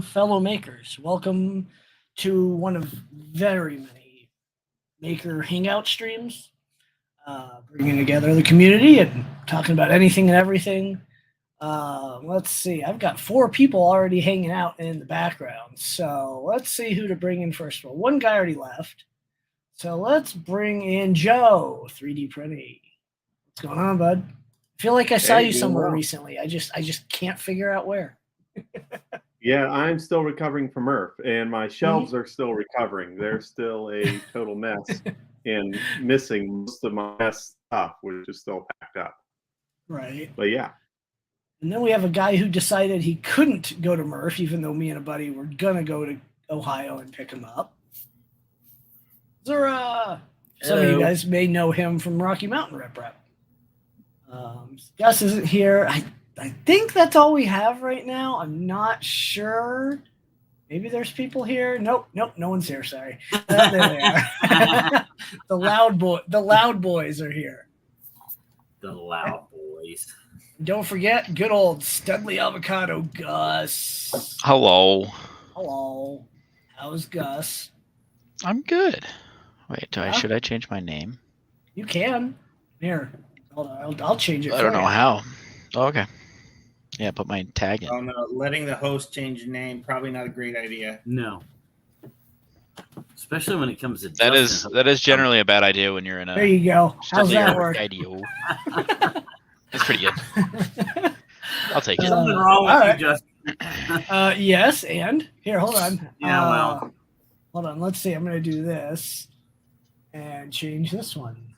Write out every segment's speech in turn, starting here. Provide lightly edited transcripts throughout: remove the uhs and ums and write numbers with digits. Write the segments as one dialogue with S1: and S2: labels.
S1: fellow makers. Welcome to one of very many maker hangout streams, bringing together the community and talking about anything and everything. Let's see. I've got 4 people already hanging out in the background. So let's see who to bring in first. Well, one guy already left. So let's bring in Joe, 3D Printing. What's going on, bud? I feel like I saw you somewhere recently. I just can't figure out where.
S2: Yeah, I'm still recovering from Earth, and my shelves are still recovering. They're still a total mess and missing most of my best stuff, which is still packed up.
S1: Right.
S2: But yeah.
S1: And then we have a guy who decided he couldn't go to Murph, even though me and a buddy were going to go to Ohio and pick him up. Zura! Some of you guys may know him from Rocky Mountain Rep Rep. Gus isn't here. I think that's all we have right now. I'm not sure. Maybe there's people here. Nope, no one's here. Sorry. There they are. The loud boys are here.
S3: The loud boys.
S1: Don't forget, good old Studley Avocado Gus.
S4: Hello.
S1: Hello. How's Gus?
S4: I'm good. Wait, should I change my name?
S1: You can. Here. Hold on. I'll change it.
S4: I don't know how. Oh, okay. Yeah, put my tag in.
S5: Oh no, letting the host change your name, probably not a great idea.
S3: No. Especially when it comes to
S4: that is generally a bad idea when you're in a.
S1: There you go. How's that work?
S4: That's pretty good. I'll take it.
S3: Something wrong with you, Justin.
S1: Yes, and here, hold on.
S3: Yeah,
S1: hold on. Let's see. I'm going to do this and change this one.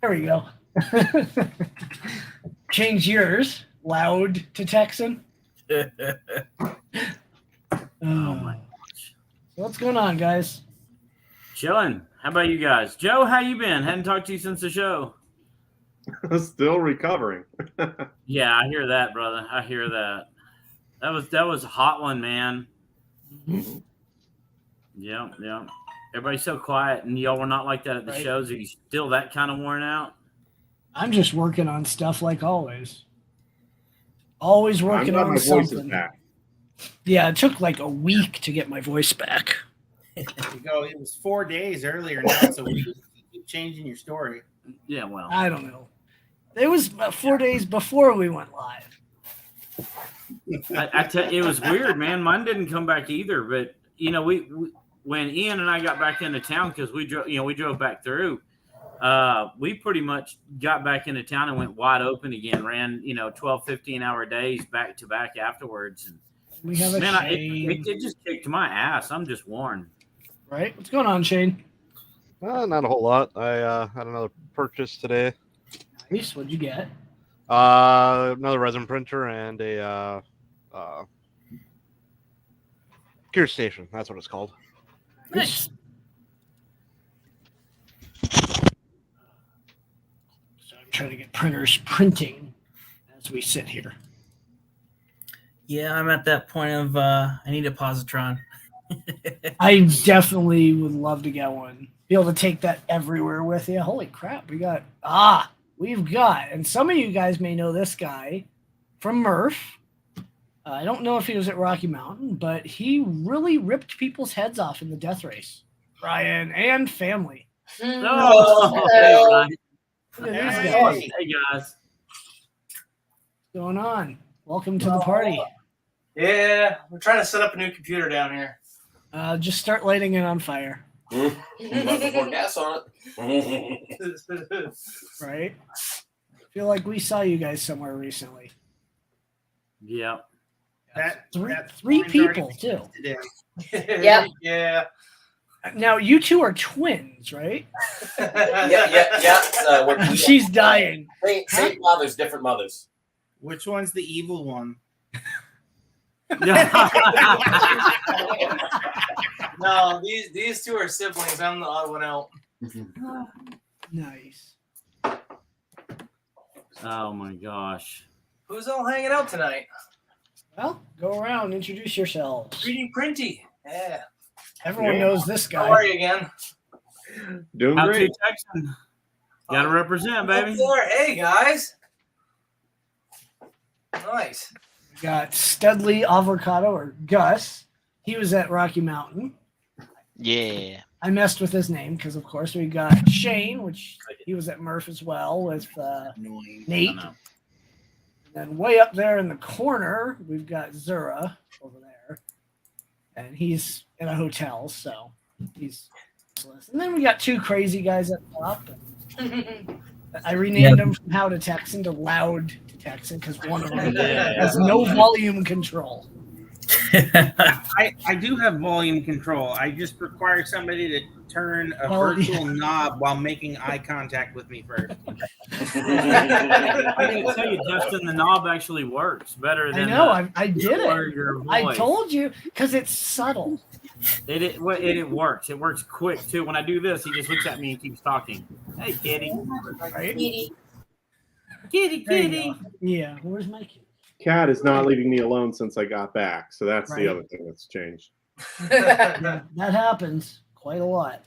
S1: There we go. Change yours, loud to Texan.
S3: Oh my gosh.
S1: What's going on, guys?
S3: Chilling. How about you guys? Joe, how you been? Hadn't talked to you since the show.
S2: Still recovering.
S3: Yeah, I hear that, brother. I hear that. That was a hot one, man. Yeah. Everybody's so quiet, and y'all were not like that at the shows. Are you still that kind of worn out?
S1: I'm just working on stuff like always. Always working on something. Back. Yeah, it took like a week to get my voice back.
S5: There you go. It was 4 days earlier. Now it's a week. You keep changing your story.
S3: Yeah, well,
S1: I don't know. It was 4 days before we went live.
S3: I tell you, it was weird, man. Mine didn't come back either. But we when Ian and I got back into town because we drove back through. We pretty much got back into town and went wide open again. Ran 12, 15-hour days back to back afterwards. And
S1: we have
S3: it just kicked my ass. I'm just worn.
S1: Right? What's going on, Shane?
S6: Not a whole lot. I had another purchase today.
S1: Nice. What'd you get?
S6: Another resin printer and a gear station. That's what it's called.
S1: Nice. So I'm trying to get printers printing as we sit here.
S7: Yeah, I'm at that point of I need a positron.
S1: I definitely would love to get one. Be able to take that everywhere with you. Holy crap, we've got, and some of you guys may know this guy from Murph. I don't know if he was at Rocky Mountain, but he really ripped people's heads off in the death race. Ryan and family.
S3: Oh,
S1: Look at these guys.
S3: Hey guys.
S1: What's going on? Welcome to the party.
S8: Yeah, we're trying to set up a new computer down here.
S1: Just start lighting it on fire.
S8: About to pour gas on it.
S1: Right? I feel like we saw you guys somewhere recently.
S3: Yeah.
S1: Three people, too.
S8: Yeah. Yeah.
S1: Now, you two are twins, right?
S8: Yeah.
S1: She's dying.
S8: Same mothers, different mothers.
S5: Which one's the evil one?
S8: No, these two are siblings. I'm the odd one out.
S1: Nice.
S3: Oh my gosh.
S8: Who's all hanging out tonight?
S1: Well, go around, introduce yourselves.
S8: 3D Printy. Yeah.
S1: Everyone knows this guy.
S8: How are you again?
S2: Doing
S3: How
S2: great.
S3: to Texan. Got to represent, baby.
S8: Hey, guys. Nice.
S1: We got Studley Avocado, or Gus. He was at Rocky Mountain.
S4: Yeah.
S1: I messed with his name because, of course, we got Shane, which he was at Murph as well with Nate. And then way up there in the corner, we've got Zura over there. And he's in a hotel, so he's useless. And then we got two crazy guys up top. I renamed them from How to Texan to Loud to Texan because one of them has no volume control.
S5: I do have volume control. I just require somebody to turn a virtual knob while making eye contact with me first.
S3: I can tell you, Justin, the knob actually works better than.
S1: I know. I did it.
S3: Your voice.
S1: I told you because it's subtle.
S3: It works. It works quick too. When I do this, he just looks at me and keeps talking. Hey, kitty.
S1: Right?
S3: Kitty.
S1: Yeah. Where's my kitty?
S2: Cat is not leaving me alone since I got back, so that's
S1: Right.
S2: the other thing that's changed.
S1: Yeah, that happens quite a lot.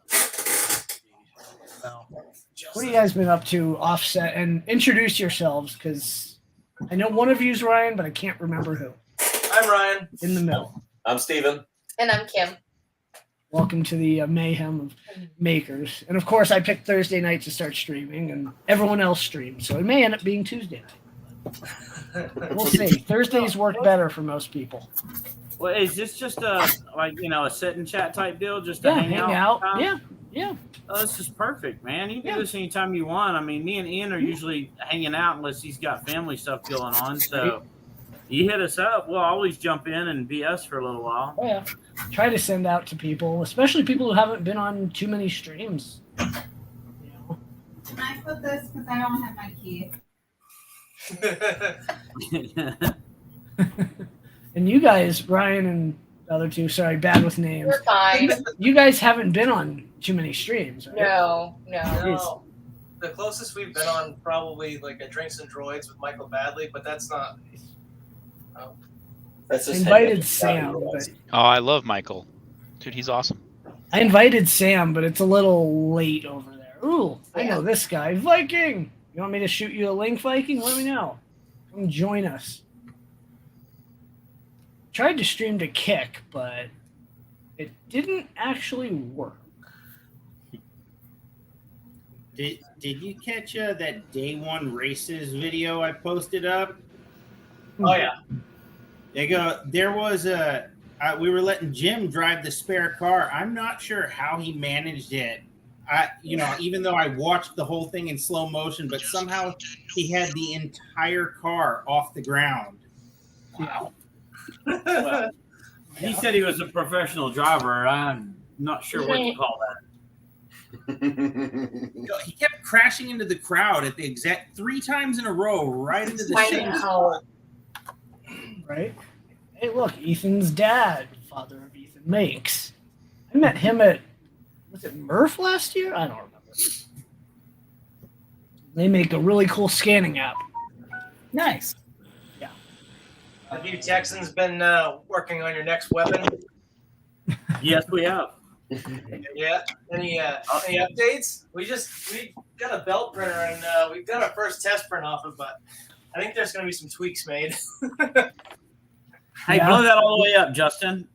S1: So, what have you guys been up to offset? And introduce yourselves because I know one of you's Ryan, but I can't remember who.
S8: I'm Ryan.
S1: In the middle.
S8: I'm Steven.
S9: And I'm Kim.
S1: Welcome to the mayhem of makers. And of course, I picked Thursday night to start streaming, and everyone else streams, so it may end up being Tuesday night. We'll see. Thursdays work better for most people.
S3: Well, is this just a sit and chat type deal? Just to hang out?
S1: Yeah.
S3: Oh, this is perfect, man. You can do this anytime you want. I mean, me and Ian are usually hanging out unless he's got family stuff going on. So you hit us up, we'll always jump in and BS for a little while.
S1: Oh, yeah. Try to send out to people, especially people who haven't been on too many streams. You know?
S10: Can I put this because I don't have my key?
S1: And you guys, Ryan and the other two, sorry, bad with names.
S9: We're fine.
S1: You guys haven't been on too many streams, right?
S9: No.
S11: No. The closest we've been on probably like a Drinks and Droids with Michael Badley, but that's not.
S8: That's just
S1: invited Sam. But
S4: Oh, I love Michael. Dude, he's awesome.
S1: I invited Sam, but it's a little late over there. Ooh, I know this guy. Viking! You want me to shoot you a link, Viking? Let me know. Come join us. Tried to stream to Kick, but it didn't actually work.
S5: Did you catch that day one races video I posted up?
S11: Oh yeah.
S5: There was we were letting Jim drive the spare car. I'm not sure how he managed it. Even though I watched the whole thing in slow motion, but somehow he had the entire car off the ground.
S1: Wow.
S3: Well, he said he was a professional driver. I'm not sure what to call that.
S5: He kept crashing into the crowd at the exact 3 times in a row, right into the same spot.
S1: Right? Hey, look, Ethan's dad, father of Ethan Makes. I met him at, was it Murph last year? I don't remember. They make a really cool scanning app. Nice. Yeah.
S11: Have you Texans been working on your next weapon?
S3: Yes, we have.
S11: Yeah. Any updates? We got a belt printer and we got our first test print off it, but I think there's going to be some tweaks made.
S3: Hey, blow that all the way up, Justin.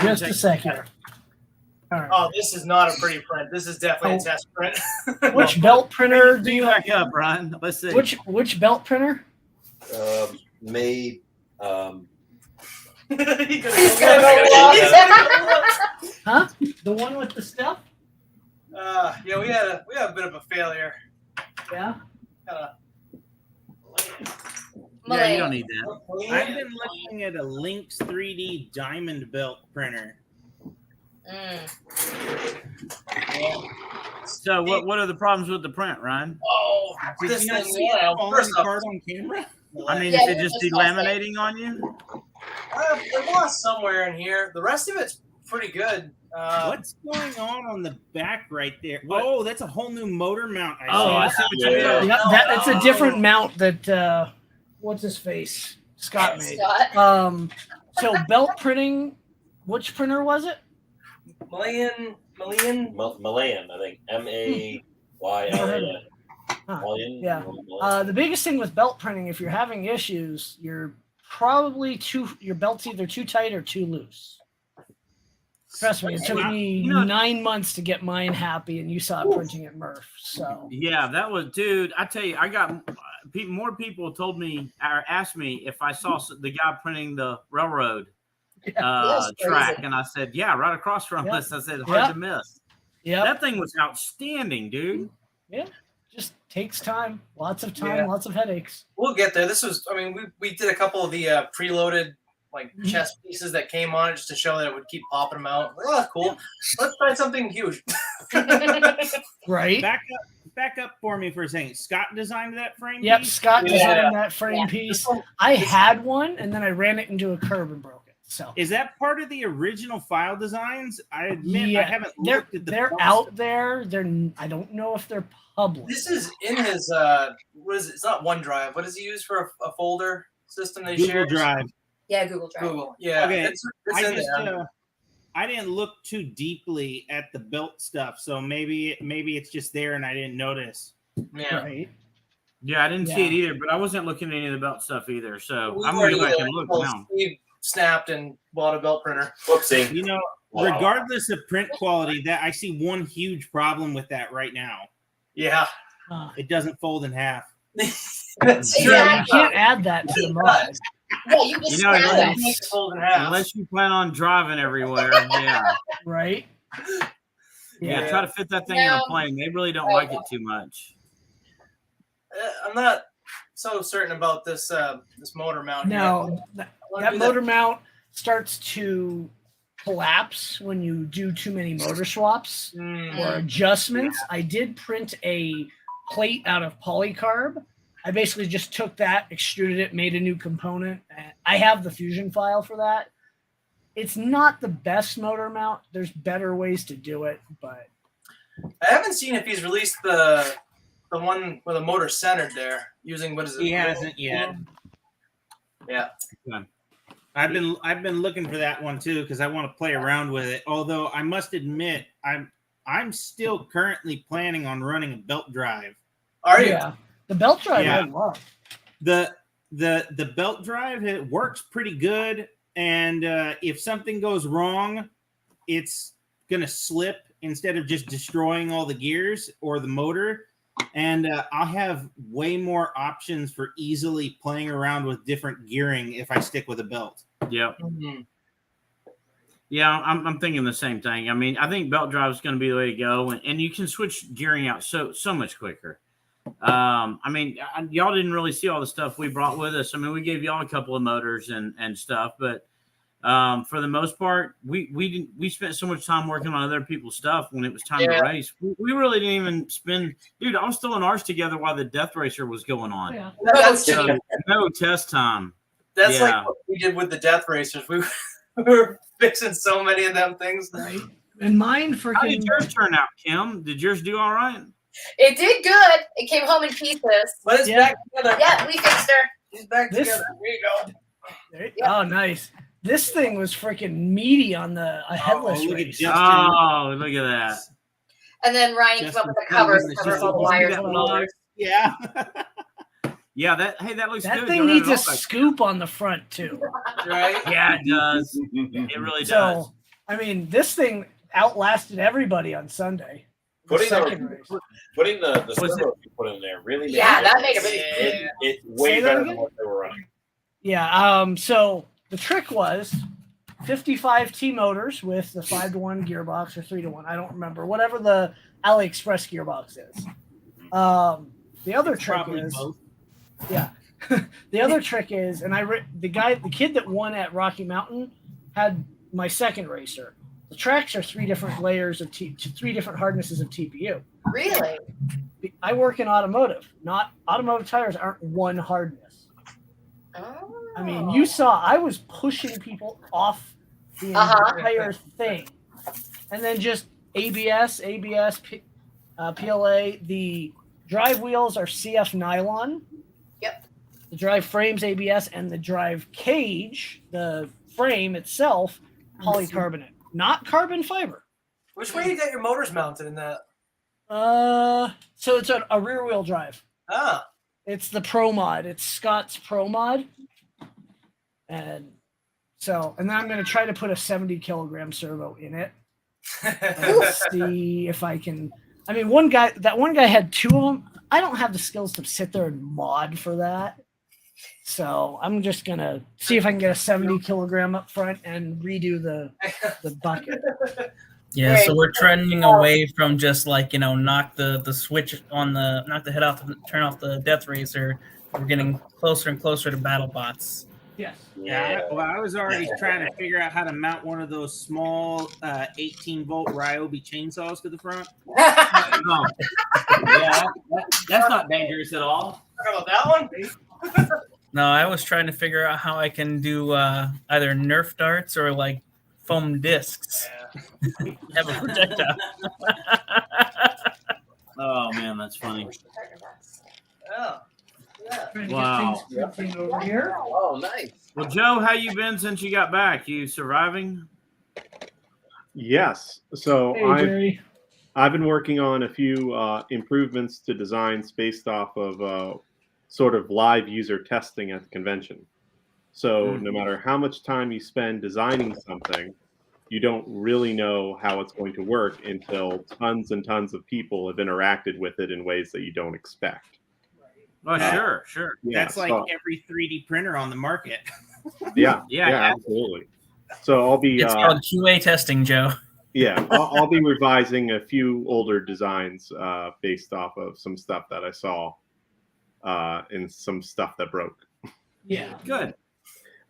S1: Just a second. All right.
S11: Oh, this is not a pretty print. This is definitely a test print.
S1: Which belt printer do you
S3: back up, Brian? Let's see.
S1: Which belt printer?
S8: Made.
S1: Huh? The one with the stuff?
S11: Yeah, we had a bit of a failure.
S1: Yeah.
S3: Yeah, you don't need that.
S5: I've been looking at a Lynx 3D diamond belt printer.
S3: So what are the problems with the print, Ryan?
S11: Oh,
S5: Did
S11: this
S5: you not
S11: thing,
S5: see it falling
S11: first off,
S5: apart on camera?
S3: I mean,
S9: Yeah,
S3: is it just delaminating on you?
S11: it was somewhere in here. The rest of it's pretty good.
S5: What's going on the back right there? Oh, that's a whole new motor mount.
S3: I see what you did.
S1: Yep, it's a different mount that what's his face? Scott made.
S9: Scott.
S1: So belt printing, which printer was it?
S11: Malayan,
S8: Malayan, I think. MAYLAN. Mullion,
S1: Yeah.
S8: mullion.
S1: The biggest thing with belt printing, if you're having issues, you're probably your belt's either too tight or too loose. Trust me, it took me 9 months to get mine happy, and you saw it printing at Murph. So
S3: yeah, that was, dude. I tell you, I got more people told me or asked me if I saw the guy printing the railroad track, and I said, yeah, right across from us. I said, hard to miss. Yeah, that thing was outstanding, dude.
S1: Yeah, just takes time, lots of time, lots of headaches.
S11: We'll get there. This was, I mean, we did a couple of the preloaded chess pieces that came on it just to show that it would keep popping them out. Like, oh, cool. Let's try something huge.
S1: Right.
S5: Back up for me for a second. Scott designed that frame piece?
S1: Yep, Scott designed that frame piece. I had one, and then I ran it into a curb and broke it. So
S5: is that part of the original file designs? I admit I haven't looked at
S1: they're out there. I don't know if they're public.
S11: This is in his what is it? It's not OneDrive. What does he use for a folder system they share?
S5: Google Drive.
S10: Yeah, Google Drive.
S11: Google. Yeah.
S5: Okay.
S11: It's in there.
S5: I didn't look too deeply at the belt stuff, so maybe it's just there and I didn't notice.
S11: Yeah.
S1: Right.
S3: Yeah, I didn't see it either, but I wasn't looking at any of the belt stuff either. So I'm
S11: going
S3: going to go back and look now.
S11: Steve snapped and bought a belt printer.
S8: Whoopsie.
S5: You know, regardless of print quality, that I see one huge problem with that right now.
S11: Yeah.
S5: It doesn't fold in half.
S1: Yeah, you can't add that to the mod.
S10: Yeah, you just
S3: unless you plan on driving everywhere, yeah.
S1: Right?
S3: Yeah, try to fit that thing in a plane. They really don't like it too much.
S11: I'm not so certain about this this motor mount.
S1: No, that motor mount starts to collapse when you do too many motor swaps or adjustments. I did print a plate out of polycarb. I basically just took that, extruded it, made a new component. I have the fusion file for that. It's not the best motor mount. There's better ways to do it, but
S11: I haven't seen if he's released the one with the motor centered there using what is it?
S5: He hasn't yet.
S11: Yeah.
S5: I've been looking for that one too because I want to play around with it. Although I must admit, I'm still currently planning on running a belt drive.
S11: Are you?
S1: Yeah. The belt drive I love.
S5: The belt drive, it works pretty good, and if something goes wrong, it's gonna slip instead of just destroying all the gears or the motor. And I'll have way more options for easily playing around with different gearing if I stick with a belt.
S3: Yep. Yeah, I'm thinking the same thing. I mean, I think belt drive is going to be the way to go, and you can switch gearing out so much quicker. I mean, y'all didn't really see all the stuff we brought with us. I mean, we gave y'all a couple of motors and stuff, but for the most part, we spent so much time working on other people's stuff when it was time to race. We really didn't even spend. Dude, I was still in ours together while the Death Racer was going on.
S1: Yeah.
S11: That's
S3: no test time.
S11: That's like what we did with the Death Racers. We were fixing so many of them things.
S1: Right. And mine freaking.
S3: How did yours turn out, Kim? Did yours do all right?
S10: It did good. It came home in pieces.
S11: But it's back together.
S10: Yeah, we fixed her.
S11: She's back together. There you go.
S1: Oh, nice. This thing was freaking meaty on the headless race.
S3: Look at that.
S10: And then Ryan came up with a cover to cover all the wires and motors.
S5: Yeah.
S3: Yeah, that looks
S1: that
S3: good.
S1: Thing needs a scoop on the front too.
S11: Right?
S3: Yeah, it does. It really does.
S1: So, I mean, this thing outlasted everybody on Sunday.
S8: Putting the servo you put in there really made
S10: that made a
S8: it way better than what they were running.
S1: Yeah. So the trick was 55 T motors with the 5-to-1 gearbox or 3-to-1. I don't remember. Whatever the AliExpress gearbox is. The other trick is both. Yeah. The other trick is, and the kid that won at Rocky Mountain had my second racer. The tracks are 3 different layers of 3 different hardnesses of TPU.
S10: Really?
S1: I work in automotive. Not automotive tires aren't one hardness.
S10: Oh.
S1: I mean, you saw I was pushing people off the entire thing, and then just ABS, PLA. The drive wheels are CF nylon.
S10: Yep.
S1: The drive frame's ABS, and the drive cage, the frame itself, polycarbonate. Not carbon fiber.
S11: Which way you got your motors mounted in that?
S1: So it's a rear wheel drive.
S11: Oh.
S1: It's the Pro Mod. It's Scott's Pro Mod. And then I'm going to try to put a 70 kilogram servo in it. And see if I can. I mean, one guy had 2 of them. I don't have the skills to sit there and mod for that. So I'm just going to see if I can get a 70 kilogram up front and redo the bucket.
S7: Yeah, so we're trending away from just like, knock the switch on knock the head off, turn off the Death Racer. We're getting closer and closer to battle bots.
S1: Yes.
S5: Yeah. Well, I was already trying to figure out how to mount one of those small 18-volt Ryobi chainsaws to the front.
S3: No. Yeah, that's not dangerous at all.
S11: Talk about that one?
S7: No, I was trying to figure out how I can do either Nerf darts or like foam discs. Have a projectile.
S3: Oh man, that's funny.
S11: Oh. Yeah.
S3: Wow.
S1: Over here.
S8: Oh, nice.
S3: Well, Joe, how you been since you got back? You surviving?
S2: Yes. So
S1: Hey, Jerry.
S2: I've been working on a few improvements to designs based off of sort of live user testing at the convention. So no matter how much time you spend designing something, you don't really know how it's going to work until tons and tons of people have interacted with it in ways that you don't expect.
S3: Oh, sure.
S2: Yeah,
S5: That's like every 3D printer on the market.
S2: Yeah,
S3: Yeah,
S2: absolutely. So I'll be.
S7: It's called QA testing, Joe.
S2: Yeah, I'll be revising a few older designs based off of some stuff that I saw and some stuff that broke.
S1: Yeah.
S3: Good.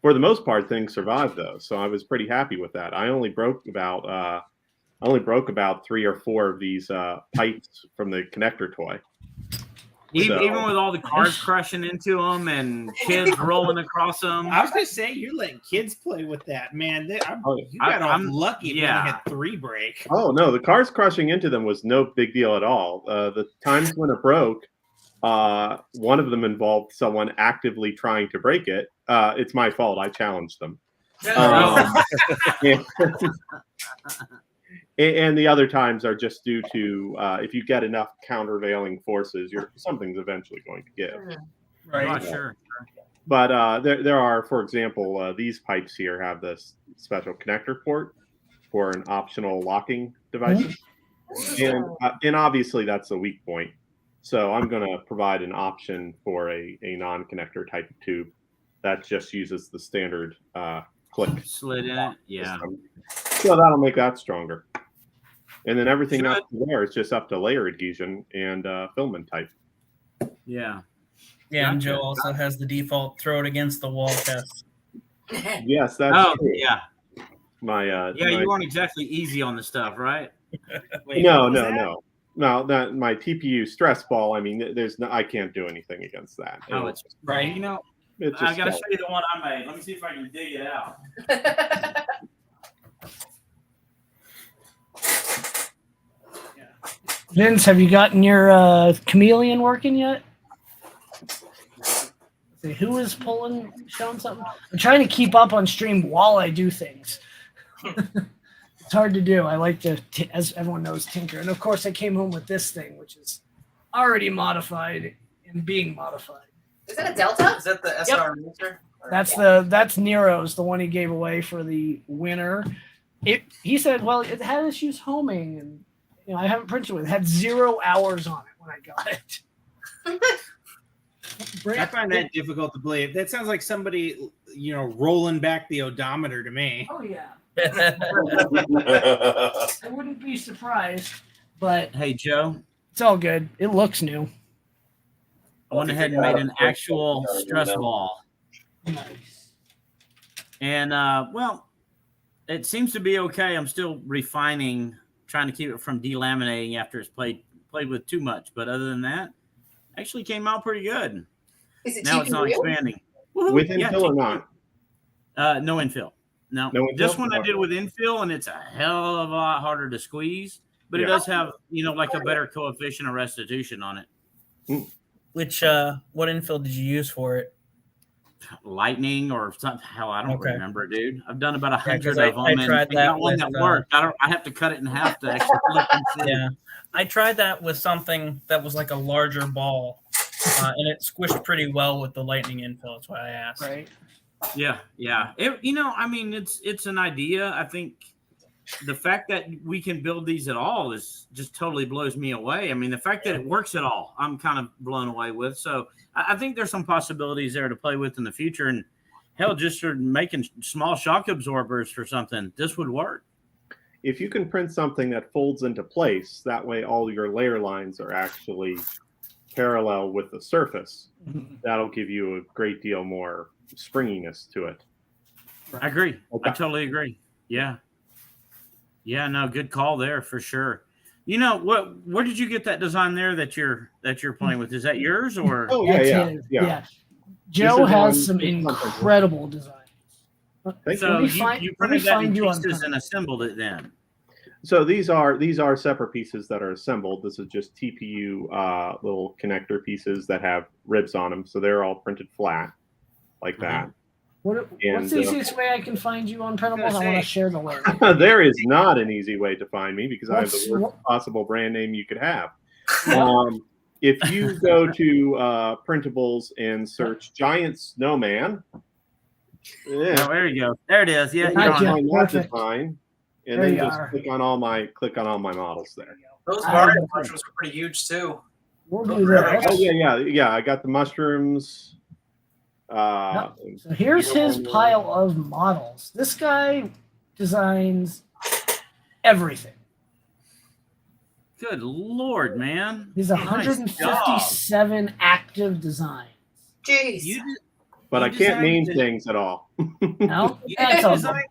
S2: For the most part, things survived though, so I was pretty happy with that. I only broke about 3 or 4 of these pipes from the connector toy.
S3: Even with all the cars crashing into them and kids rolling across them.
S5: I was going to say, you're letting kids play with that, man. You got off lucky if you only had 3 break.
S2: Oh, no, the cars crushing into them was no big deal at all. The times when it broke, one of them involved someone actively trying to break it. It's my fault. I challenged them. And the other times are just due to if you get enough countervailing forces, something's eventually going to give.
S3: Right. Oh, sure.
S2: But there are, for example, these pipes here have this special connector port for an optional locking device, and obviously that's a weak point. So I'm going to provide an option for a non-connector type of tube that just uses the standard click
S3: slit in it. Yeah.
S2: So that'll make that stronger. And then everything up there is just up to layer adhesion and filament type.
S3: Yeah.
S7: Yeah, and Joe also has the default throw it against the wall test.
S2: Yes, that's true.
S3: Yeah.
S2: My
S3: you weren't exactly easy on the stuff, right?
S2: No. That my TPU stress ball. I mean, I can't do anything against that.
S3: Oh, it's right. I gotta show you the one I made. Let me see if I can dig it out.
S1: Vince, have you gotten your chameleon working yet? See, who is showing something? I'm trying to keep up on stream while I do things. It's hard to do. I like to, as everyone knows, tinker. And of course, I came home with this thing, which is already modified and being modified.
S10: Is that a Delta?
S11: Is that the SR Racer?
S1: That's Nero's, the one he gave away for the winner. He said, well, it had issues homing, and I haven't printed it. It had 0 hours on it when I got it.
S5: I find that difficult to believe. That sounds like somebody, rolling back the odometer to me.
S1: Oh yeah. I wouldn't be surprised, but
S3: hey, Joe,
S1: it's all good. It looks new.
S3: I went ahead and made an actual stress ball.
S1: Nice.
S3: And it seems to be okay. I'm still refining, trying to keep it from delaminating after it's played with too much. But other than that, actually came out pretty good.
S10: Is it
S3: now it's not expanding.
S2: With infill or not?
S3: No infill. No
S2: infill?
S3: This one I did with infill, and it's a hell of a lot harder to squeeze. But it does have, like a better coefficient of restitution on it.
S7: Which what infill did you use for it?
S3: lightning or something. Hell, I don't
S7: Okay.
S3: remember, dude. I've done about 100
S7: 'cause
S3: of them.
S7: I tried
S3: and
S7: that
S3: got one
S7: with,
S3: that worked. I have to cut it in half to actually look and see.
S7: Yeah, I tried that with something that was like a larger ball, and it squished pretty well with the lightning infill. That's why I asked.
S1: Right.
S3: Yeah. I mean, it's an idea. I think the fact that we can build these at all is just totally blows me away. I mean, the fact that it works at all, I'm kind of blown away with. So I think there's some possibilities there to play with in the future. And hell, just for making small shock absorbers for something, this would work.
S2: If you can print something that folds into place, that way all your layer lines are actually parallel with the surface. That'll give you a great deal more springiness to it.
S3: I agree.
S2: Okay.
S3: I totally agree. Yeah. Yeah, no, good call there for sure. You know what? Where did you get that design there that you're playing with? Is that yours or?
S2: Oh
S1: That's
S2: yeah.
S1: his. Joe
S2: is
S1: has
S2: on-
S1: some
S2: this is on purpose.
S1: incredible designs.
S3: So
S1: me
S3: you
S1: let me
S3: printed that in
S1: find you on
S3: pieces
S1: Printable.
S3: and assembled it then.
S2: So these are separate pieces that are assembled. This is just TPU little connector pieces that have ribs on them. So they're all printed flat like that.
S1: What's
S2: And,
S1: the easiest way I can find you on Printable? I want to share the link.
S2: There is not an easy way to find me because I have
S1: What's-
S2: the worst possible brand name you could have. If you go to printables and search Giant Snowman,
S3: Oh, there you go. There it is. Yeah,
S1: Hi,
S3: you're on
S1: Jeff.
S3: it.
S2: find that
S1: Perfect.
S2: design, and
S1: There
S2: then
S1: you
S2: just
S1: are.
S2: click on all my models there.
S11: Those
S1: I-
S11: Mario mushrooms are pretty huge too.
S1: We'll do this.
S2: Oh yeah. I got the mushrooms.
S1: So here's his pile of models. This guy designs everything.
S3: Good Lord, man.
S1: He's
S3: Nice
S1: 157 active designs.
S10: Jeez.
S3: You did,
S2: But
S3: you
S2: I can't name
S3: designed
S2: things at all.
S1: No,
S5: You
S1: that's all.
S5: designed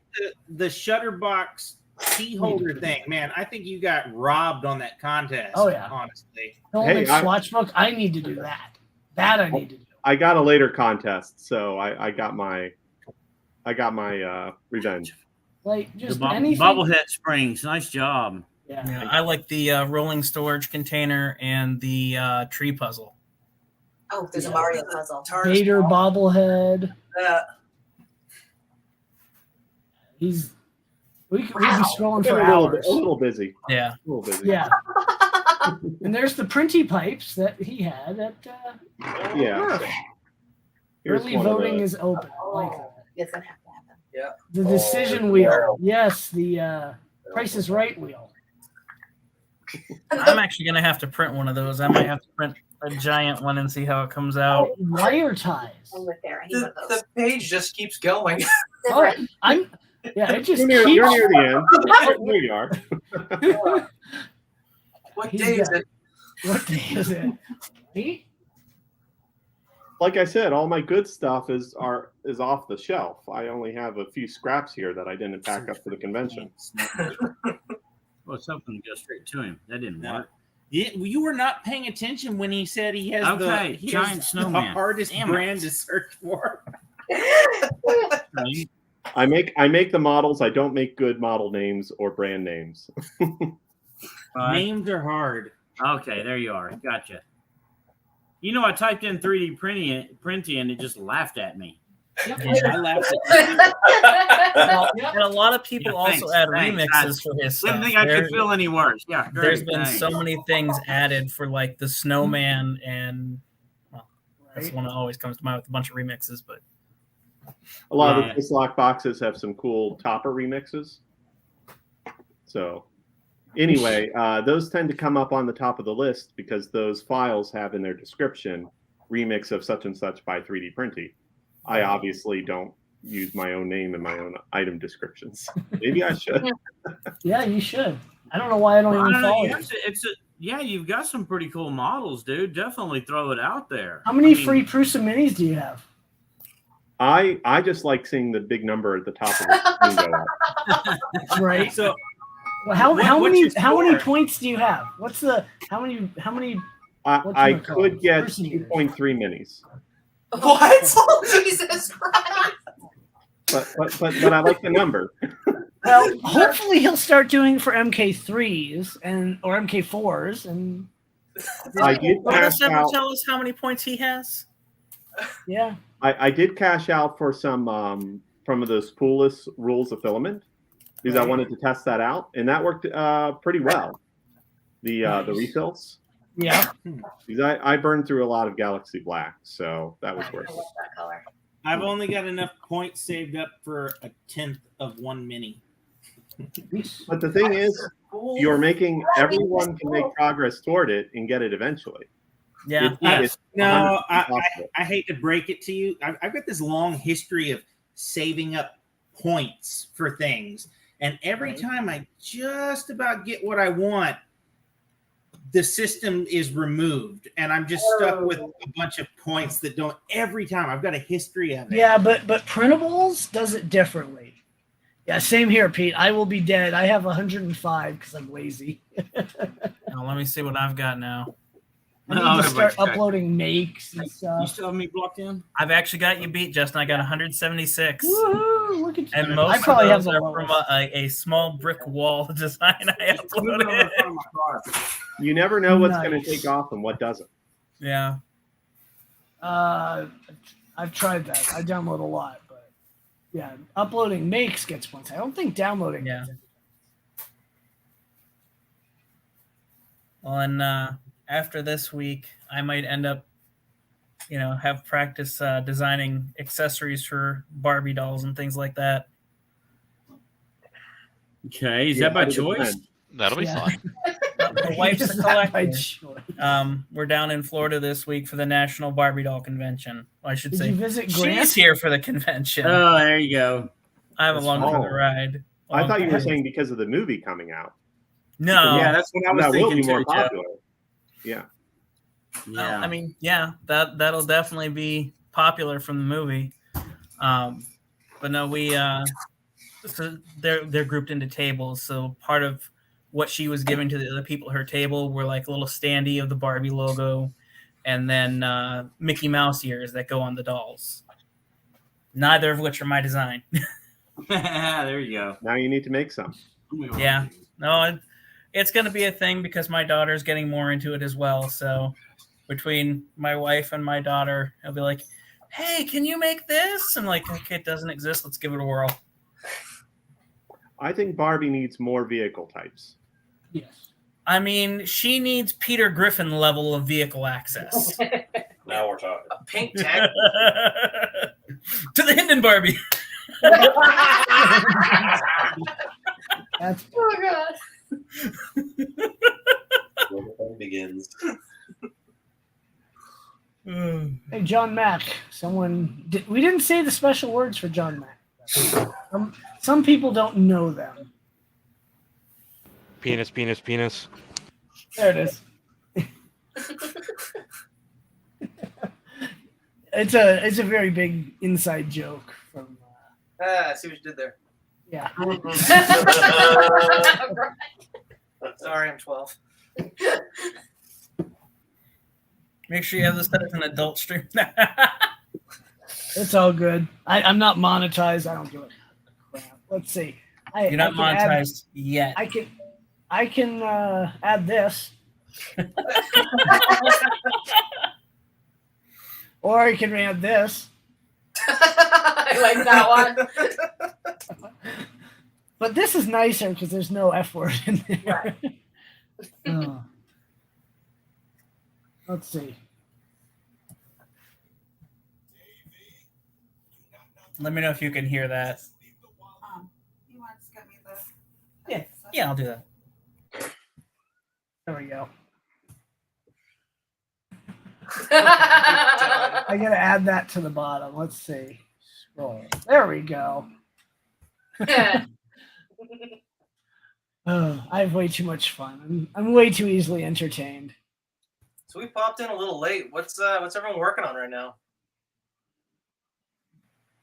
S5: the Shutterbox key holder thing, man. I think you got robbed on that contest.
S1: Oh, yeah.
S5: Honestly.
S1: Filmic
S2: I-
S1: Swatchbook. I need to do that. That I need to do.
S2: I got a later contest, so I got my revenge.
S1: Like
S3: the
S1: just anything.
S3: bobblehead springs. Nice job.
S1: Yeah.
S7: Yeah, I like the rolling storage container and the tree puzzle.
S10: Oh, there's a Mario puzzle.
S1: Vader bobblehead. He's. We could be scrolling for hours.
S2: A little busy.
S7: Yeah.
S2: A little busy.
S1: Yeah. And there's the printy pipes that he had at
S2: Yeah.
S1: Murph.
S2: Here's
S1: Early
S2: one of
S1: voting
S2: the-
S1: is open. I like that.
S10: It's gonna have to happen.
S11: Yeah.
S1: The decision wheel. Yes, the Price is Right wheel.
S7: I'm actually gonna have to print one of those. I might have to print a giant one and see how it comes out.
S1: Wire ties.
S10: I'm with there. I need one of those.
S11: The page just keeps going.
S1: Oh, I'm. Yeah, it just
S2: You're near,
S1: keeps.
S2: you're near the end. There you are.
S11: What
S1: He's
S11: day is
S1: got-
S11: it?
S1: What day is it? Me?
S2: Like I said, all my good stuff is off the shelf. I only have a few scraps here that I didn't pack up for the convention.
S3: Well, something to go straight to him. That didn't work.
S5: Yeah, you were not paying attention when he said he has
S3: Okay,
S5: he
S3: Giant
S5: has
S3: Snowman.
S5: the hardest
S3: Damn it.
S5: brand to search for.
S2: I make the models. I don't make good model names or brand names.
S5: Names are hard.
S3: Okay, there you are. Gotcha. You know, I typed in 3D printing and it just laughed at me.
S5: I laughed at
S7: Well, and a lot of people
S3: Yeah,
S7: also
S3: thanks,
S7: add
S3: thanks.
S7: remixes for his
S3: Didn't
S7: stuff.
S3: think I could feel any worse. Yeah, great.
S7: There's been
S3: thanks.
S7: so many things added for like the snowman, and well, that's the one that always comes to mind with a bunch of remixes. But
S2: A lot of
S3: Yeah.
S2: the Dislock boxes have some cool topper remixes. So anyway, those tend to come up on the top of the list because those files have in their description remix of such and such by 3D Printy. I obviously don't use my own name in my own item descriptions. Maybe I should.
S1: Yeah, you should. I don't know why I don't
S3: Well, I
S1: even
S3: don't know,
S1: follow
S3: you
S1: you.
S3: have to- yeah, you've got some pretty cool models, dude. Definitely throw it out there.
S1: How many
S3: I mean,
S1: free Prusa minis do you have?
S2: I just like seeing the big number at the top of the screen go up.
S1: Right.
S5: So
S1: Well, how
S5: What's
S1: many
S5: your score?
S1: points do you have? What's the how many What's
S2: I
S1: it called?
S2: could get
S1: Person meters.
S2: 2.3 minis,
S10: What? Jesus Christ.
S2: but I like the number.
S1: well, hopefully he'll start doing it for MK3s or MK4s and
S2: I did
S7: Will
S2: pass
S7: this ever
S2: out.
S7: tell us how many points he has?
S1: yeah.
S2: I did cash out for some from those poolless rules of filament because I wanted to test that out, and that worked pretty well. The refills.
S1: Yeah.
S2: Because I burned through a lot of Galaxy Black, so that was
S10: I
S2: worth it.
S10: love that color.
S5: I've only got enough points saved up for a 1/10 of one mini.
S2: But the thing is, you're making everyone can make progress toward it and get it eventually.
S7: Yeah.
S2: It's
S5: No,
S2: 100% possible.
S5: I hate to break it to you. I've got this long history of saving up points for things. And every time I just about get what I want, the system is removed. And I'm just stuck with a bunch of points that don't every time. I've got a history of it.
S1: Yeah, but printables does it differently. Yeah, same here, Pete. I will be dead. I have 105 because I'm lazy.
S7: Now, let me see what I've got now.
S1: I need to start uploading makes and
S3: You
S1: stuff.
S3: still have me blocked in?
S7: I've actually got you beat, Justin. I got 176.
S1: Woohoo, look at you.
S7: And
S1: I
S7: most
S1: probably
S7: of
S1: have
S7: those
S1: the
S7: are from
S1: lowest.
S7: a small brick wall design I uploaded.
S2: You never know what's going
S1: Nice.
S2: to take off and what doesn't.
S7: Yeah.
S1: I've tried that. I download a lot, but yeah, uploading makes gets points. I don't think downloading.
S7: Yeah. Well, and after this week, I might end up, have practice designing accessories for Barbie dolls and things like that.
S3: Okay, is that by choice?
S4: That'll be fun.
S7: My wife's a
S1: Is that by
S7: collector.
S1: choice?
S7: We're down in Florida this week for the National Barbie Doll Convention. Well, I should
S1: Did
S7: say
S1: you visit Grant?
S7: she's here for the convention.
S3: Oh, there you go.
S7: I'm
S3: That's
S7: along
S2: fun.
S7: for the ride.
S2: I thought you were
S1: Okay.
S2: saying because of the movie coming out.
S7: No.
S3: Yeah, that's what I was
S2: That will be
S3: thinking
S2: more
S3: too, Jeff.
S2: popular. Yeah.
S3: Yeah.
S7: I mean, yeah, that'll definitely be popular from the movie. But no, so they're grouped into tables. So part of what she was giving to the other people at her table were like a little standee of the Barbie logo, and then Mickey Mouse ears that go on the dolls. Neither of which are my design.
S3: There you go.
S2: Now you need to make some.
S7: Yeah, no, it's going to be a thing because my daughter's getting more into it as well. So between my wife and my daughter, I'll be like, "Hey, can you make this?" I'm like, "Okay, it doesn't exist. Let's give it a whirl."
S2: I think Barbie needs more vehicle types.
S1: Yes.
S7: I mean, she needs Peter Griffin level of vehicle access.
S8: Now we're talking.
S11: A pink tag.
S7: To the Hinden Barbie.
S1: That's
S10: Oh god.
S8: Where the fun begins.
S1: Hey, John Mack. We didn't say the special words for John Mack. Some people don't know them.
S6: Penis, penis, penis.
S1: There it is. It's a very big inside joke from
S11: I see what you did there.
S1: yeah.
S11: Sorry, I'm 12.
S7: Make sure you have this set as an adult stream.
S1: It's all good. I'm not monetized. I don't give a crap. Let's see.
S7: You're not
S1: I can
S7: monetized yet.
S1: I can add this. Or I can add this.
S10: I like that one.
S1: But this is nicer because there's no F word in there. Oh. Let's see.
S7: Let me know if you can hear that.
S9: You want to get me the
S7: Yeah, I'll do that.
S1: There we go. I gotta add that to the bottom. Let's see. Scroll. There we go. Oh, I have way too much fun. I'm way too easily entertained.
S11: So we popped in a little late. What's everyone working on right now?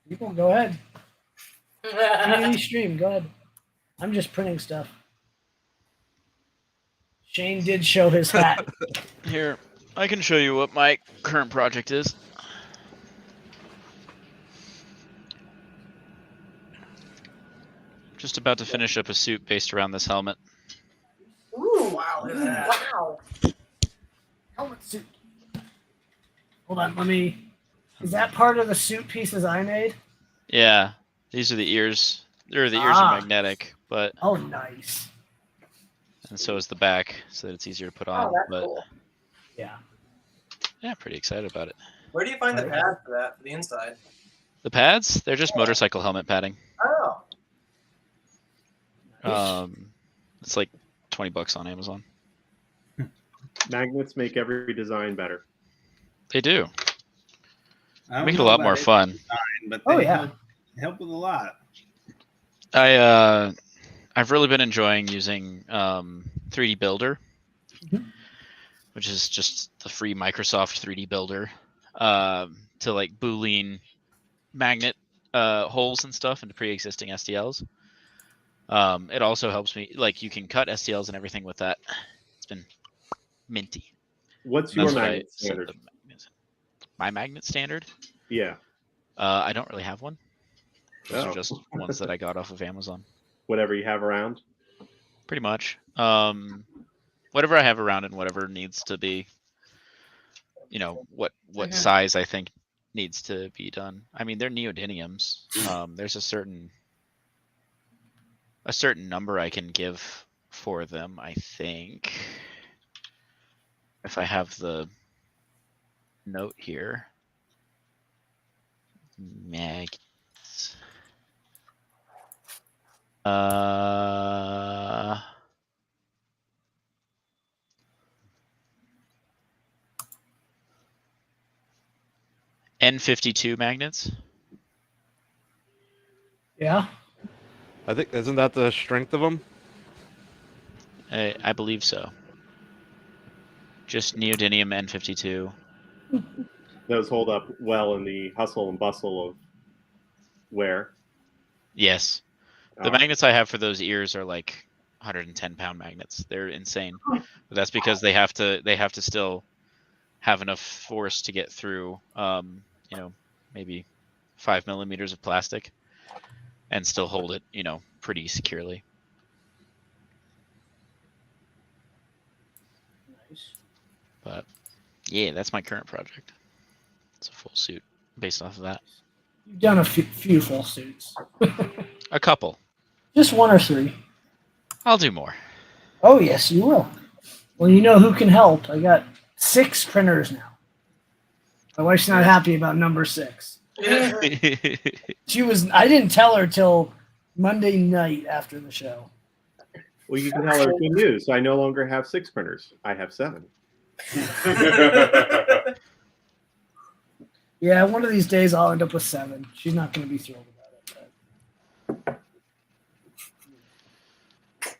S1: People, go ahead. Community stream, go ahead. I'm just printing stuff. Shane did show his hat.
S4: Here, I can show you what my current project is. Just about to finish up a suit based around this helmet.
S10: Ooh,
S11: Wow, look at that.
S10: wow.
S1: Helmet suit. Hold on, let me. Is that part of the suit pieces I made?
S4: Yeah, these are the ears. The ears
S1: Ah.
S4: are magnetic, but
S1: Oh, nice.
S4: and so is the back, so that it's easier to put
S10: Oh,
S4: on.
S10: that's
S4: But
S10: cool.
S1: Yeah.
S4: yeah, pretty excited about it.
S11: Where do you find the
S1: Right.
S11: pad for that for the inside?
S4: The pads, they're just motorcycle helmet padding.
S11: Oh,
S4: It's like $20 on Amazon.
S2: Magnets make every design better.
S4: They do.
S5: I don't
S4: Make it a
S5: know
S4: lot
S5: about
S4: more
S5: it
S4: fun.
S5: design, but
S1: Oh,
S5: they
S1: yeah.
S5: help with a lot.
S4: I've really been enjoying using 3D Builder,
S1: Mhm.
S4: which is just the free Microsoft 3D Builder, to like Boolean magnet holes and stuff into pre-existing STLs. It also helps me, like, you can cut STLs and everything with that. It's been minty.
S2: What's
S4: And
S2: your
S4: that's what I
S2: magnet
S4: set
S2: standard?
S4: the magnets. My magnet standard?
S2: Yeah.
S4: I don't really have one. Those
S2: Oh.
S4: are just ones that I got off of Amazon.
S2: Whatever you have around.
S4: Pretty much. Whatever I have around and whatever needs to be, what
S10: Mhm.
S4: size I think needs to be done. I mean, they're neodymiums. There's a certain number I can give for them, I think. If I have the note here. Magnets. N52 magnets.
S1: Yeah.
S6: I think isn't that the strength of them?
S4: I believe so. Just neodymium N52.
S2: Those hold up well in the hustle and bustle of wear.
S4: Yes. The magnets I have for those ears are like 110-pound magnets. They're insane. But that's because they have to still have enough force to get through maybe 5 millimeters of plastic and still hold it, pretty securely.
S1: Nice.
S4: But yeah, that's my current project. It's a full suit based off of that.
S1: You've done a few full suits.
S4: A couple.
S1: Just 1 or 3.
S4: I'll do more.
S1: Oh, yes, you will. Well, you know who can help. I got 6 printers now. My wife's not happy about number 6. I didn't tell her till Monday night after the show.
S2: Well, you can tell her good news. I no longer have 6 printers. I have 7.
S1: Yeah, one of these days I'll end up with 7. She's not going to be thrilled about it.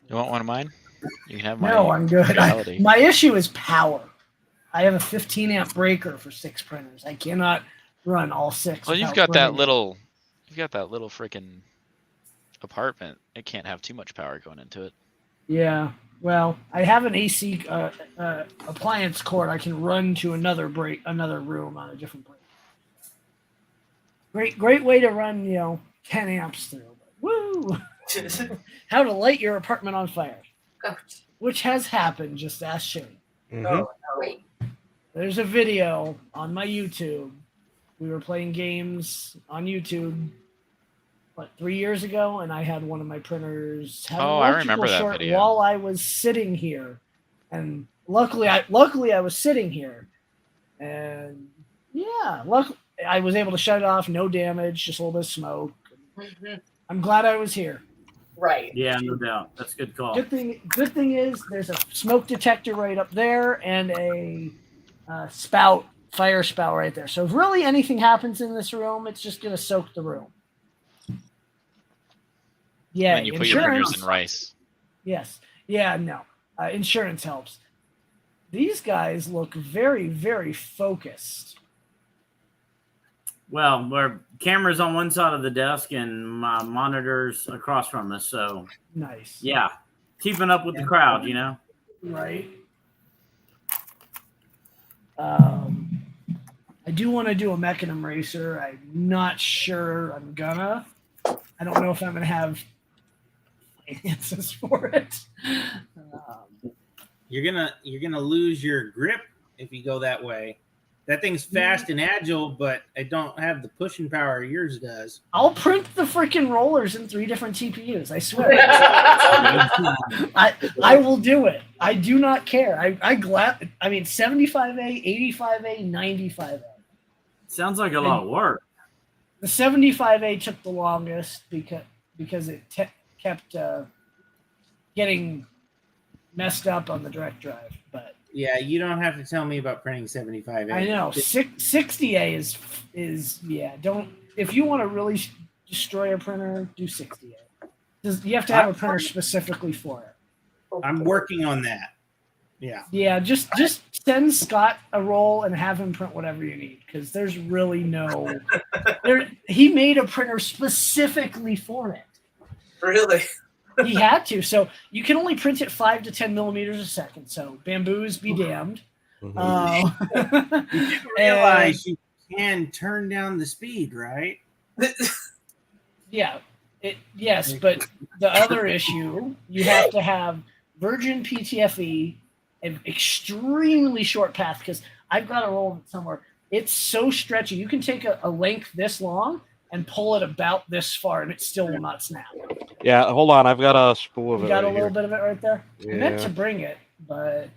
S4: You want one of mine? You can have mine.
S1: No, I'm good.
S4: Reality.
S1: My issue is power. I have a 15 amp breaker for 6 printers. I cannot run all 6.
S4: Well, you've got that little freaking apartment. It can't have too much power going into it.
S1: Yeah. Well, I have an AC appliance cord I can run to another room on a different breaker. Great way to run, 10 amps through. Woo! How to light your apartment on fire. Which has happened, just ask Shane.
S6: Mm-hmm.
S10: Wait.
S1: There's a video on my YouTube. We were playing games on YouTube, 3 years ago, and I had one of my printers have an
S4: I remember that
S1: short
S4: video.
S1: while I was sitting here. And luckily I was sitting here. And yeah, I was able to shut it off, no damage, just a little bit of smoke. I'm glad I was here.
S10: Right.
S3: Yeah, no doubt. That's a good call.
S1: Good thing is there's a smoke detector right up there and a fire spout right there. So if really anything happens in this room, it's just going to soak the room. Yeah,
S4: And you put your printers in rice.
S1: Yes. Yeah, no. Insurance helps. These guys look very, very focused.
S3: Well, our camera's on one side of the desk and my monitors across from us. So
S1: Nice.
S3: yeah, keeping up with the crowd,
S1: Right. I do want to do a Mechanim racer. I'm not sure I'm gonna. I don't know if I'm gonna have finances for it.
S5: You're gonna lose your grip if you go that way. That thing's fast and agile, but I don't have the pushing power yours does.
S1: I'll print the freaking rollers in 3 different TPUs. I swear. I will do it. I do not care. I mean, 75A, 85A, 95A.
S3: Sounds like a lot of work.
S1: The 75A took the longest because it kept getting messed up on the direct drive. But
S5: yeah, you don't have to tell me about printing 75A.
S1: I know 60A is yeah. Don't if you want to really destroy a printer, do 60A. You have to have a printer specifically for it.
S5: I'm working on that. Yeah.
S1: Yeah, just send Scott a roll and have him print whatever you need because there's really no. He made a printer specifically for it.
S11: Really?
S1: He had to, so you can only print it 5 to 10 millimeters a second. So bamboos be damned.
S5: You realize you can turn down the speed, right?
S1: Yeah. Yes, but the other issue, you have to have virgin PTFE, an extremely short path, because I've got a roll somewhere. It's so stretchy. You can take a length this long and pull it about this far, and it still will not snap.
S6: Yeah, hold on. I've got a spool of
S1: You
S6: it.
S1: got
S6: right
S1: a little
S6: here.
S1: bit of it right there?
S6: Yeah.
S1: I meant to bring it, but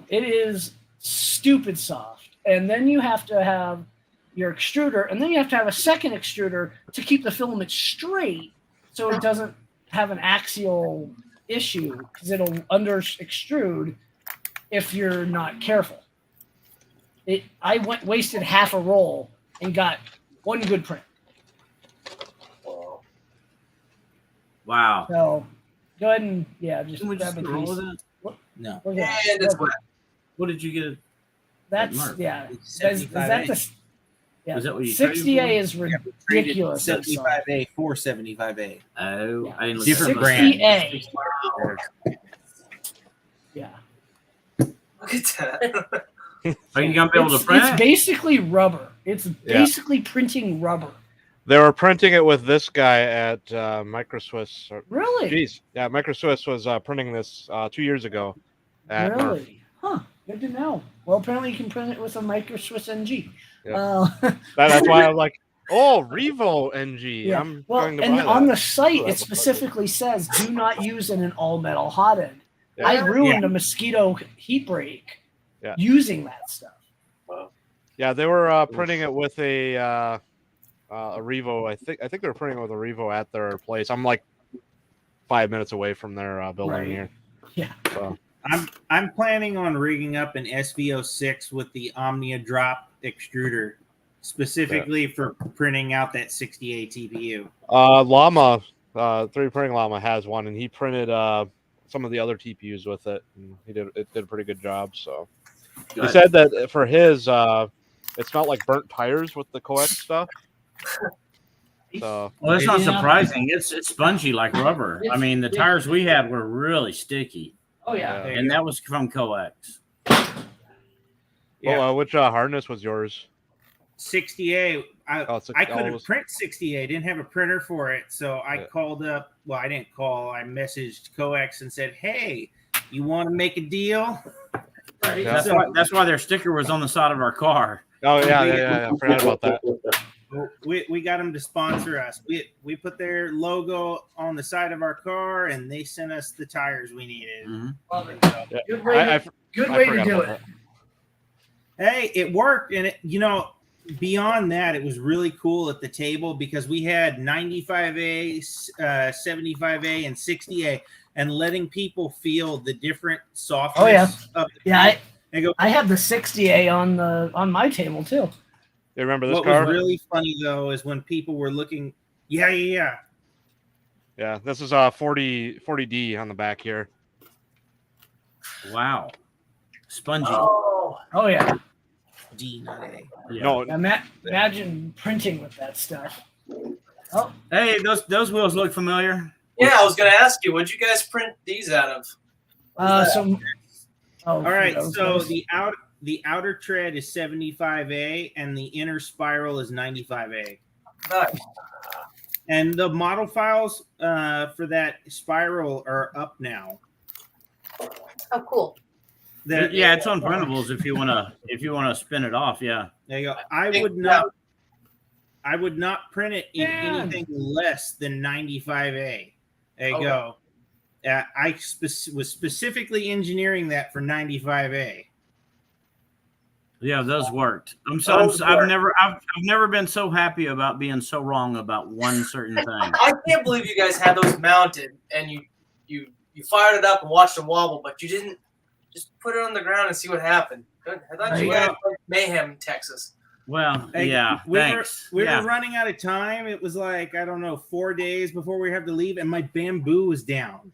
S1: it is stupid soft. And then you have to have your extruder, and then you have to have a second extruder to keep the filament straight so it doesn't have an axial issue, because it'll under extrude if you're not careful. I wasted half a roll and got one good print.
S3: Wow.
S1: So go ahead and just
S3: Can we
S1: grab
S3: just
S1: a
S3: roll
S1: piece.
S3: with it?
S5: No.
S1: Where's that?
S11: And it's wet.
S3: What did you get?
S1: That's
S3: Mark?
S1: yeah.
S5: It's
S1: Is that
S5: 75A.
S1: the yeah?
S3: Was that what you traded
S1: 60A is
S5: Traded
S1: ridiculous. that soft.
S5: 75A for 75A.
S3: Oh,
S1: Yeah.
S3: I didn't look
S5: Different
S3: at
S5: brand.
S1: 60A. Yeah.
S11: Look at that.
S3: Are you gonna be able to print
S1: It's
S3: it?
S1: basically rubber. It's basically printing rubber.
S6: They were printing it with this guy at Microswiss.
S1: Really?
S6: Jeez, yeah, Microswiss was printing this 2 years ago. At Murph.
S1: Really? Huh. Good to know. Well, apparently you can print it with a Micro Swiss NG.
S6: Yeah. That's why I'm like, oh, Revo NG.
S1: Yeah.
S6: I'm
S1: Well,
S6: going to
S1: and
S6: buy
S1: on
S6: that.
S1: the site,
S6: Ooh,
S1: it
S6: that's a
S1: specifically says do not use in an all metal hot end.
S6: Yeah.
S1: I ruined a mosquito heat break using that stuff.
S6: Yeah, they were printing it with a Revo. I think they were printing it with a Revo at their place. I'm like 5 minutes away from their building here.
S1: Yeah.
S6: So.
S5: I'm planning on rigging up an SVO6 with the Omnia drop extruder specifically for printing out that 60A TPU.
S6: Llama, 3D Printing Llama has one, and he printed some of the other TPUs with it, and it did a pretty good job. So he said that for his, it smelled like burnt tires with the coax stuff. So
S3: Well, it's not surprising. It's spongy like rubber. I mean, the tires we had were really sticky.
S1: Oh yeah.
S3: And that was from coax.
S5: Yeah.
S6: which hardness was yours?
S5: 60A. I couldn't
S6: was-
S5: print 60A. I didn't have a printer for it, so I called up. Well, I didn't call. I messaged coax and said, "Hey, you want to make a deal?"
S1: Right.
S6: Yeah.
S3: That's why their sticker was on the side of our car.
S6: Oh yeah. I forgot about that.
S5: We got them to sponsor us. We put their logo on the side of our car, and they sent us the tires we needed.
S1: Love it.
S6: Yeah.
S1: Good way to
S6: forgot
S1: do
S6: about
S1: it.
S5: Hey, it worked, and beyond that, it was really cool at the table because we had 95A, 75A, and 60A, and letting people feel the different softness.
S1: Oh yeah.
S5: Of the
S1: Yeah. I have the 60A on my table too.
S6: You remember this
S5: What
S6: car?
S5: was really funny though is when people were looking. Yeah.
S6: Yeah, this is 40D on the back here.
S3: Wow. Spongy.
S1: Oh yeah.
S5: D, not A.
S3: Yeah.
S6: No,
S1: Imagine printing with that stuff. Oh,
S3: Hey, those wheels look familiar.
S11: Yeah, I was gonna ask you, what'd you guys print these out of?
S5: All right,
S1: those
S5: so
S1: guys.
S5: the outer tread is 75A and the inner spiral is 95A.
S11: Nice.
S5: And the model files for that spiral are up now.
S10: Oh, cool.
S3: Yeah, it's on printables if you wanna spin it off. Yeah.
S5: There you go. I would not print it in anything less than 95A. There you go. I was specifically engineering that for 95A.
S3: Yeah, those worked. I've never been so happy about being so wrong about one certain thing.
S11: I can't believe you guys had those mounted and you fired it up and watched them wobble, but you didn't just put it on the ground and see what happened. Good. I thought you had mayhem in Texas.
S3: Well, yeah,
S5: we
S3: thanks.
S5: were running out of time. It was like, I don't know, 4 days before we have to leave, and my bamboo was down.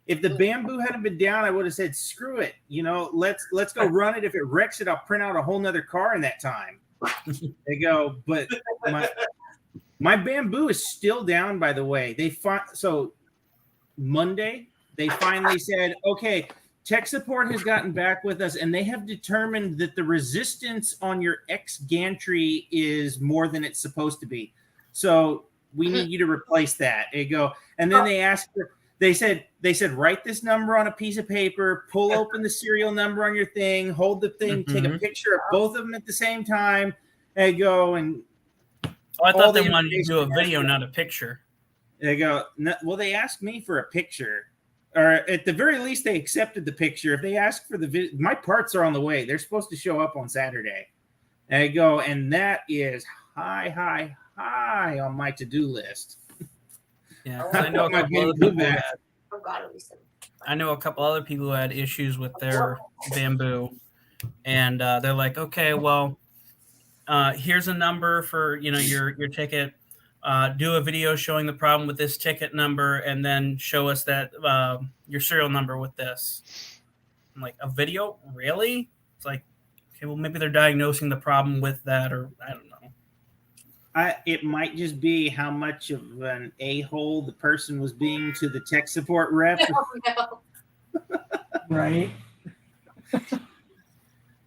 S5: If the bamboo hadn't been down, I would have said, screw it. Let's go run it. If it wrecks it, I'll print out a whole nother car in that time. They go, but my bamboo is still down, by the way. So Monday, they finally said, okay, tech support has gotten back with us, and they have determined that the resistance on your X gantry is more than it's supposed to be. So we need you to replace that. They go, and then they said, write this number on a piece of paper, pull open the serial number on your thing, hold the thing, take a picture of both of them at the same time, and go and.
S7: I thought they wanted you to do a video, not a picture.
S5: They go, well, they asked me for a picture. Or at the very least, they accepted the picture. If they ask for my parts are on the way. They're supposed to show up on Saturday. And I go, and that is high on my to-do list.
S7: Yeah, I know a couple other people who had issues with their bamboo, and they're like, okay, well, here's a number for your ticket. Do a video showing the problem with this ticket number, and then show us that your serial number with this. I'm like, a video? Really? It's like, okay, well, maybe they're diagnosing the problem with that, or I don't know.
S5: It might just be how much of an a-hole the person was being to the tech support rep.
S1: Right.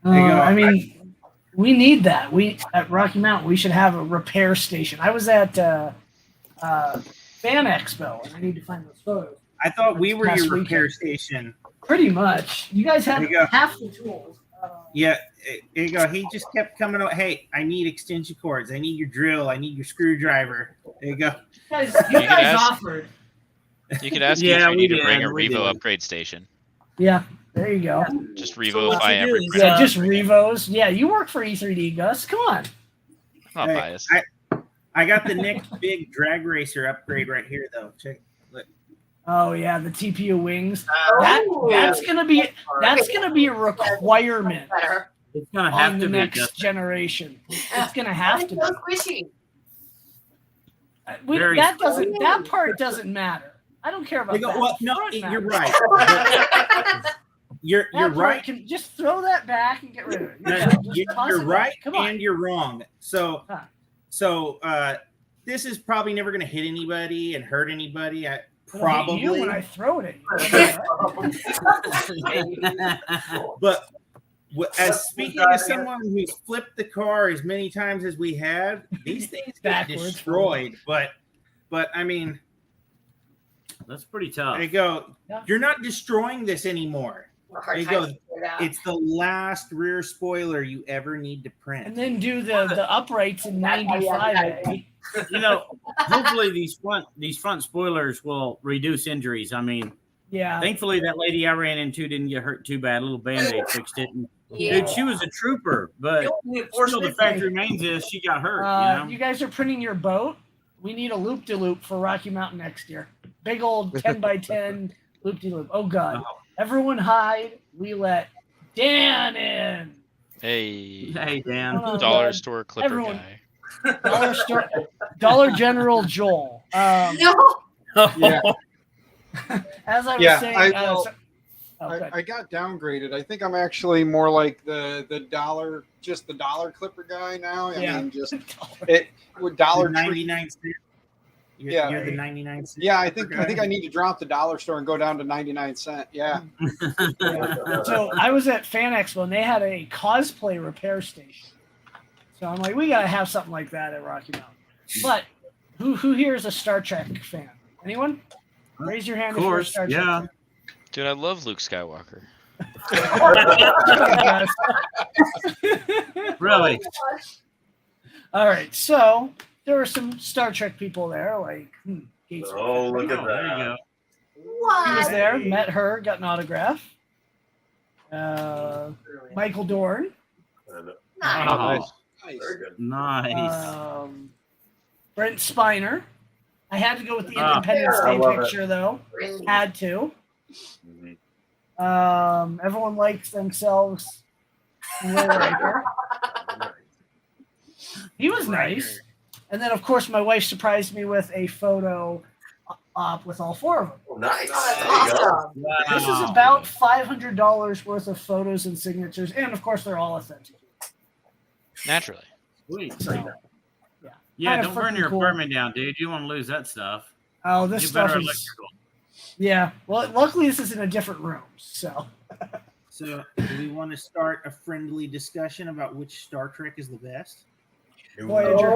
S1: I mean, we need that. We at Rocky Mountain, we should have a repair station. I was at Fan Expo, and I need to find those photos.
S5: I thought we were your repair station.
S1: Pretty much. You guys have half the tools.
S5: Yeah, there you go. He just kept coming out. Hey, I need extension cords. I need your drill. I need your screwdriver. There you go.
S1: You guys offered.
S4: You could ask if you need to bring a Revo upgrade station.
S1: Yeah, there you go.
S4: Just Revo-ify everything.
S1: Yeah, just Revos. Yeah, you work for E3D, Gus. Come on.
S4: I'm not biased.
S5: I got the next big drag racer upgrade right here, though. Check. Look.
S1: Oh yeah, the TPU wings. That's gonna be a requirement.
S3: It's gonna have
S1: on
S3: to
S1: the
S3: be
S1: next generation. It's gonna have to be.
S10: Squishy.
S1: That part doesn't matter. I don't care about that.
S5: Well, no, you're right. You're right.
S1: Just throw that back and get rid of it.
S5: You're right, and you're wrong. So this is probably never going to hit anybody and hurt anybody. Probably
S1: you when I throw it at you.
S5: But as speaking as someone who's flipped the car as many times as we have, these things get destroyed. But I mean,
S3: that's pretty tough.
S5: There you go. Yeah. You're not destroying this anymore. There you go. It's the last rear spoiler you ever need to print.
S1: And then do the uprights in 95.
S3: Hopefully these front spoilers will reduce injuries. I mean,
S1: yeah.
S3: Thankfully, that lady I ran into didn't get hurt too bad. A little Band-Aid fixed it. And, dude, she was a trooper, but still the fact remains is she got hurt.
S1: You guys are printing your boat. We need a loop-de-loop for Rocky Mountain next year. Big old 10x10 loop-de-loop. Oh, God. Everyone hide. We let Dan in.
S4: Hey,
S3: Dan.
S4: Dollar store clipper guy.
S1: Dollar General Joel.
S10: No.
S1: Yeah. As I was saying,
S12: I got downgraded. I think I'm actually more like the dollar clipper guy now. I mean, just it with dollar
S5: 99 cents. You're the 99 cent.
S12: Yeah, I think I need to drop the dollar store and go down to 99 cent. Yeah.
S1: So I was at Fan Expo and they had a cosplay repair station. So I'm like, we gotta have something like that at Rocky Mountain. But who here is a Star Trek fan? Anyone? Raise your hand if you're a Star Trek fan.
S4: Dude, I love Luke Skywalker.
S3: Really?
S1: All right, so there were some Star Trek people there, like Gates.
S8: Oh, look at
S3: There you
S8: that.
S3: go.
S1: He was there, met her, got an autograph. Michael Dorn.
S3: Nice.
S8: Very good.
S3: Nice.
S1: Brent Spiner. I had to go with the
S3: Ah.
S1: Independence
S8: I
S1: Day
S8: love it.
S1: picture, though.
S10: Really?
S1: Had to.
S2: Mhm.
S1: Everyone likes themselves. Will Riker. He was nice. And then, of course, my wife surprised me with a photo op with all four of them.
S8: Oh, nice.
S10: Oh,
S8: There you
S10: that's
S8: go.
S10: awesome.
S1: This is about $500 worth of photos and signatures, and of course, they're all authentic.
S4: Naturally.
S3: Sweet.
S1: So,
S3: Yeah,
S1: Kinda
S3: don't burn
S1: freaking
S3: your
S1: cool.
S3: apartment down, dude. You want to lose that stuff.
S1: oh, this
S3: Get
S1: stuff
S3: better
S1: is.
S3: electrical.
S1: Yeah. Well, luckily, this is in a different room. So,
S5: So, do we want to start a friendly discussion about which Star Trek is the best?
S1: Voyager.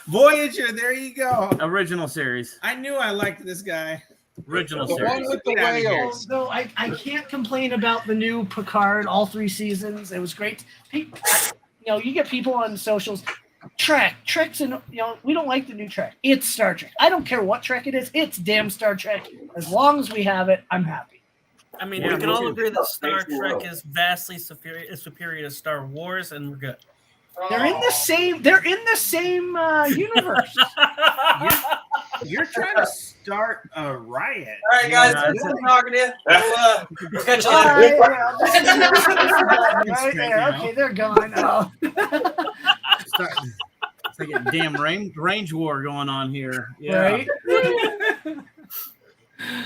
S5: Voyager, there you go.
S3: Original series.
S5: I knew I liked this guy.
S3: Original
S12: The
S3: series.
S12: one with the
S5: Get outta here.
S12: whales.
S1: So I can't complain about the new Picard, all 3 seasons. It was great. You get people on socials. Trek's in, we don't like the new Trek. It's Star Trek. I don't care what Trek it is. It's damn Star Trek. As long as we have it, I'm happy.
S7: I mean,
S3: Yeah,
S7: we can
S3: me
S7: all
S3: too.
S7: agree that Star
S8: Thanks,
S7: Trek
S8: Will.
S7: is vastly superior to Star Wars, and we're good.
S1: They're in the same. They're in the same universe.
S5: You're trying to start a riot.
S11: All right, guys.
S3: Yeah,
S11: Good talking to you. We'll catch you
S1: Bye.
S11: later.
S1: Yeah, this is right there. Okay, they're gone. Oh.
S3: It's like a damn range war going on here. Yeah.
S1: Right.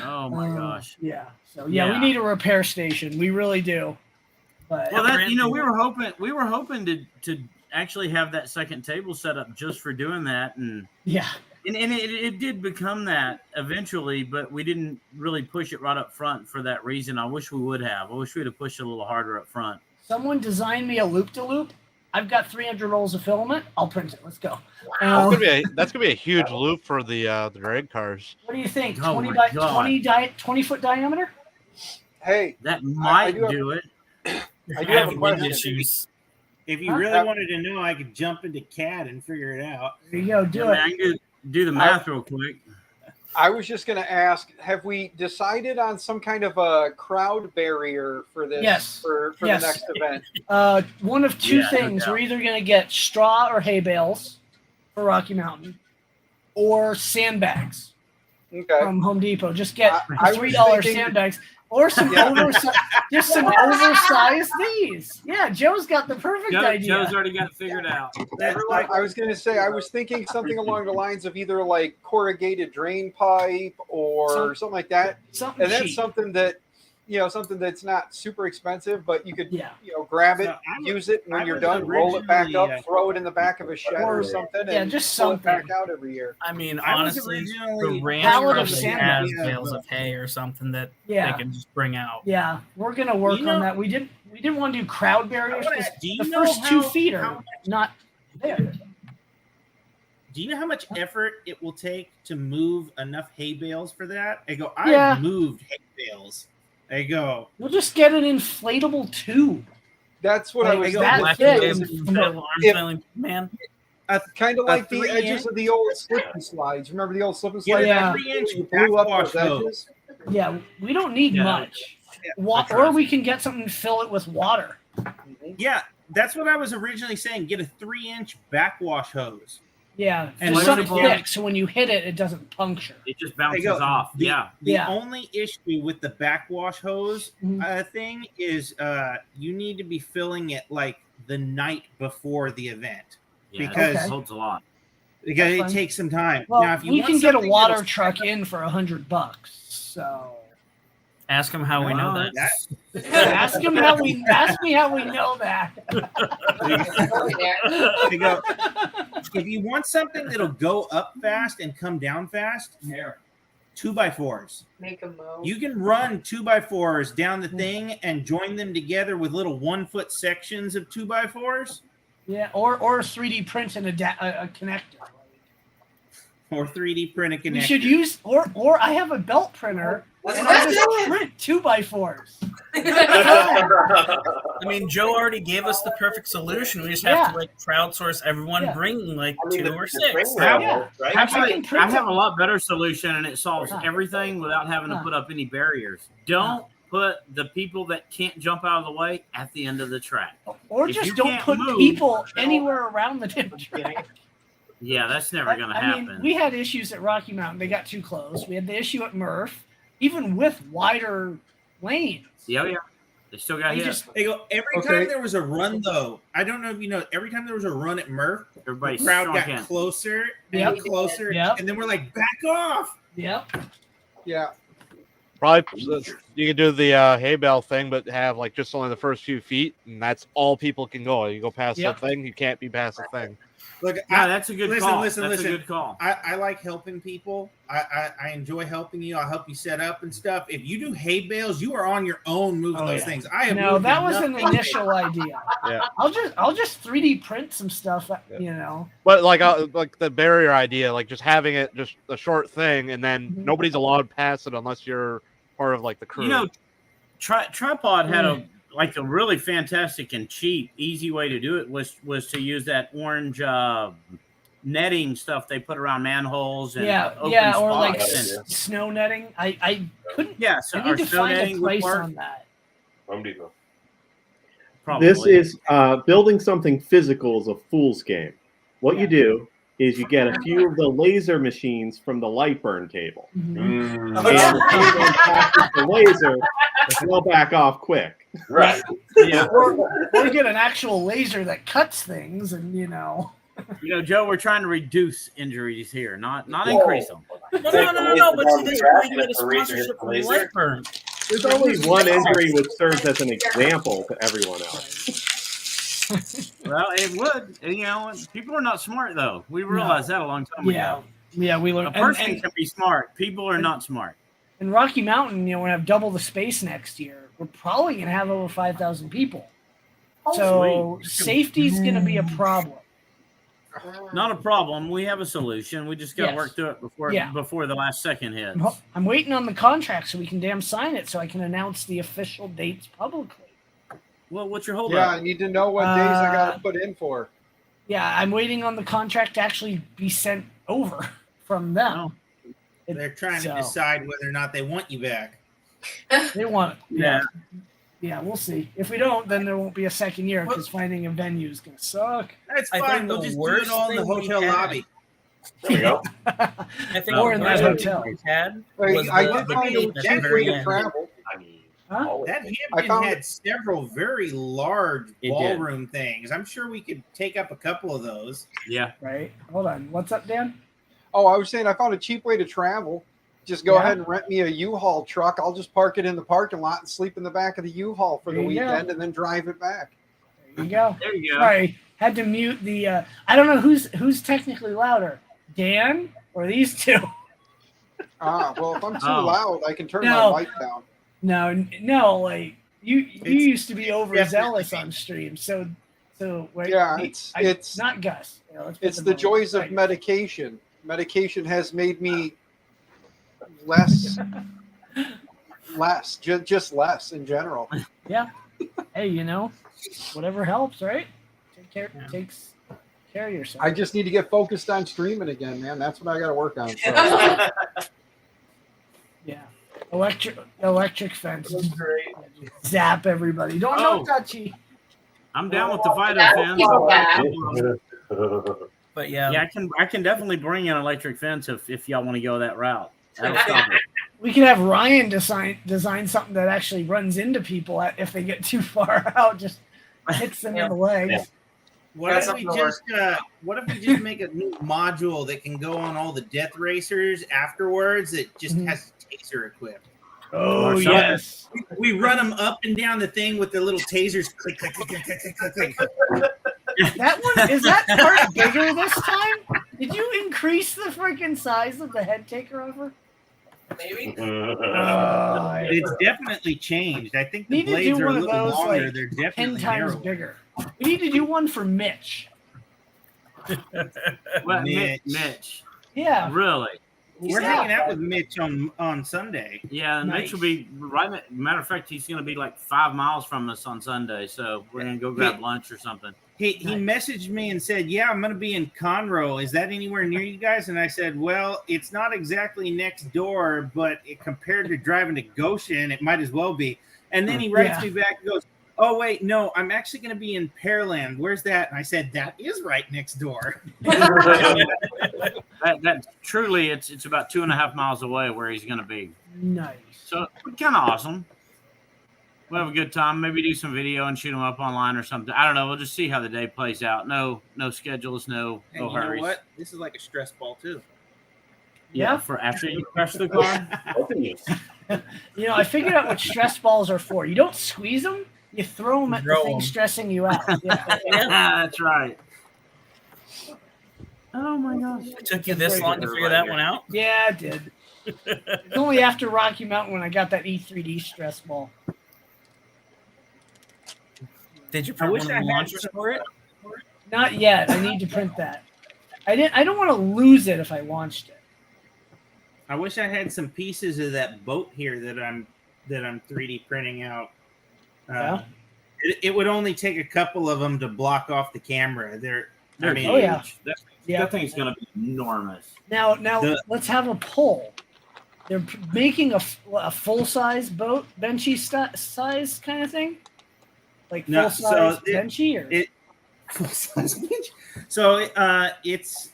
S3: Oh my gosh.
S1: Yeah. So
S3: Yeah.
S1: we need a repair station. We really do. But
S3: Well, that we were hoping to actually have that second table set up just for doing that, and
S1: yeah.
S3: it did become that eventually, but we didn't really push it right up front for that reason. I wish we would have. I wish we'd have pushed it a little harder up front.
S1: Someone designed me a loop-to-loop. I've got 300 rolls of filament. I'll print it. Let's go.
S6: That's gonna be a huge loop for the drag cars.
S1: What do you think?
S3: Oh
S1: 20
S3: my
S1: by
S3: God.
S1: 20-foot diameter?
S12: Hey,
S3: That might do it.
S12: I do have a question.
S7: issues.
S5: If you really wanted to know, I could jump into CAD and figure it out.
S1: There you go. Do
S3: Yeah, man, I
S1: it.
S3: can do the math real quick.
S12: I was just going to ask: have we decided on some kind of a crowd barrier for this?
S1: Yes.
S12: For
S1: Yes.
S12: the next event.
S1: One of two
S3: Yeah, no
S1: things.
S3: doubt.
S1: We're either going to get straw or hay bales for Rocky Mountain, or sandbags
S12: Okay.
S1: from Home Depot. Just get
S12: I was
S1: $3
S12: thinking-
S1: sandbags. Or some just some oversized these. Yeah, Joe's got the perfect idea.
S3: Joe's already got it figured out.
S12: I was going to say, I was thinking something along the lines of either like corrugated drain pipe or something like that.
S1: Something
S12: And that's
S1: cheap.
S12: something that, something that's not super expensive, but you could,
S1: Yeah.
S12: grab it,
S5: So I was-
S12: use it, and when
S5: I
S12: you're
S5: was
S12: done, roll it back up,
S5: originally,
S12: throw it in the back of a shed or
S1: Or-
S12: something,
S1: yeah,
S12: and
S1: just
S12: pull it back
S1: something.
S12: out every year.
S7: I mean,
S5: I was
S7: honestly,
S5: originally
S7: the ranch
S1: pallet of
S7: probably
S1: sandbags.
S7: has bales of hay or something that
S1: Yeah.
S7: they can just bring out.
S1: Yeah, we're gonna work
S5: You know-
S1: on that. We didn't want to do crowd barriers because
S5: Do you
S1: the
S5: know
S1: first 2
S5: how-
S1: feet
S5: how
S1: are
S5: much-
S1: not there.
S5: Do you know how much effort it will take to move enough hay bales for that? I go,
S1: Yeah.
S5: I've moved hay bales. I go,
S1: We'll just get an inflatable tube.
S12: That's what I
S1: Like
S12: was
S1: that
S7: Black
S1: thick.
S7: Widow, arm flailing man.
S12: kind of like the
S5: 3
S12: edges of the old slip and slides. Remember the old slip and slides?
S1: Yeah.
S5: 3-inch
S12: You blew up
S5: backwash
S12: those
S5: hose.
S12: edges.
S1: Yeah, we don't need
S3: Yeah.
S1: much.
S3: That's
S1: Or
S3: right.
S1: we can get something and fill it with water.
S5: Yeah, that's what I was originally saying. Get a 3-inch backwash hose.
S1: Yeah,
S5: And
S1: and something
S3: flexible.
S1: thick so when you hit it, it doesn't puncture.
S3: It just bounces
S5: go.
S3: off.
S5: The,
S3: Yeah.
S5: The
S1: Yeah.
S5: only issue with the backwash hose
S1: Mhm.
S5: thing is you need to be filling it like the night before the event
S3: Yeah,
S5: because
S3: it holds a lot.
S5: it
S1: That's fine.
S5: takes some time.
S1: Well,
S5: now, if you
S1: we
S5: want
S1: can get a
S5: something
S1: water
S5: that'll-
S1: truck in for $100. So
S7: Ask them how we know
S3: No,
S7: that.
S1: ask me how we know that.
S5: I go, if you want something that'll go up fast and come down fast, 2x4s.
S10: Make a mo.
S5: You can run 2x4s down the thing and join them together with little 1-foot sections of 2x4s.
S1: Yeah, or 3D print and a connector.
S5: Or 3D print a connector.
S1: You should use, or I have a belt printer, and I just print 2x4s.
S7: I mean, Joe already gave us the perfect solution. We just have to like crowdsource everyone, bring like 2 or 6.
S3: Actually, I have a lot better solution, and it solves everything without having to put up any barriers. Don't put the people that can't jump out of the way at the end of the track.
S1: Or
S3: If
S1: just
S3: you
S1: don't
S3: can't
S1: put
S3: move-
S1: people anywhere around the damn track.
S3: Yeah, that's never going to happen.
S1: I mean, we had issues at Rocky Mountain. They got too close. We had the issue at Murph, even with wider lanes.
S3: Yeah. They still got hit.
S5: They go every time there was a run, though. I don't know if you know. Every time there was a run at Murph, the crowd got closer and closer, and then we're like, "Back off!"
S1: Yep.
S12: Yeah.
S6: Probably you could do the hay bale thing, but have like just only the first few feet, and that's all people can go. You go past that thing, you can't be past the thing.
S5: Look,
S3: that's a good call.
S5: Listen.
S3: A good call.
S5: I like helping people. I enjoy helping you. I'll help you set up and stuff. If you do hay bales, you are on your own moving those things.
S1: That was an initial idea.
S6: Yeah.
S1: I'll just 3D print some stuff. You know.
S6: But like the barrier idea, like just having it just a short thing, and then nobody's allowed past it unless you're part of like the crew.
S3: You know, Tripod had a really fantastic and cheap, easy way to do it was to use that orange netting stuff they put around manholes and open
S1: or like
S3: spots
S1: snow netting. I couldn't.
S3: Yeah, so
S1: I need to
S3: snow
S1: find a
S3: netting would
S1: price
S3: work.
S1: on that.
S3: Probably.
S2: This is building something physical is a fool's game. What you do is you get a few of the laser machines from the Lightburn table. And if anyone passes the laser, they'll back off quick.
S8: Right.
S3: Yeah.
S1: Or get an actual laser that cuts things, and
S3: Joe, we're trying to reduce injuries here, not increase them.
S7: No. But see, this way you get a sponsorship from Lightburn.
S2: There's only one injury which serves as an example to everyone else.
S3: Well, it would. People are not smart, though. We realized that a long time ago.
S1: Yeah, we learned.
S3: A person can be smart. People are not smart.
S1: In Rocky Mountain, we're going to have double the space next year. We're probably going to have over 5,000 people. So safety's going to be a problem.
S3: Not a problem. We have a solution. We just got to work through it before the last second hits.
S1: I'm waiting on the contract so we can damn sign it so I can announce the official dates publicly.
S3: Well, what's your hold
S12: Yeah,
S3: up?
S12: I need to know what days I got to put in for.
S1: Yeah, I'm waiting on the contract to actually be sent over from them.
S5: They're trying to decide whether or not they want you back.
S1: They want it. Yeah, we'll see. If we don't, then there won't be a second year because finding a venue is going to suck.
S5: That's fine. We'll just do it all in the hotel lobby.
S8: There we go.
S7: I think
S1: Or in that hotel.
S12: I did find a cheap way to travel.
S5: That Hampton had several very large ballroom things. I'm sure we could take up a couple of those.
S3: Yeah.
S1: Right. Hold on. What's up, Dan?
S12: Oh, I was saying I found a cheap way to travel. Just go ahead and rent me a U-Haul truck. I'll just park it in the parking lot and sleep in the back of the U-Haul for the weekend and then drive it back.
S1: There you go.
S3: There you go.
S1: Sorry. Had to mute the I don't know who's technically louder, Dan or these two.
S12: Well, if I'm too loud, I can turn my mic down.
S1: No, like you used to be overzealous on stream, so wait,
S12: it's
S1: not Gus.
S12: It's the joys of medication. Medication has made me less, just less in general.
S1: Yeah. Hey, whatever helps, right? Takes care of yourself.
S12: I just need to get focused on streaming again, man. That's what I got to work on. So.
S1: Yeah. Electric fence. Zap everybody. Don't touchy.
S3: I'm down with the Vito fence.
S7: But yeah,
S3: I can definitely bring an electric fence if y'all want to go that route. That'll stop it.
S1: We could have Ryan design something that actually runs into people if they get too far out, just hits them in the legs.
S5: Yeah. What if we just make a new module that can go on all the death racers afterwards that just has taser equipped?
S1: Oh, yes.
S5: We run them up and down the thing with the little tasers. Click, click, click, click, click, click, click.
S1: That one, is that part bigger this time? Did you increase the freaking size of the head takeover?
S11: Maybe.
S5: It's definitely changed. I think the
S1: need
S5: blades
S1: to do
S5: are a
S1: one of
S5: little
S1: those,
S5: longer.
S1: like,
S5: They're
S1: 10
S5: definitely
S1: times
S5: narrower.
S1: bigger. We need to do one for Mitch.
S3: Mitch.
S1: Yeah.
S3: Really?
S5: We're hanging out with Mitch on Sunday.
S3: Yeah, and Mitch will be right. Matter of fact, he's going to be like 5 miles from us on Sunday, so we're going to go grab lunch or something.
S5: He messaged me and said, "Yeah, I'm going to be in Conroe. Is that anywhere near you guys?" And I said, "Well, it's not exactly next door, but compared to driving to Goshen, it might as well be." And then he writes me back and goes, "Oh wait, no, I'm actually going to be in Pearland. Where's that?" And I said, "That is right next door."
S3: that truly, it's about 2.5 miles away where he's going to be.
S1: Nice.
S3: So kind of awesome. We'll have a good time. Maybe do some video and shoot them up online or something. I don't know. We'll just see how the day plays out. No schedules, no
S5: And you
S3: hurries.
S5: know what? This is like a stress ball too.
S3: Yeah, for after you crash the car.
S1: You know, I figured out what stress balls are for. You don't squeeze them; you throw them at the thing stressing you out. Yeah,
S3: that's right. Oh my gosh!
S7: It took you this long to figure that one out?
S1: Yeah, I did. It's only after Rocky Mountain when I got that E3D stress ball.
S7: Did you print one of the launchers for it?
S1: Not yet. I need to print that. I don't want to lose it if I launched it.
S5: I wish I had some pieces of that boat here that I'm 3D printing out. It would only take a couple of them to block off the camera. They're
S3: huge. That thing's going to be enormous.
S1: Now let's have a poll. They're making a full-size boat, benchy size kind of thing? Like full-size benchy? Or?
S5: Full-size benchy? So it's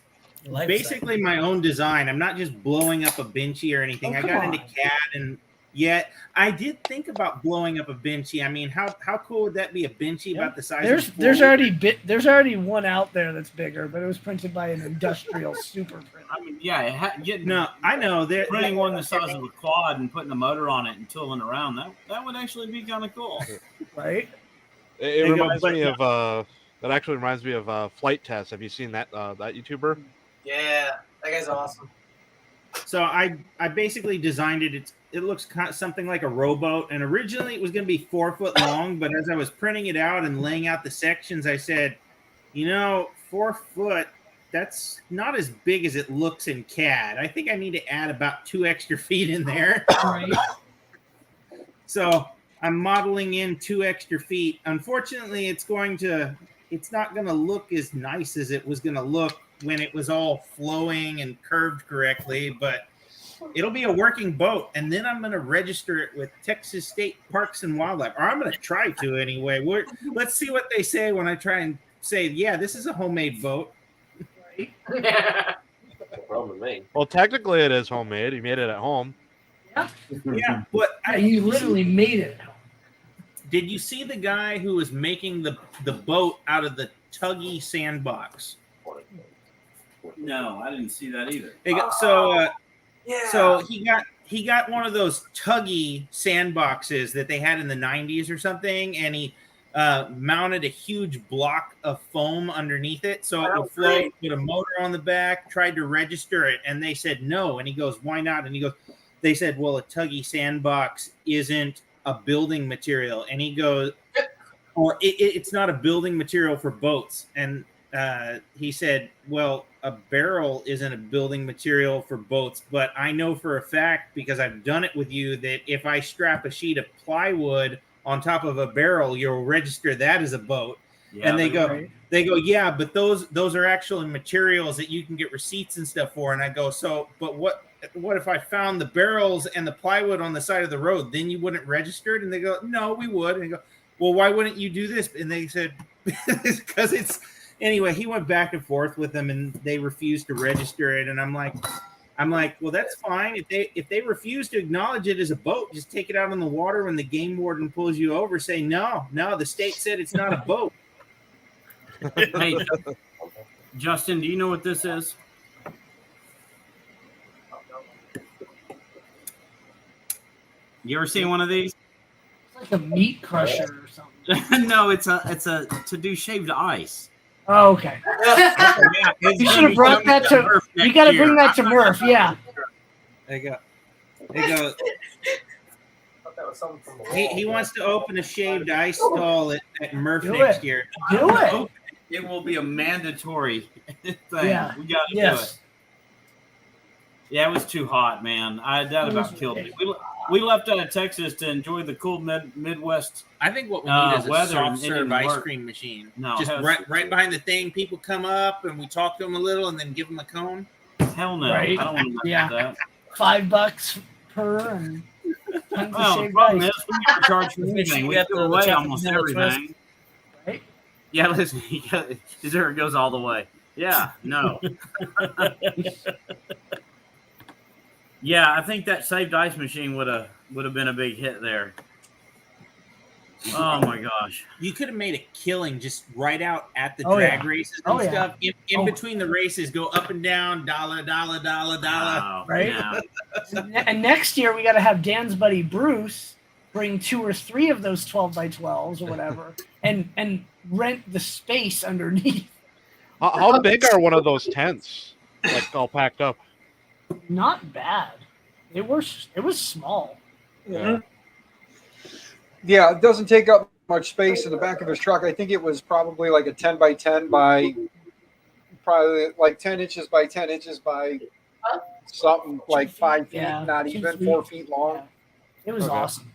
S5: basically my own design. I'm not just blowing up a benchy or anything. I got into CAD and yet I did think about blowing up a benchy. I mean, how cool would that be? A benchy about the size of
S1: there's already one out there that's bigger, but it was printed by an industrial super print.
S3: I mean, yeah,
S5: I know they're
S3: printing one the size of a quad and putting a motor on it and tooling around. That would actually be kind of cool,
S1: right?
S6: It reminds me of that. Actually reminds me of Flight Test. Have you seen that that YouTuber?
S11: Yeah, that guy's awesome.
S5: So I basically designed it. It looks something like a rowboat, and originally it was going to be 4 foot long. But as I was printing it out and laying out the sections, I said, 4 foot, that's not as big as it looks in CAD. I think I need to add about 2 extra feet in there.
S1: Right.
S5: So I'm modeling in 2 extra feet. Unfortunately, it's not going to look as nice as it was going to look when it was all flowing and curved correctly, but it'll be a working boat. And then I'm going to register it with Texas State Parks and Wildlife, or I'm going to try to anyway. Let's see what they say when I try and say, yeah, this is a homemade boat.
S1: Right.
S8: No problem with me.
S6: Well, technically it is homemade. You made it at home.
S5: Yeah, but
S1: you literally made it.
S5: Did you see the guy who was making the boat out of the Tuggy sandbox?
S3: No, I didn't see that either.
S5: So he got one of those Tuggy sandboxes that they had in the 90s or something, and he mounted a huge block of foam underneath it so it would float, put a motor on the back, tried to register it, and they said no. And he goes, why not? And he goes, they said, well, a Tuggy sandbox isn't a building material. And he goes, or it's not a building material for boats. And he said, well, a barrel isn't a building material for boats, but I know for a fact, because I've done it with you, that if I strap a sheet of plywood on top of a barrel, you'll register that as a boat. Yeah, and they go, yeah, but those are actually materials that you can get receipts and stuff for. And I go, but what if I found the barrels and the plywood on the side of the road? Then you wouldn't register it? And they go, no, we would. And I go, well, why wouldn't you do this? And they said, because it's. Anyway, he went back and forth with them, and they refused to register it. And I'm like, well, that's fine. If they refuse to acknowledge it as a boat, just take it out on the water. When the game warden pulls you over, say no. The state said it's not a boat.
S3: Hey, Justin, do you know what this is? You ever seen one of these?
S1: It's like a meat crusher or something.
S3: No, it's a to do shaved ice.
S1: Oh, okay. You should have brought that to. You got to bring that to Murph. Yeah.
S5: There you go. He wants to open a shaved ice stall at Murph next year.
S1: Do it.
S3: It will be a mandatory thing.
S1: Yeah.
S3: We got to do it. Yeah, it was too hot, man. That about killed me. We left out of Texas to enjoy the cool Midwest.
S5: I think what we need is a
S3: weather,
S5: soft
S3: and it
S5: serve
S3: didn't
S5: ice
S3: work.
S5: cream machine.
S3: No,
S5: just right behind the thing. People come up and we talk to them a little, and then give them a cone.
S3: Hell no,
S1: Right.
S3: I don't want to mess
S1: Yeah.
S3: with that.
S1: $5 per and tons of
S3: Well, the
S1: shaved
S3: problem
S1: ice.
S3: is we never charge for anything. We
S7: got
S3: give
S7: the
S3: away
S7: chocolate
S3: almost
S7: vanilla twist.
S3: everything.
S1: Right?
S3: Yeah, listen, dessert goes all the way. Yeah, no. Yeah, I think that saved ice machine would have been a big hit there. Oh my gosh!
S5: You could have made a killing just right out at the
S1: Oh,
S5: drag
S1: yeah.
S5: races and
S1: Oh, yeah.
S5: stuff. In between the races, go up and down, dollar.
S3: Wow,
S1: Right?
S3: yeah.
S1: And next year we got to have Dan's buddy Bruce bring 2 or 3 of those 12x12s or whatever, and rent the space underneath.
S6: How big are one of those tents? Like all packed up?
S1: Not bad. It was small.
S6: Yeah.
S12: Yeah, it doesn't take up much space in the back of his truck. I think it was probably like a 10x10 by probably like 10 inches by 10 inches by something like 5 feet,
S1: Yeah,
S12: not
S1: 2
S12: even
S1: feet.
S12: 4 feet long.
S1: Yeah. It was
S6: Okay.
S1: awesome.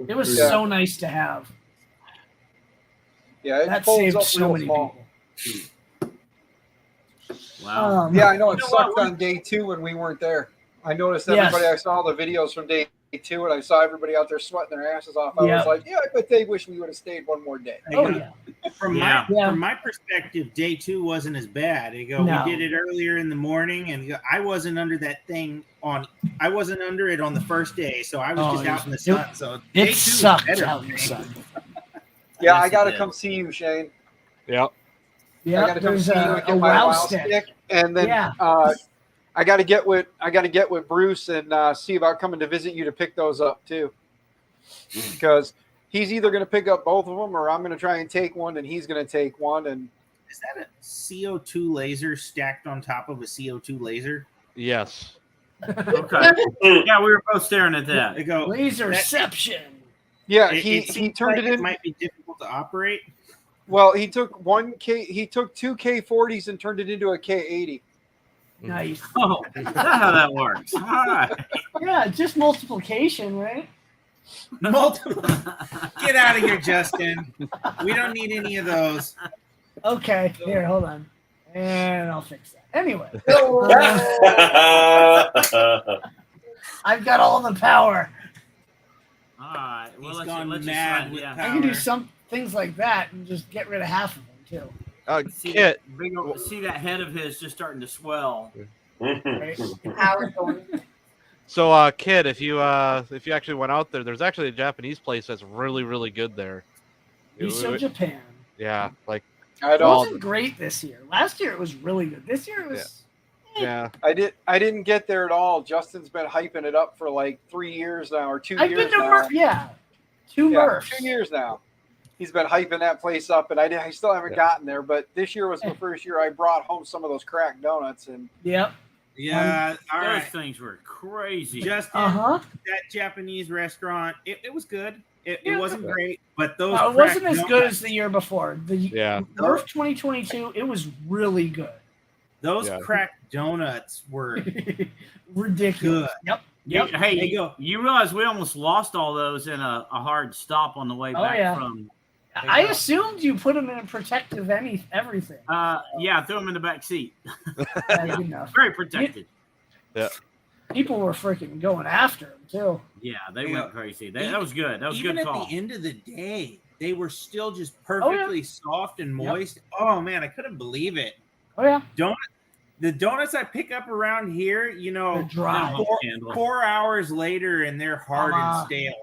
S1: It was
S12: Yeah.
S1: so nice to have.
S12: Yeah, it
S1: That
S12: folds
S1: saved
S12: up
S1: so
S12: real
S1: many
S12: small.
S1: people.
S3: Wow.
S12: Yeah, I know it
S3: You know what?
S12: sucked on day 2 when we weren't there. I noticed
S1: Yes.
S12: everybody. I saw the videos from day 2, and I saw everybody out there sweating their asses off. I
S1: Yeah.
S12: was like, yeah, I bet they wish we would have stayed one more day.
S1: Oh yeah.
S5: From
S3: Yeah.
S5: my perspective, day 2 wasn't as bad. They go,
S1: No.
S5: we did it earlier in the morning, and I wasn't under that thing I wasn't under it on the first day, so I was
S1: Oh,
S5: just out in the
S1: it-
S5: sun. So
S1: It
S5: day 2 was
S1: sucked
S5: better
S1: out
S5: for
S1: in the
S5: me.
S1: sun.
S12: Yeah,
S3: Yes,
S12: I got to
S3: it
S12: come
S3: did.
S12: see you, Shane.
S6: Yep.
S12: I
S1: Yeah,
S12: got to come
S1: there's
S12: see you and
S1: a
S12: get my
S1: wow
S12: wow
S1: stick.
S12: stick, and then
S1: Yeah.
S12: I got to get with Bruce and see about coming to visit you to pick those up too, because he's either going to pick up both of them or I'm going to try and take one and he's going to take one. And
S5: Is that a CO2 laser stacked on top of a CO2 laser?
S6: Yes.
S3: Okay. Yeah, we were both staring at that.
S5: They go,
S1: Laserception.
S12: yeah,
S5: it
S12: he
S5: seems
S12: turned
S5: like
S12: it in.
S5: might be difficult to operate.
S12: Well, he took two K40s and turned it into a K80.
S1: Nice.
S3: Oh, that's how that works. All right.
S1: Yeah, just multiplication, right?
S5: Multiple. Get out of here, Justin. We don't need any of those.
S1: Okay, here, hold on. And I'll fix that. Anyway, I've got all the power.
S3: All right. Well,
S5: He's
S3: let's
S5: gone
S3: you
S5: mad
S3: slide,
S5: with
S3: yeah.
S1: I can do
S5: Power.
S1: some things like that and just get rid of half of them too.
S3: See
S6: Kit,
S3: that, see that head of his just starting to swell.
S1: Right?
S10: Power's going.
S6: so Kid, if you actually went out there, there's actually a Japanese place that's really, really good there.
S1: Miso Japan.
S6: Yeah, like
S12: I
S1: It
S12: don't.
S1: wasn't great this year. Last year it was really good. This year it was.
S6: yeah.
S12: I didn't get there at all. Justin's been hyping it up for like 3 years now, or 2
S1: I've
S12: years
S1: been to
S12: now.
S1: Murph. Yeah, two
S12: Yeah,
S1: Murphs.
S12: 2 years now. He's been hyping that place up, and I still haven't gotten there. But this year was the first year I brought home some of those cracked donuts, and
S1: Yep.
S5: Yeah, all
S3: Those
S5: right.
S3: things were crazy.
S5: Justin,
S1: Uh-huh.
S5: that Japanese restaurant, it was good. It
S1: Yeah.
S5: wasn't great, but those
S1: Well, it wasn't
S5: cracked
S1: as good
S5: donuts-
S1: as the year before. The
S6: Yeah.
S1: Murph 2022, it was really good.
S5: Those
S6: Yeah.
S5: cracked donuts were
S1: Ridiculous.
S5: good.
S1: Yep.
S3: You-
S1: Yep.
S3: hey,
S5: There you go.
S3: you realize we almost lost all those in a hard stop on the way
S1: Oh,
S3: back
S1: yeah.
S3: from.
S1: I assumed you put them in a protective everything.
S3: Yeah, throw them in the back seat.
S1: Good enough.
S3: Very protected.
S1: People were freaking going after him too.
S3: Yeah, they
S5: Yeah.
S3: went crazy. That was good. That was a
S5: Even
S3: good
S5: at
S3: call.
S5: the end of the day, they were still just
S1: Oh, yeah.
S5: perfectly soft and moist. Oh man, I couldn't believe it.
S1: Oh yeah.
S5: The donuts I pick up around here,
S1: They're dry.
S3: Candle.
S5: 4 hours later, and they're hard and stale.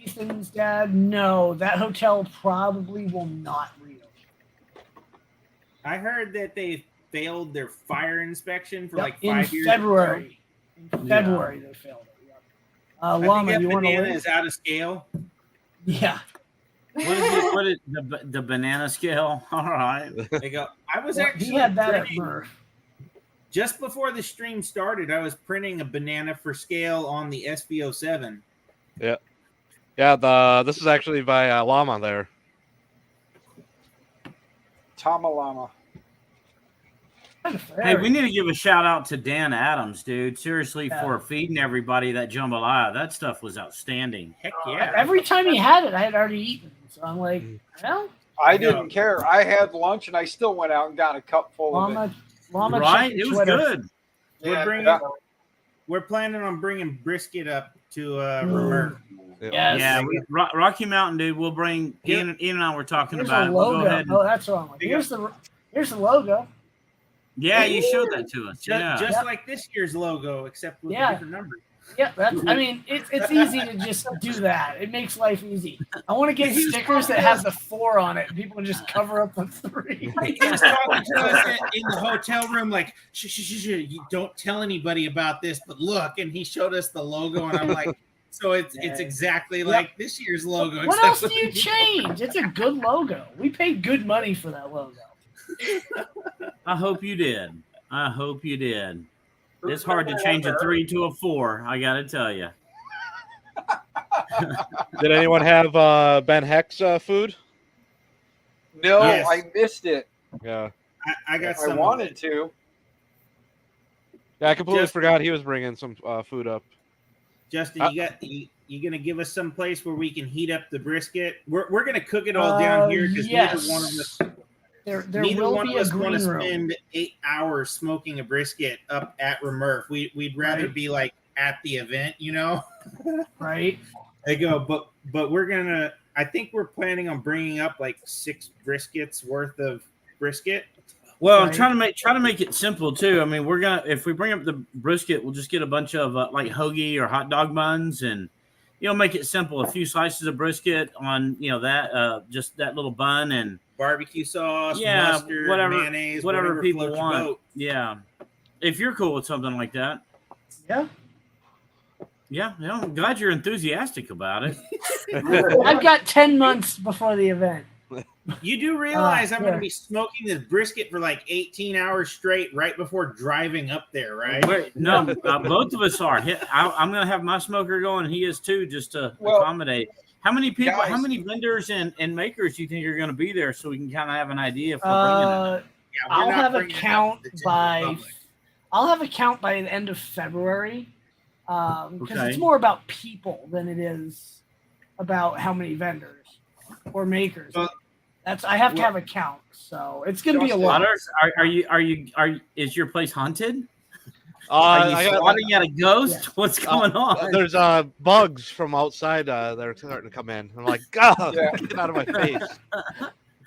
S1: Ethan's dad, no, that hotel probably will not reopen.
S5: I heard that they failed their fire inspection for
S1: Yep,
S5: like
S1: in
S5: 5 years.
S1: February. In February they failed it. Yep.
S5: I think
S1: Llama,
S5: that
S1: you want to
S5: banana
S1: live?
S5: is out of scale.
S1: Yeah.
S3: What is it? What is the banana scale? All right.
S5: They go. I was
S1: Well,
S5: actually
S1: he had that at
S5: printing-
S1: Murph.
S5: just before the stream started. I was printing a banana for scale on the SVO7.
S6: Yeah, this is actually by Llama there.
S12: Tamalama.
S3: Hey, we need to give a shout out to Dan Adams, dude. Seriously,
S1: Yeah.
S3: for feeding everybody that jambalaya. That stuff was outstanding. Heck yeah.
S1: Every time he had it, I had already eaten. So I'm like, well,
S12: I didn't care. I had lunch and I still went out and got a cup full of it.
S1: Llama
S3: Right?
S1: check
S3: It was
S1: Twitter.
S3: good.
S5: We're planning on bringing brisket up to Remer.
S1: Yes.
S3: Yeah, Rocky Mountain, dude. We'll bring Ian and I were talking
S1: Here's
S3: about
S1: a
S3: it. We'll
S1: logo.
S3: go ahead.
S1: Oh, that's wrong. Here's the logo.
S3: Yeah, you showed that to us.
S5: Just like this year's logo, except with a different number.
S1: Yeah, I mean, it's easy to just do that. It makes life easy. I want to get stickers that have the 4 on it, and people can just cover up the 3.
S5: He was talking to us in the hotel room, like, shh, you don't tell anybody about this, but look. And he showed us the logo, and I'm like, so it's exactly like this year's logo.
S1: What else do you change? It's a good logo. We paid good money for that logo.
S3: I hope you did. It's hard to change a 3 to a 4. I got to tell you.
S6: Did anyone have Ben Heck's food?
S12: No,
S5: Yes.
S12: I missed it.
S6: Yeah.
S5: I got some.
S12: I wanted to.
S6: Yeah, I completely forgot he was bringing some food up.
S5: Justin, you gonna give us some place where we can heat up the brisket? We're gonna cook it all down here because neither one of us.
S1: There
S5: Neither
S1: will
S5: one
S1: be
S5: of
S1: a
S5: us want to
S1: green room.
S5: spend 8 hours smoking a brisket up at Remerf. We'd rather be like at the event, you know?
S1: Right.
S5: They go, but we're gonna. I think we're planning on bringing up like 6 briskets worth of brisket.
S3: Well, I'm trying to make it simple too. I mean, if we bring up the brisket, we'll just get a bunch of like hoagie or hot dog buns, and make it simple. A few slices of brisket on that just that little bun and
S5: barbecue sauce, mustard, mayonnaise,
S3: whatever people
S5: floats your
S3: want.
S5: boat.
S3: Yeah, if you're cool with something like that. Yeah, I'm glad you're enthusiastic about it.
S1: I've got 10 months before the event.
S5: You do realize I'm going to
S1: yeah.
S5: be smoking this brisket for like 18 hours straight right before driving up there, right?
S3: No, both of us are. I'm going to have my smoker going, and he is too, just to accommodate. How many people,
S12: guys,
S3: how many vendors and makers do you think are going to be there so we can kind of have an idea if we're bringing it?
S1: I'll have a count by the end of February because it's more about people than it is about how many vendors or makers. I have to have a count, so it's going to be a lot.
S3: Is your place haunted?
S6: Are
S3: you swatting at a ghost? Yeah. What's going on?
S6: There's bugs from outside that are starting to come in. I'm like, God, get out of my face.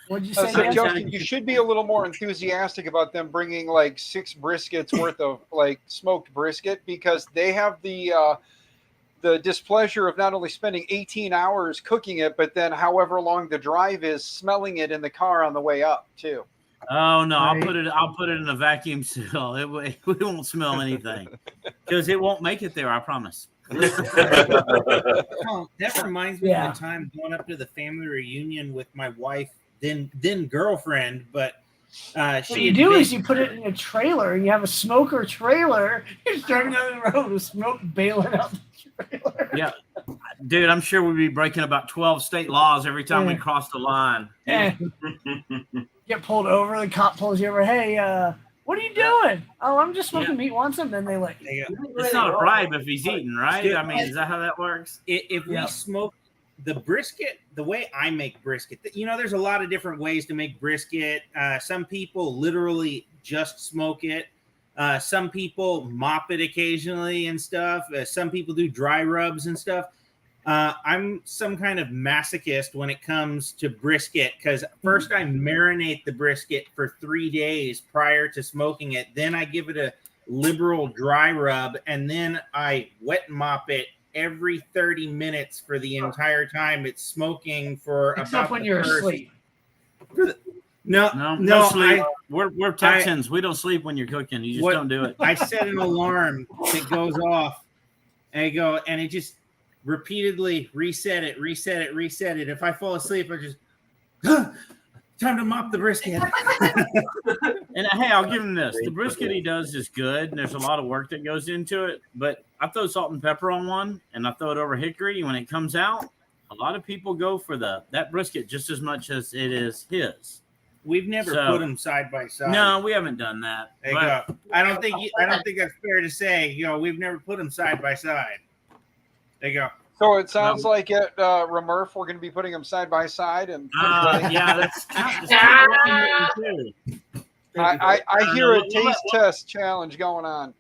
S1: What'd you say?
S12: So Justin, you should be a little more enthusiastic about them bringing like 6 briskets worth of like smoked brisket, because they have the displeasure of not only spending 18 hours cooking it, but then however long the drive is, smelling it in the car on the way up too.
S3: Oh no, I'll put it in a vacuum seal. We won't smell anything because it won't make it there. I promise.
S5: That reminds me of the time going up to the family reunion with my wife, then girlfriend, but
S1: what you do is you put it in a trailer, and you have a smoker trailer. You're driving down the road with smoke bailing out the trailer.
S3: Yeah, dude, I'm sure we'd be breaking about 12 state laws every time we cross the line.
S1: Yeah. Get pulled over, the cop pulls you over. Hey, what are you doing? Oh, I'm just smoking meat. Want some? Then they like.
S3: It's not a bribe if he's eating, right? I mean, is that how that works?
S5: If we smoke the brisket, the way I make brisket, there's a lot of different ways to make brisket. Some people literally just smoke it. Some people mop it occasionally and stuff. Some people do dry rubs and stuff. I'm some kind of masochist when it comes to brisket, because first I marinate the brisket for 3 days prior to smoking it. Then I give it a liberal dry rub, and then I wet mop it every 30 minutes for the entire time it's smoking for
S1: except when you're asleep.
S5: No
S3: sleep. We're Texans. We don't sleep when you're cooking. You just don't do it.
S5: I set an alarm that goes off, and it just repeatedly reset it. If I fall asleep, I just time to mop the brisket.
S3: And hey, I'll give him this. The brisket he does is good, and there's a lot of work that goes into it. But I throw salt and pepper on one, and I throw it over hickory. And when it comes out, a lot of people go for that brisket just as much as it is his.
S5: We've never
S3: So-
S5: put them side by side.
S3: No, we haven't done that.
S5: There you
S3: But
S5: go. I don't think that's fair to say. We've never put them side by side. There you go.
S12: So it sounds like at Remurf we're going to be putting them side by side, and
S3: yeah, that's too.
S12: I hear a taste test challenge going on.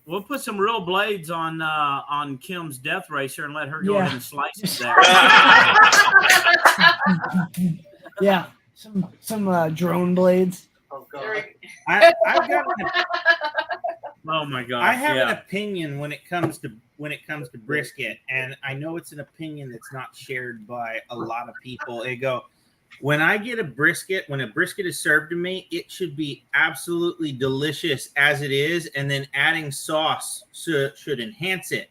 S3: We'll put some real blades on Kim's Death Racer and let her go ahead and slice it there.
S1: Yeah, some drone blades.
S11: Oh god.
S5: I've got
S3: Oh my god.
S5: I have an opinion when it comes to brisket, and I know it's an opinion that's not shared by a lot of people. They go, when I get a brisket, when a brisket is served to me, it should be absolutely delicious as it is, and then adding sauce should enhance it.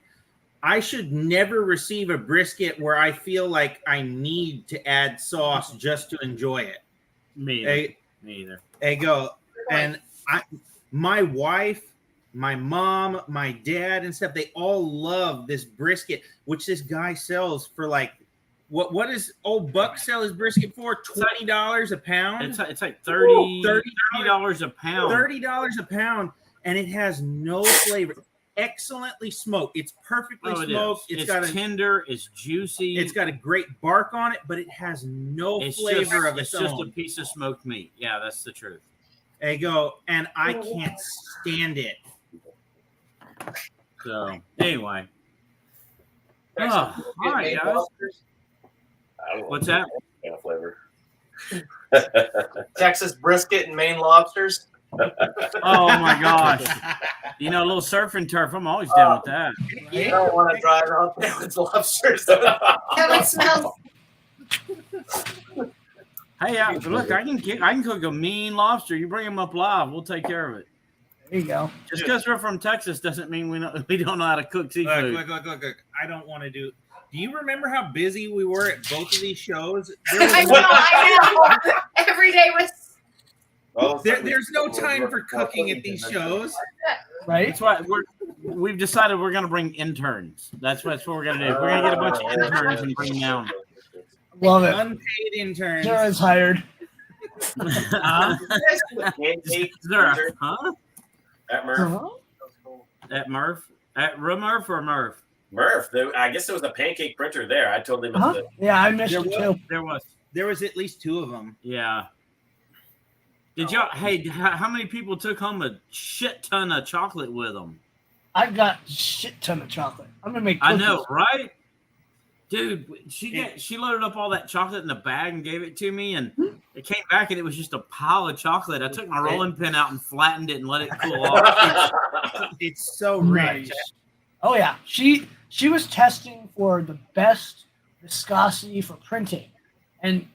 S5: I should never receive a brisket where I feel like I need to add sauce just to enjoy it.
S3: Me either.
S5: They go, and my wife, my mom, my dad, and stuff, they all love this brisket, which this guy sells for like, what does old Buck sell his brisket for? $20 a pound?
S3: It's like $30 a pound.
S5: $30 a pound, and it has no flavor. Excellently smoked. It's perfectly smoked.
S3: It's got tender. It's juicy.
S5: It's got a great bark on it, but it has no flavor of its own.
S3: It's just a piece of smoked meat. Yeah, that's the truth.
S5: There you go, and I can't stand it.
S3: So anyway, all right, guys. What's that?
S8: Flavor.
S11: Texas brisket and Maine lobsters.
S3: Oh my gosh! A little surf and turf. I'm always down with that.
S11: You don't want to drive out there with lobsters.
S10: How it smells.
S3: Hey, look, I can cook a mean lobster. You bring them up live, we'll take care of it.
S1: There you go.
S3: Just because we're from Texas doesn't mean we don't know how to cook seafood.
S5: Look. I don't want to do. Do you remember how busy we were at both of these shows?
S10: I know. Every day was.
S5: There's no time for cooking at these shows.
S1: Right?
S3: That's why we've decided we're going to bring interns. That's what we're going to do. We're going to get a bunch of interns and bring them down.
S1: Love it.
S5: Unpaid interns.
S1: Sarah's hired.
S3: Huh?
S8: At Murph.
S3: At Murph? At Murph or Murph?
S8: Murph. I guess there was a pancake printer there. I totally missed it.
S1: Yeah, I missed it too.
S3: There
S5: was at least two of them.
S3: Yeah. Did y'all? Hey, how many people took home a shit ton of chocolate with them?
S1: I got a shit ton of chocolate. I'm gonna make cookies.
S3: I know, right? Dude, she loaded up all that chocolate in a bag and gave it to me, and it came back and it was just a pile of chocolate. I took my rolling pin out and flattened it and let it cool off.
S5: It's so rich.
S1: Oh yeah, she was testing for the best viscosity for printing, and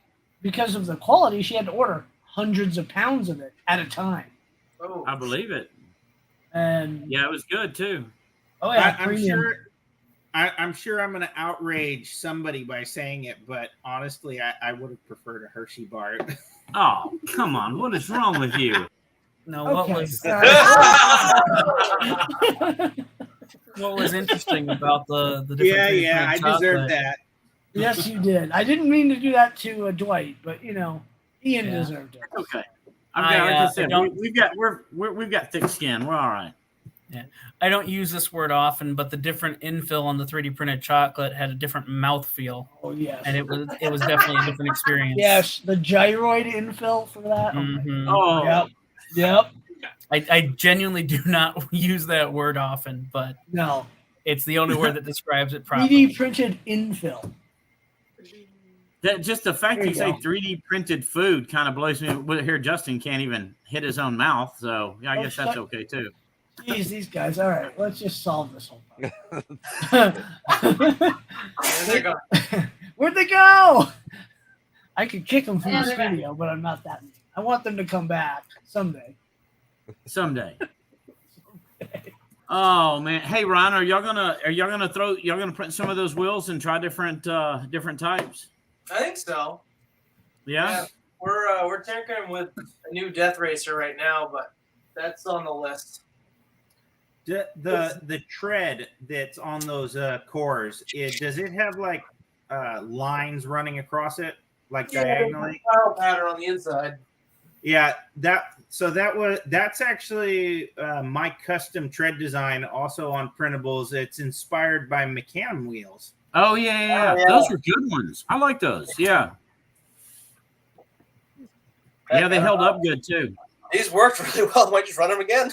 S1: because of the quality, she had to order hundreds of pounds of it at a time.
S11: Oh,
S3: I believe it.
S1: And
S3: yeah, it was good too.
S1: Oh yeah,
S5: I'm sure I'm going to outrage somebody by saying it, but honestly, I would have preferred a Hershey bar.
S3: Oh, come on. What is wrong with you?
S7: No, what was interesting about the different
S5: I deserve that.
S1: Yes, you did. I didn't mean to do that to Dwight, but Ian deserved it.
S3: Okay. Like I said, we've got thick skin. We're all right.
S7: Yeah, I don't use this word often, but the different infill on the 3D printed chocolate had a different mouthfeel.
S1: Oh yes,
S7: and it was definitely a different experience.
S1: Yes, the gyroid infill for that.
S7: Mm-hmm.
S1: Oh, yep.
S7: I genuinely do not use that word often, but
S1: no,
S7: it's the only word that describes it properly.
S1: 3D printed infill.
S3: That just the fact you say 3D printed food kind of blows me. Here, Justin can't even hit his own mouth, so I guess that's okay too.
S1: Jeez, these guys. All right, let's just solve this whole problem. Where'd they go? I could kick them from the studio, but I'm not that mean. I want them to come back someday.
S3: Someday. Oh man! Hey Ron, are y'all gonna print some of those wheels and try different types?
S11: I think so.
S3: Yeah.
S11: We're tinkering with a new Death Racer right now, but that's on the list.
S5: The tread that's on those cores, does it have like lines running across it, like diagonally?
S11: Spiral pattern on the inside.
S5: Yeah, that's actually my custom tread design, also on printables. It's inspired by Macam wheels.
S3: Oh yeah. Those are good ones. I like those. Yeah. Yeah, they held up good too.
S11: These worked really well. Might just run them again.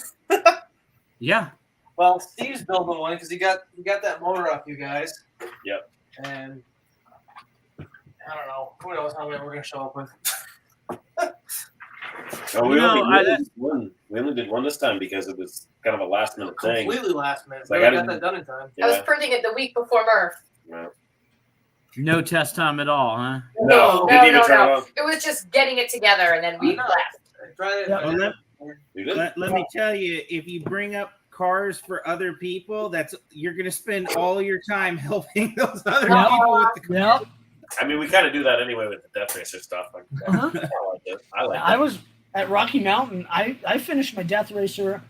S3: Yeah.
S11: Well, Steve's building one because he got that motor up, you guys.
S8: Yep.
S11: And I don't know. Who knows how many we're gonna show up with.
S8: Oh, we only did one this time because it was kind of a last minute thing.
S11: Completely last minute.
S8: Like,
S11: I
S8: I
S11: got
S8: didn't-
S11: that done in time.
S10: I was printing it the week before Murph.
S8: No,
S3: No test time at all, huh?
S8: no, didn't even turn it on.
S10: It was just getting it together, and then we left.
S11: Try it.
S5: Well,
S8: You did?
S5: let me tell you, if you bring up cars for other people, you're going to spend all your time helping those other people with the car.
S1: Yep.
S8: I mean, we kind of do that anyway with the Death Racer stuff. Like,
S1: Uh-huh.
S8: I like it. I like
S1: I
S8: it.
S1: was at Rocky Mountain. I finished my Death Racer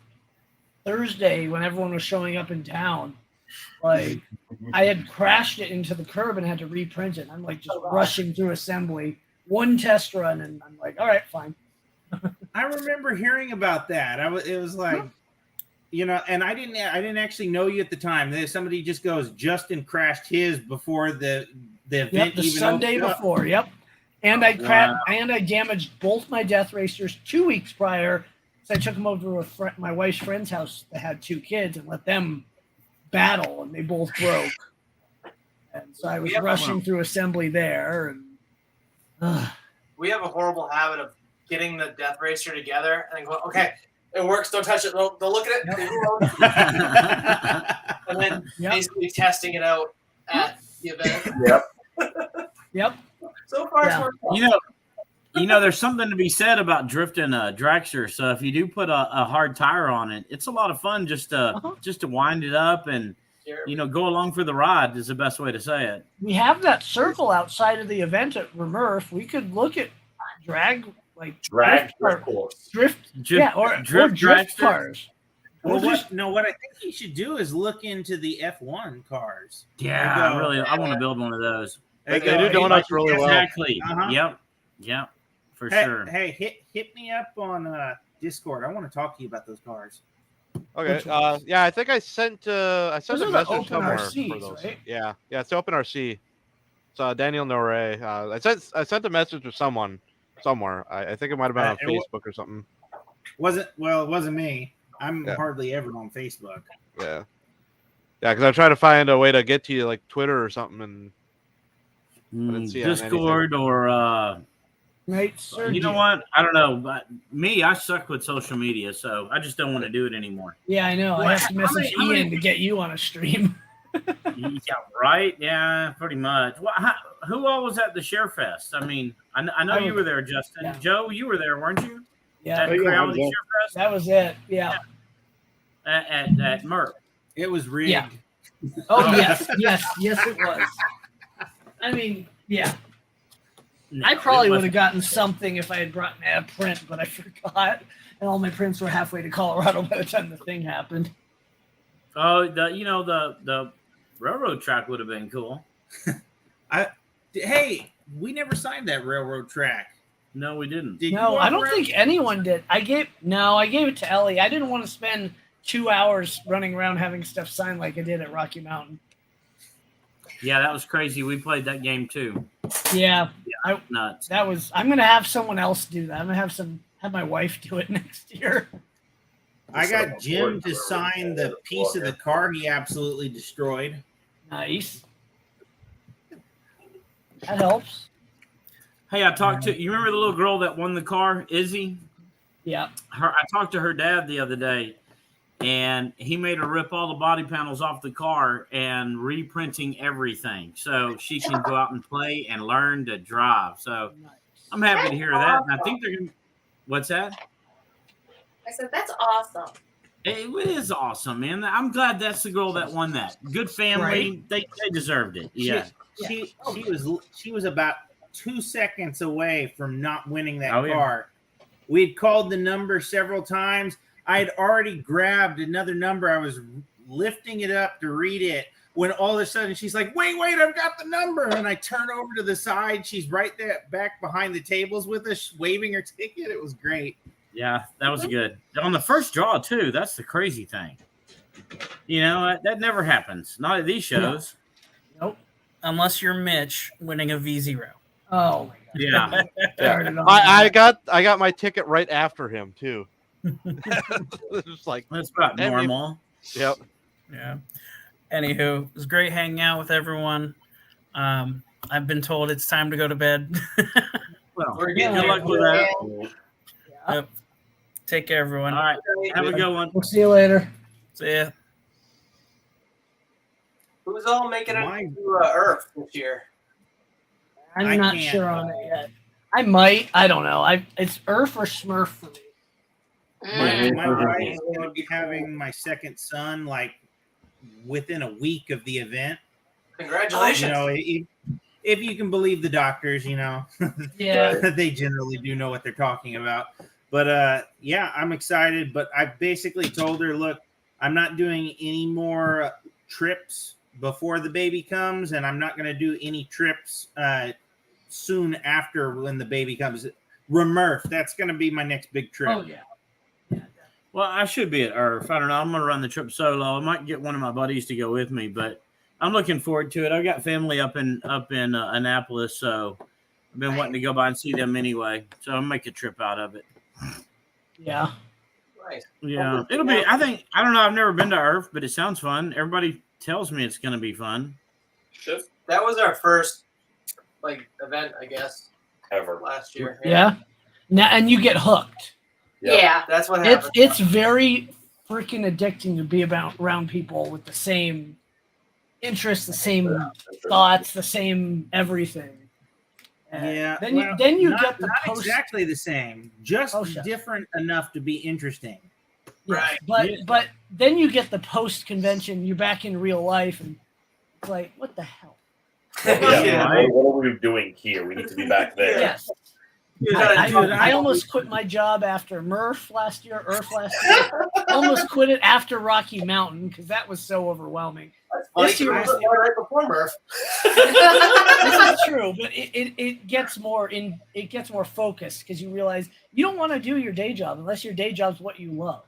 S1: Thursday when everyone was showing up in town. Like, I had crashed it into the curb and had to reprint it. I'm like just rushing through assembly, one test run, and I'm like, all right, fine.
S5: I remember hearing about that. It was like, and I didn't actually know you at the time. Somebody just goes, Justin crashed his before the event.
S1: Yep, the
S5: even
S1: Sunday
S5: opened up.
S1: before. Yep, and I damaged both my Death Racers 2 weeks prior. So I took them over to my wife's friend's house that had 2 kids and let them battle, and they both broke. And so I was rushing through assembly there. And
S11: we have a horrible habit of getting the Death Racer together and then going, okay, it works. Don't touch it. Don't look at it. And then basically testing it out at the event.
S1: Yep.
S11: So far, it's worked well.
S3: There's something to be said about drifting a dragster. So if you do put a hard tire on it, it's a lot of fun just to wind it up and go along for the ride is the best way to say it.
S1: We have that circle outside of the event at Remurf. We could look at drag course. Drift cars.
S5: Well, what I think you should do is look into the F1 cars.
S3: Yeah, I want to build one of those.
S6: They do donuts really well.
S3: Exactly. Yep. For sure.
S5: Hey, hit me up on Discord. I want to talk to you about those cars.
S6: Okay. I think I sent a message somewhere
S1: RCs,
S6: for those.
S1: right?
S6: Yeah. It's Open RC. It's Daniel Noré. I sent a message to someone somewhere. I think it might have been on Facebook or something.
S5: It wasn't me. I'm hardly ever on Facebook.
S6: Yeah, because I'm trying to find a way to get to you, like Twitter or something, and I didn't see it on
S3: Discord
S6: anything.
S3: or
S1: right.
S3: You know what? I don't know, but I suck with social media, so I just don't want to do it anymore.
S1: Yeah, I know. I have to message Ian to get you on a stream.
S3: Yeah, right. Yeah, pretty much. Well, who all was at the Share Fest? I mean, I know you were there, Justin. Yeah. Joe, you were there, weren't you?
S1: Yeah,
S3: at Crowley Share Fest.
S1: That was it. Yeah.
S3: At Merck.
S5: It was rigged.
S1: Yeah. Oh yes, it was. I mean, yeah.
S3: No,
S1: I probably would have gotten something if I had brought a print, but I forgot, and all my prints were halfway to Colorado by the time the thing happened.
S3: Oh, the railroad track would have been cool.
S5: Hey, we never signed that railroad track.
S3: No, we didn't.
S1: No, I don't think anyone did. I gave it to Ellie. I didn't want to spend 2 hours running around having stuff signed like I did at Rocky Mountain.
S3: Yeah, that was crazy. We played that game too.
S1: Yeah,
S3: nuts.
S1: I'm gonna have someone else do that. I'm gonna have my wife do it next year.
S5: I got Jim to sign the piece of the car he absolutely destroyed.
S1: Nice. That helps.
S3: Hey, I talked to you. Remember the little girl that won the car, Izzy?
S1: Yeah.
S3: I talked to her dad the other day, and he made her rip all the body panels off the car and reprinting everything so she can go out and play and learn to drive. So I'm happy to hear that. And I think they're going to. What's that?
S10: I said, that's awesome.
S3: It is awesome, man. I'm glad that's the girl that won that. Good family. Right. They deserved it. Yeah.
S5: She was about 2 seconds away from not winning that car. Yeah. We'd called the number several times. I had already grabbed another number. I was lifting it up to read it when all of a sudden she's like, wait, I've got the number. And I turn over to the side. She's right there back behind the tables with us, waving her ticket. It was great.
S3: Yeah, that was good. On the first draw, too. That's the crazy thing. You know, that never happens. Not at these shows.
S1: Nope.
S7: Unless you're Mitch winning a V0.
S1: Oh, my God.
S3: Yeah.
S6: I got my ticket right after him, too. It's like,
S3: that's about normal.
S6: Yep.
S7: Yeah. Anywho, it was great hanging out with everyone. I've been told it's time to go to bed.
S3: Well,
S11: We're getting
S3: good
S11: there.
S3: luck with that.
S7: Yep. Take care, everyone.
S3: All right. Have a good one.
S1: We'll see you later.
S7: See ya.
S11: Who's all making it to Earth this year?
S1: I'm not sure on it yet. I might. I don't know. It's Earth or Smurf for me.
S5: My wife is going to be having my second son like within a week of the event.
S11: Congratulations.
S5: You know, if you can believe the doctors, you know,
S1: Yeah.
S5: they generally do know what they're talking about. But yeah, I'm excited. But I basically told her, look, I'm not doing any more trips before the baby comes, and I'm not going to do any trips soon after when the baby comes. Remurf, that's going to be my next big trip.
S1: Oh, yeah.
S3: Well, I should be at Earth. I don't know. I'm going to run the trip solo. I might get one of my buddies to go with me, but I'm looking forward to it. I've got family up in Annapolis, so I've been wanting to go by and see them anyway. So I'll make a trip out of it.
S1: Yeah.
S11: Nice.
S3: Yeah, it'll be. I don't know. I've never been to Earth, but it sounds fun. Everybody tells me it's going to be fun.
S11: That was our first event, I guess,
S8: ever
S11: last year.
S1: Yeah. Now, and you get hooked.
S10: Yeah.
S11: That's what happened.
S1: It's very freaking addicting to be around people with the same interests, the same thoughts, the same everything.
S5: Yeah.
S1: Then
S5: well,
S1: you
S5: not,
S1: get the
S5: not
S1: post.
S5: exactly the same, just
S1: Oh, shit.
S5: different enough to be interesting.
S1: Yes,
S11: Right.
S1: but then you get the post convention. You're back in real life, and it's like, what the hell?
S8: Yeah. What are we doing here? We need to be back there.
S1: Yes. I almost quit my job after Earth last year. Almost quit it after Rocky Mountain because that was so overwhelming. This year was
S11: right before Murph.
S1: this is true, but it gets more focused because you realize you don't want to do your day job unless your day job's what you love.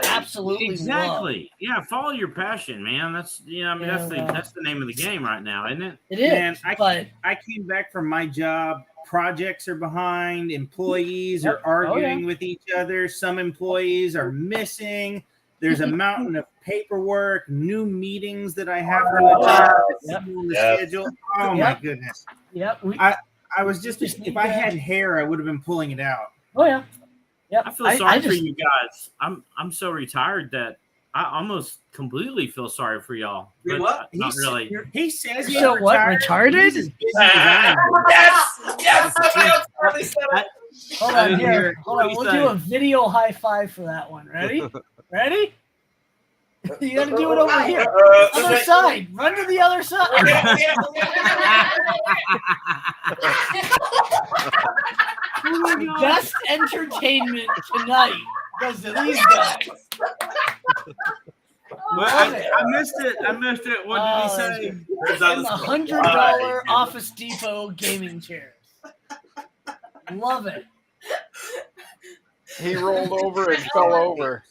S1: Absolutely,
S3: Exactly. Yeah, follow your passion, man. That's that's the name of the game right now, isn't it?
S1: It is.
S5: Man, I came back from my job. Projects are behind. Employees are arguing with each other. Some employees are missing. There's a mountain of paperwork, new meetings that I have to attend on the schedule. Oh my goodness.
S1: Yep.
S5: I was just if I had hair, I would have been pulling it out.
S1: Oh yeah. Yep.
S3: I feel sorry for you guys. I'm so retired that I almost completely feel sorry for y'all.
S11: You're
S3: But
S11: what?
S3: Not really.
S5: He says he's
S1: So what?
S5: retired.
S1: Retarded?
S5: He's as busy as I am.
S11: Yes. Somebody else already said it.
S1: Hold
S3: I
S1: on
S3: didn't hear
S1: here.
S3: it.
S1: Hold on.
S3: What
S1: We'll
S3: do you
S1: do
S3: say?
S1: a video high five for that one. Ready? Ready? You got to do it over here. Other side. Run to the other side. Best entertainment tonight goes to these guys.
S3: Well, I missed it. What did he say?
S1: And the $100 Office Depot gaming chairs. Love it.
S12: He rolled over and fell over.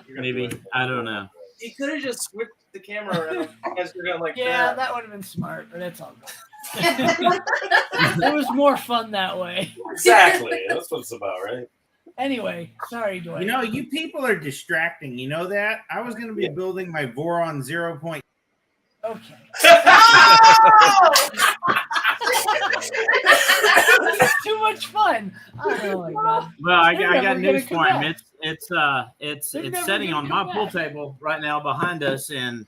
S3: Maybe. I don't know.
S11: He could have just whipped the camera around as you're going like
S1: Yeah, that would have been smart, but it's all good. It was more fun that way.
S8: Exactly. That's what it's about, right?
S1: Anyway, sorry, Dwayne.
S5: You know, you people are distracting. You know that? I was going to be building my Voron 0.
S1: Okay.
S3: This
S1: is too much fun. Oh my god.
S3: Well, I
S1: They're
S3: got
S1: never
S3: news
S1: gonna
S3: for
S1: come
S3: him.
S1: back.
S3: It's
S1: They're never
S3: setting
S1: gonna
S3: on my
S1: come
S3: pool
S1: back.
S3: table right now behind us, and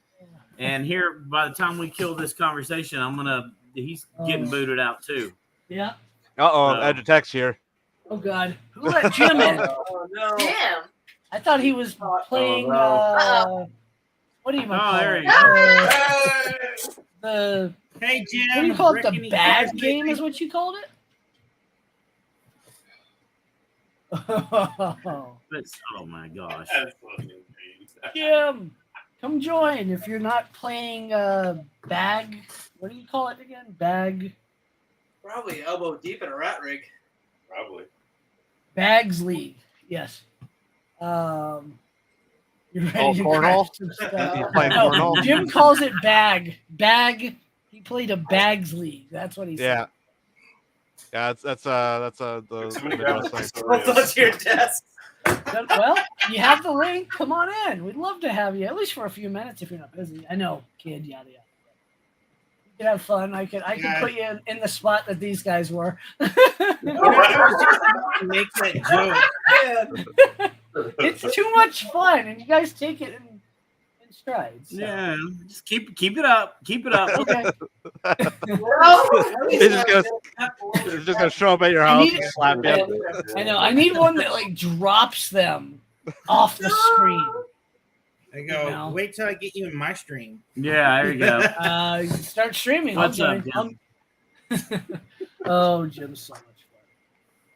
S3: here by the time we kill this conversation, he's getting booted out too.
S1: Yeah.
S6: Edutech's here.
S1: Oh god. Who let Jim in?
S11: Oh no.
S10: Jim.
S1: I thought he was playing what do you
S3: Oh,
S1: call
S3: there
S1: it?
S3: you go.
S1: The
S5: Hey, Jim.
S1: what do you call it?
S5: Rick,
S1: The
S5: any
S1: bad
S5: guys
S1: game
S5: lately?
S1: is what you called it? Oh,
S3: But, oh my gosh.
S1: Jim. come join. If you're not playing bag, what do you call it again? Bag.
S11: Probably elbow deep in a rat rig.
S8: Probably.
S1: Bags League. Yes. You're ready to
S6: cornhole?
S1: crash some stuff.
S6: You playing
S1: No,
S6: cornhole?
S1: Jim calls it bag. Bag. He played a Bags League. That's what he said.
S6: Yeah, that's the
S8: Somebody grab
S6: Midwest
S8: the
S6: thing.
S11: Hold on to your desk.
S1: Well, you have the link. Come on in. We'd love to have you, at least for a few minutes if you're not busy. I know, kid, yada yada. You could have fun. I could put you in the spot that these guys were.
S5: I was just about to make that joke.
S1: It's too much fun, and you guys take it in strides. So.
S3: Yeah, just keep it up. Keep it up.
S1: Okay.
S6: He's just gonna show up at your house and slap you.
S1: I know. I need one that like drops them off the screen.
S5: I go. Wait till I get you in my stream.
S3: Yeah, there you go.
S1: Start streaming.
S3: What's up, Jim?
S1: Oh, Jim's so much fun.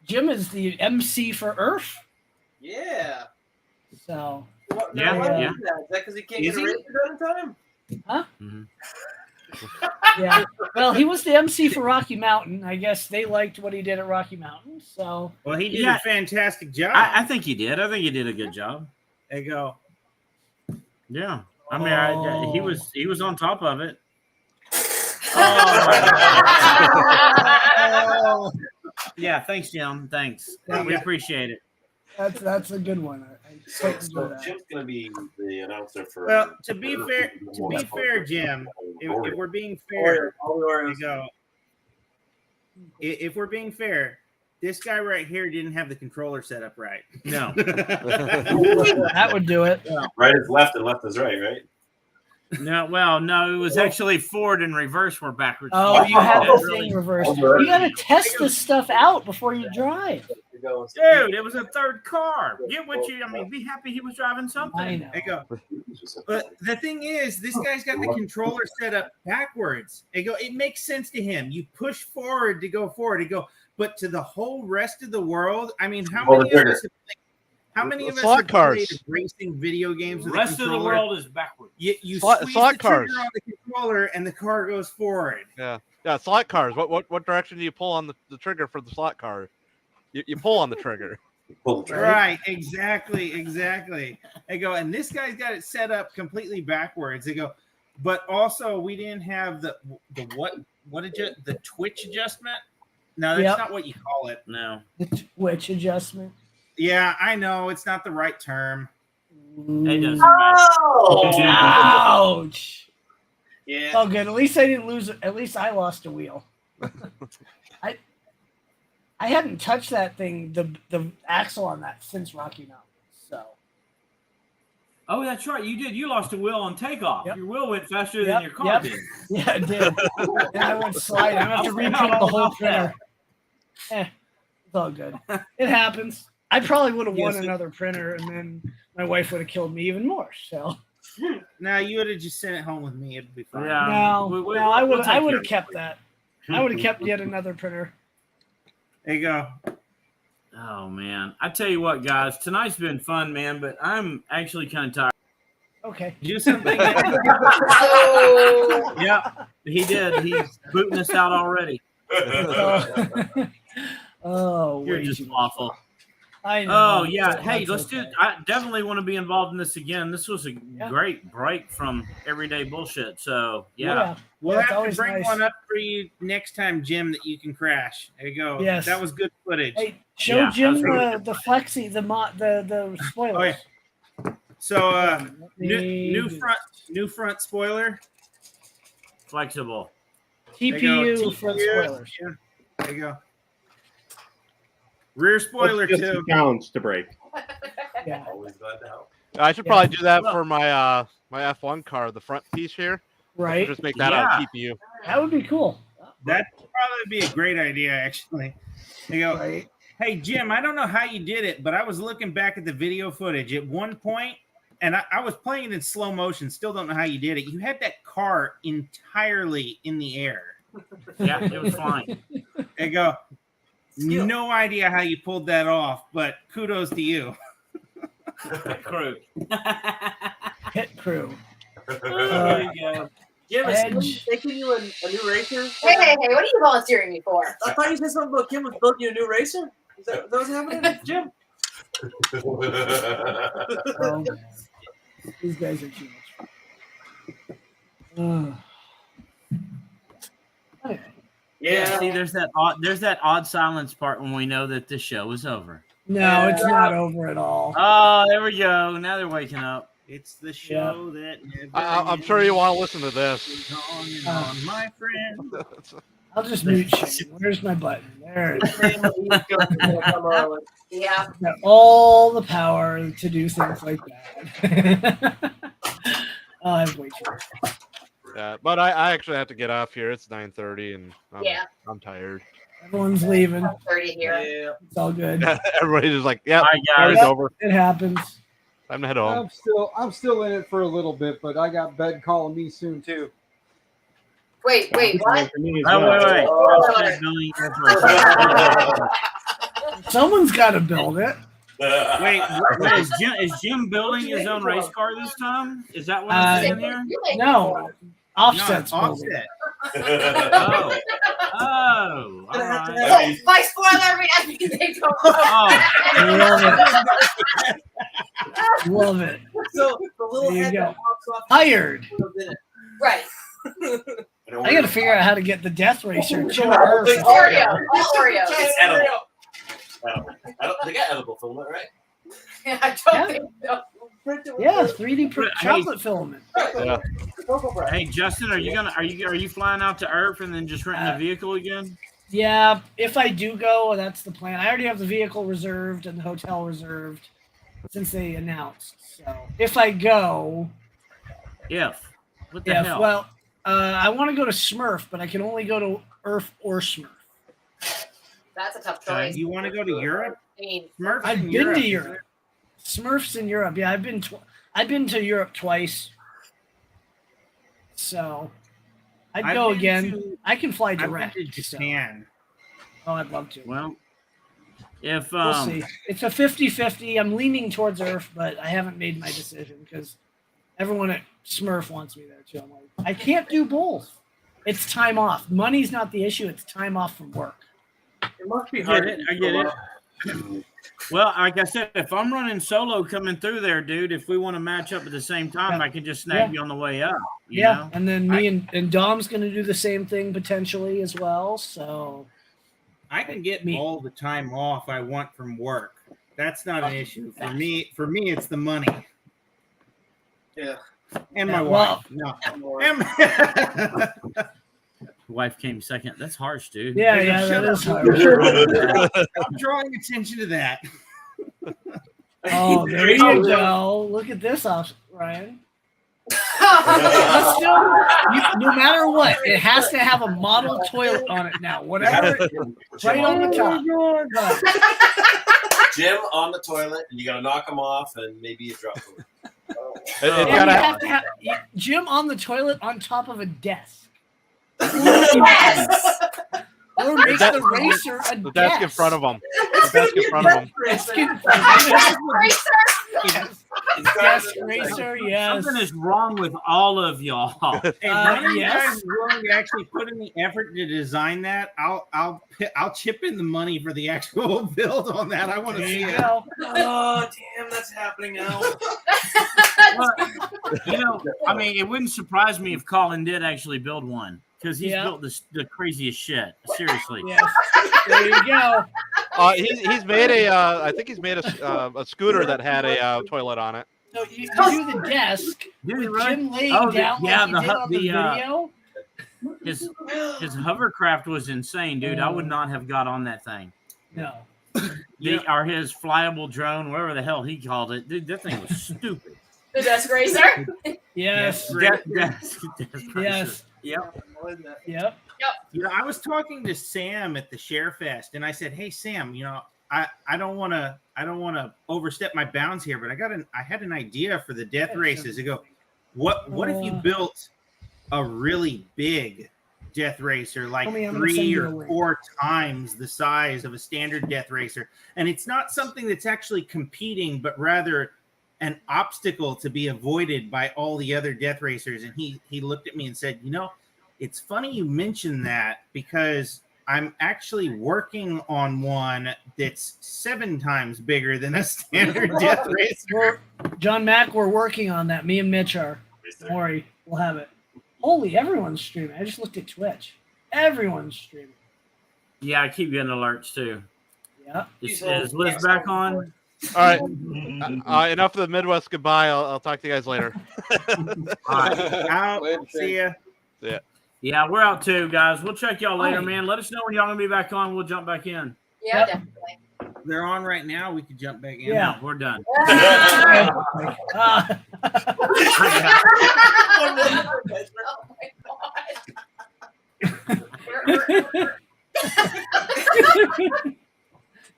S1: Jim is the MC for Earth.
S11: Yeah.
S1: So.
S3: Yeah.
S11: Is that because he can't get a race done in time?
S1: Huh?
S3: Mm-hmm.
S1: Yeah. Well, he was the MC for Rocky Mountain. I guess they liked what he did at Rocky Mountain. So.
S5: Well, he did a fantastic job.
S3: I think he did. I think he did a good job.
S5: There you go.
S3: Yeah. I mean, he was on top of it.
S1: Oh.
S3: Yeah. Thanks, Jim. Thanks. We appreciate it.
S1: That's a good one.
S8: So Jim's gonna be the announcer for.
S5: Well, to be fair, Jim, if we're being fair, there you go. If we're being fair, this guy right here didn't have the controller set up right.
S3: No.
S1: That would do it.
S8: Right is left and left is right, right?
S3: No, well, no, it was actually forward and reverse were backwards.
S1: Oh, you have the thing reversed. You got to test this stuff out before you drive.
S3: Dude, it was a third car. Get what you, I mean, be happy he was driving something.
S1: I know.
S5: There you go. But the thing is, this guy's got the controller set up backwards. There you go. It makes sense to him. You push forward to go forward. You go, but to the whole rest of the world, I mean, how many of us have played racing video games?
S3: The rest of the world is backwards.
S5: You squeeze the trigger on the controller, and the car goes forward.
S6: Yeah, slot cars. What direction do you pull on the trigger for the slot car? You pull on the trigger.
S5: Right, exactly. They go, and this guy's got it set up completely backwards. They go, but also we didn't have the twitch adjustment. No, that's not what you call it.
S3: No,
S1: the twitch adjustment.
S5: Yeah, I know it's not the right term.
S3: It doesn't
S1: matter. Ouch!
S11: Yeah.
S1: Oh, good. At least I didn't lose. At least I lost a wheel. I hadn't touched that thing, the axle on that, since Rocky Mountain. So.
S3: Oh, that's right. You did. You lost a wheel on takeoff.
S1: Yep.
S3: Your wheel went faster than your car did.
S1: Yeah, it did. And I went sliding. I have to reprint the whole printer. It's all good. It happens. I probably would have won another printer, and then my wife would have killed me even more. So.
S5: Now you would have just sent it home with me. It'd be fine.
S3: Yeah.
S1: No, I would have kept that. I would have kept yet another printer.
S5: There you go.
S3: Oh man, I tell you what, guys, tonight's been fun, man. But I'm actually kind of tired.
S1: Okay.
S5: Do something.
S3: Yeah, he did. He's booting us out already.
S1: Oh,
S3: you're just awful.
S1: I know.
S3: Oh yeah. Hey, let's do. I definitely want to be involved in this again. This was a great break from everyday bullshit. So yeah.
S5: We'll have to bring one up for you next time, Jim, that you can crash. There you go.
S1: Yes.
S5: That was good footage.
S1: Hey, show Jim the flexi, the spoilers.
S5: Oh, yeah. So new front spoiler.
S3: Flexible.
S1: TPU front spoilers.
S5: Yeah. There you go. Rear spoiler
S2: That's just
S5: too.
S2: a challenge to break.
S1: Yeah.
S8: Always glad to help.
S6: I should probably do that for my my F1 car, the front piece here.
S1: Right.
S6: Just make that out of TPU.
S1: That would be cool.
S5: That'd probably be a great idea, actually. They go, hey, Jim, I don't know how you did it, but I was looking back at the video footage at one point, and I was playing it in slow motion. Still don't know how you did it. You had that car entirely in the air.
S3: Yeah, it was flying.
S5: They go, no idea how you pulled that off, but kudos to you.
S3: Crew.
S1: Pit crew.
S11: There you go. Jim, is someone making you a new racer?
S10: Hey, what are you volunteering me for?
S11: I thought you said something about Kim was building you a new racer. Is that what's happening, Jim?
S1: Oh, these guys are too much. Okay.
S3: Yeah. See, there's that odd silence part when we know that the show is over.
S1: No, it's not over at all.
S3: Oh, there we go. Now they're waking up.
S11: It's the show that never
S6: I'm sure you want to listen to this.
S11: on and on, my friend.
S1: I'll just mute Shane. Where's my button? There it is.
S10: Yeah.
S1: Got all the power to do things like that. Oh, I have way too much.
S6: Yeah, but I actually have to get off here. It's 9:30, and I'm tired.
S1: Everyone's leaving.
S10: 30 here.
S11: Yeah.
S1: It's all good.
S6: Everybody's just like, "Yeah,
S3: Bye,
S6: party's
S3: guys.
S6: over.
S1: It happens.
S6: Time to head home."
S12: I'm still in it for a little bit, but I got bed calling me soon too.
S10: Wait, what?
S1: Someone's got to build it.
S3: Wait, is Jim building his own race car this time? Is that what I'm saying here?
S1: No, Offset's
S11: No,
S1: building it.
S3: Oh, all right.
S10: My spoiler, everything don't
S1: Love it.
S11: So the little
S1: There you
S11: head
S1: go.
S11: that pops off.
S1: Hired.
S10: Right.
S1: I got to figure out how to get the Death Racer to
S10: Oreo.
S1: Earth.
S10: Oreo.
S8: It's edible. They got edible filament, right?
S10: I don't think so.
S1: Yeah, 3D chocolate filament.
S6: Yeah.
S3: Hey, Justin, are you flying out to Earth and then just renting a vehicle again?
S1: Yeah, if I do go, that's the plan. I already have the vehicle reserved and the hotel reserved since they announced. So if I go,
S3: what the hell?
S1: Well, I want to go to Smurf, but I can only go to Earth or Smurf.
S10: That's a tough choice.
S11: You want to go to Europe?
S10: Smurfs
S1: I've been to Europe. Smurfs in Europe. Yeah, I've been to Europe twice. So I'd go again. I can fly direct.
S11: I've been to Japan.
S1: Oh, I'd love to.
S3: Well, if
S1: we'll see. It's a 50-50. I'm leaning towards Earth, but I haven't made my decision because everyone at Smurf wants me there too. I'm like, I can't do both. It's time off. Money's not the issue. It's time off from work.
S11: It must be
S3: I
S11: hard.
S3: get it. Well, like I said, if I'm running solo coming through there, dude, if we want to match up at the same time, I can just snag you on the way up. You know?
S1: And then me and Dom's going to do the same thing potentially as well. So
S5: I can get all the time off I want from work. That's not an issue for me. For me, it's the money.
S11: Yeah.
S5: And my
S1: Well,
S5: wife. No.
S3: Wife came second. That's harsh, dude.
S1: Yeah, that is harsh.
S5: I'm drawing attention to that.
S1: Oh, there you go. Look at this, Ryan. But still, no matter what, it has to have a model toilet on it now. Whatever, right on the top.
S8: Jim on the toilet, and you got to knock him off, and maybe you drop him.
S1: You have to have Jim on the toilet on top of a desk. Or make the racer a
S6: the desk in front of him. The desk in front of him.
S1: Desk racer, yes.
S3: Something is wrong with all of y'all.
S5: Hey, are you guys willing to actually put in the effort to design that? I'll chip in the money for the actual build on that. I want to see it.
S11: Oh, damn, that's happening now.
S3: Well, I mean, it wouldn't surprise me if Colin did actually build one because he's built the craziest shit. Seriously.
S1: Yes. There you go.
S6: He's made I think he's made a scooter that had a toilet on it.
S1: So you do the desk with Jim laying down like he did on the video.
S3: His hovercraft was insane, dude. I would not have got on that thing.
S1: No.
S3: Or his flyable drone, whatever the hell he called it. Dude, that thing was stupid.
S10: The desk racer?
S1: Yes.
S3: Desk
S1: Yes.
S5: Yep.
S1: Yep.
S5: I was talking to Sam at the ShareFest, and I said, "Hey, Sam, I don't want to overstep my bounds here, but I had an idea for the death races." I go, what if you built a really big death racer, like 3 or 4 times the size of a standard death racer, and it's not something that's actually competing, but rather an obstacle to be avoided by all the other death racers. And he looked at me and said, it's funny you mentioned that because I'm actually working on one that's 7 times bigger than a standard death racer.
S1: John Mack, we're working on that. Me and Mitch are. Don't worry, we'll have it. Holy, everyone's streaming. I just looked at Twitch. Everyone's streaming.
S3: Yeah, I keep getting alerts too.
S1: Yeah.
S3: Is Liz back on?
S6: All right. Enough of the Midwest goodbye. I'll talk to you guys later.
S3: All right.
S5: Out. See ya.
S6: Yeah.
S3: Yeah, we're out too, guys. We'll check y'all later,
S1: Hi.
S3: man. Let us know when y'all gonna be back on. We'll jump back in.
S10: Yeah, definitely.
S5: They're on right now. We could jump back in.
S1: Yeah.
S3: We're done.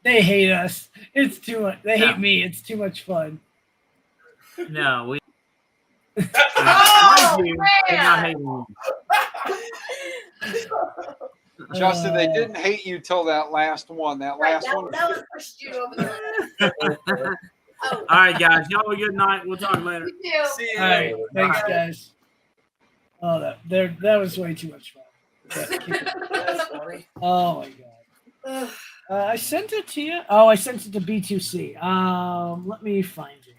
S1: They hate us. It's too much. They hate me. It's too much fun.
S3: No, we.
S10: Oh,
S3: They're
S10: man.
S3: not hating you.
S12: Justin, they didn't hate you till that last one. That last one.
S10: That was pushed you over the
S3: All right, guys. Y'all have a good night. We'll talk later.
S10: You too.
S11: See you
S1: All right.
S11: later.
S1: Thanks, guys. Oh, that was way too much fun.
S11: That's funny.
S1: Oh my god. I sent it to you. Oh, I sent it to B2C. Let me find it.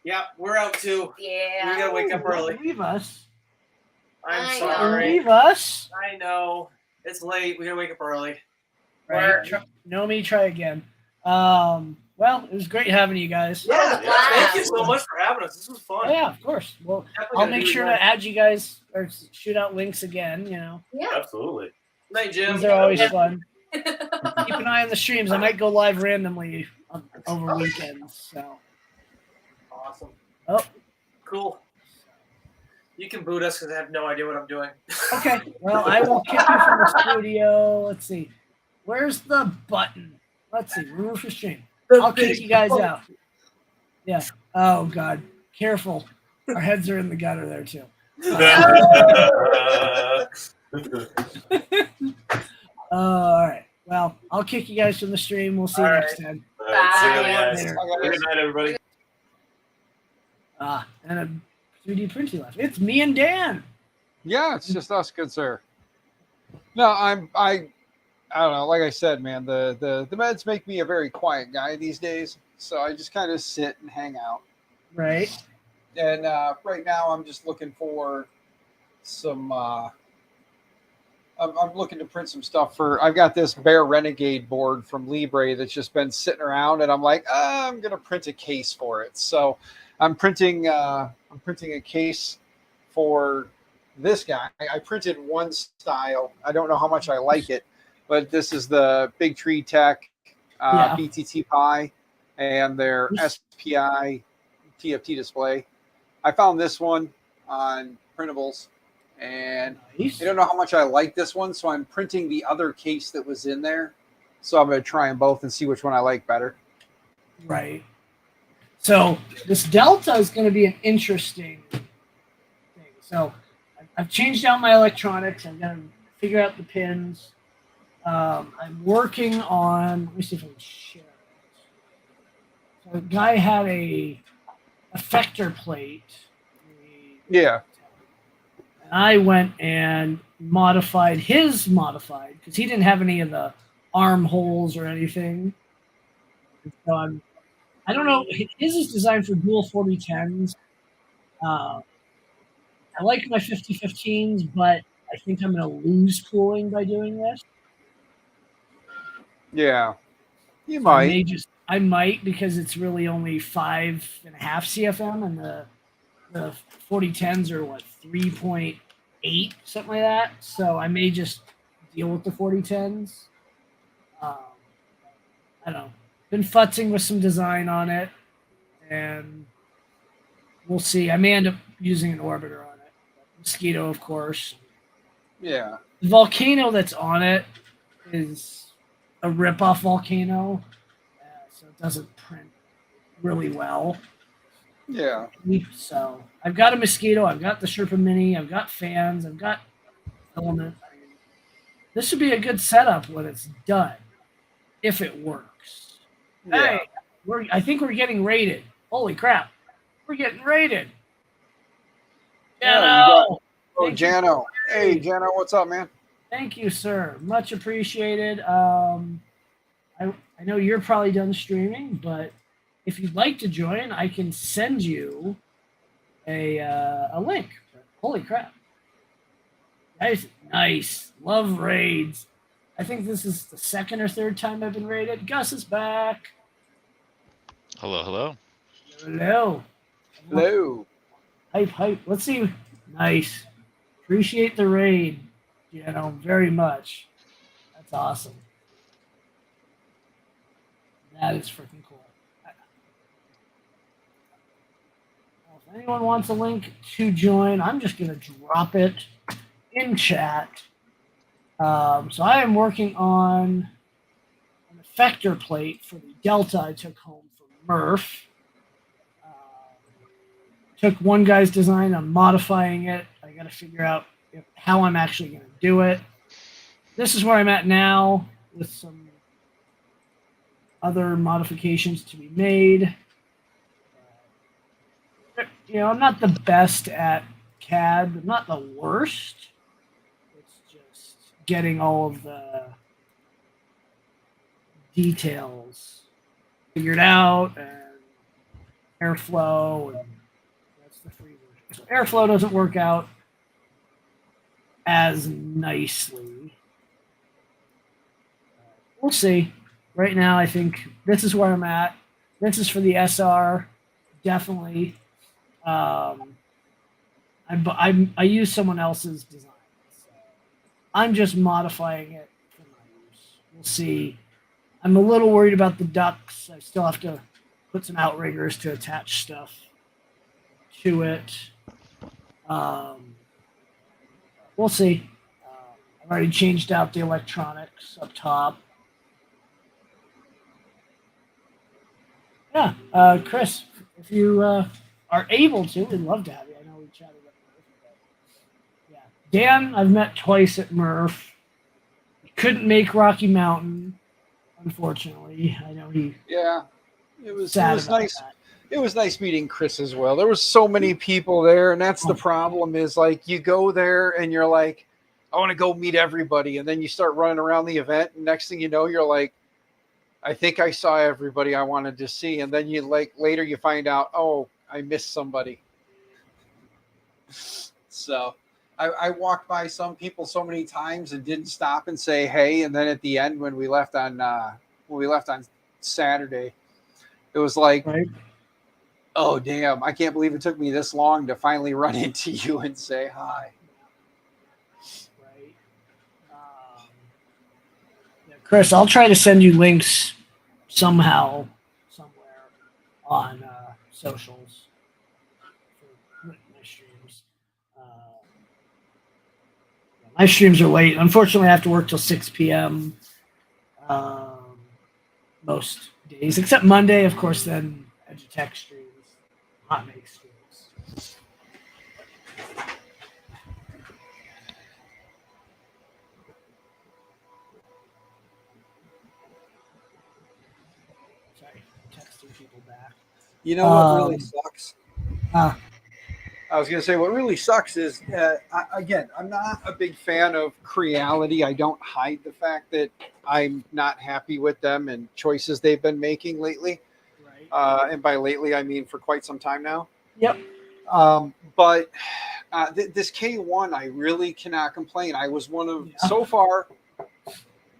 S11: Yeah, we're out too.
S10: Yeah.
S11: We gotta wake up early.
S1: Don't leave us.
S11: I'm
S10: I
S1: Don't
S11: sorry.
S1: leave us.
S11: I know. It's late. We gotta wake up early.
S1: Right. Nomi, try again. Well, it was great having you guys.
S11: Yeah,
S10: Wow.
S11: thank you so much for having us. This was fun.
S1: Yeah, of course. Well,
S11: Definitely
S1: I'll
S11: gotta
S1: make
S11: do it
S1: sure
S11: again.
S1: to add you guys or shoot out links again.
S10: Yeah.
S8: Absolutely.
S11: Night, Jim.
S1: These are always fun. Keep an eye on the streams. I might go live randomly over weekends. So.
S11: Awesome.
S1: Oh.
S11: Cool. You can boot us because I have no idea what I'm doing.
S1: Okay. Well, I will kick you from the studio. Let's see. Where's the button? Let's see. Remove from stream. I'll kick you guys out. Yeah. Oh God. Careful. Our heads are in the gutter there too. All right. Well, I'll kick you guys from the stream. We'll see you
S11: All
S1: next time.
S8: All right, see you guys.
S1: Later.
S8: Good night, everybody.
S1: And a 3D printing left. It's me and Dan.
S12: Yeah, it's just us, good sir. No, I don't know. Like I said, man, the meds make me a very quiet guy these days. So I just kind of sit and hang out.
S1: Right.
S12: And right now, I'm just looking for some. I'm looking to print some stuff for. I've got this Bear Renegade board from Libre that's just been sitting around, and I'm like, I'm gonna print a case for it. So I'm printing. I'm printing a case for this guy. I printed one style. I don't know how much I like it, but this is the Big Tree Tech BTT Pi and their SPI TFT display. I found this one on printables, and I don't know how much I like this one, so I'm printing the other case that was in there. So I'm going to try them both and see which one I like better.
S1: Right. So this Delta is going to be an interesting thing. So I've changed out my electronics. I've got to figure out the pins. I'm working on. Let me see if I can share it. So a guy had a effector plate.
S12: Yeah.
S1: And I went and modified his modified because he didn't have any of the arm holes or anything. So I don't know. His is designed for dual 4010s. I like my 5015s, but I think I'm going to lose cooling by doing this.
S12: Yeah. You might.
S1: I might because it's really only 5.5 CFM and the 4010s are what 3.8 something like that. So I may just deal with the 4010s. I don't know. Been futzing with some design on it, and we'll see. I may end up using an orbiter on it. Mosquito, of course.
S12: Yeah.
S1: The volcano that's on it is a rip-off volcano, so it doesn't print really well.
S12: Yeah.
S1: So I've got a Mosquito, I've got the Sherpa Mini, I've got fans, I've got filament. This would be a good setup when it's done, if it works.
S12: Yeah.
S1: Hey, I think we're getting raided. Holy crap. We're getting raided.
S12: Yeah,
S1: Jano!
S12: Oh,
S1: Thank you.
S12: Jano. Hey, Jano, what's up, man?
S1: Thank you, sir. Much appreciated. I know you're probably done streaming, but if you'd like to join, I can send you a link. Holy crap. Nice. Love raids. I think this is the second or third time I've been raided. Gus is back.
S4: Hello, hello.
S1: Hello.
S12: Hello.
S1: Hype. Let's see. Nice. Appreciate the raid, very much. That's awesome. That is freaking cool. Well, if anyone wants a link to join, I'm just going to drop it in chat. So I am working on an effector plate for the Delta I took home from Murph. Took one guy's design, I'm modifying it. I got to figure out how I'm actually going to do it. This is where I'm at now with some other modifications to be made. I'm not the best at CAD, but not the worst. It's just getting all of the details figured out and airflow, and that's the free version. So airflow doesn't work out as nicely. We'll see. Right now, I think this is where I'm at. This is for the SR, definitely. I use someone else's design. So I'm just modifying it for my use. We'll see. I'm a little worried about the ducks. I still have to put some outriggers to attach stuff to it. We'll see. I've already changed out the electronics up top. Yeah, Chris, if you are able to, we'd love to have you. I know we chatted about Murph. Yeah, Dan, I've met twice at Murph. He couldn't make Rocky Mountain, unfortunately. I know he.
S12: Yeah, it was
S1: nice.
S12: That. It was nice meeting Chris as well. There was so many people there, and that's the problem. Is like you go there and you're like, I want to go meet everybody, and then you start running around the event, and next thing you know, you're like, I think I saw everybody I wanted to see, and then later you find out, oh, I missed somebody. So I walked by some people so many times and didn't stop and say hey, and then at the end when we left on Saturday, it was like, right. Oh damn! I can't believe it took me this long to finally run into you and say hi.
S1: Right. Chris, I'll try to send you links somehow, somewhere on socials for my streams. My streams are late. Unfortunately, I have to work till 6 p.m. Most days, except Monday, of course. Then Edutech streams, Hot Make streams. People back.
S12: You know what really sucks? I was going to say what really sucks is, again, I'm not a big fan of Creality. I don't hide the fact that I'm not happy with them and choices they've been making lately. Right. And by lately, I mean for quite some time now.
S1: Yep.
S12: But this K1, I really cannot complain. I was one of, so far,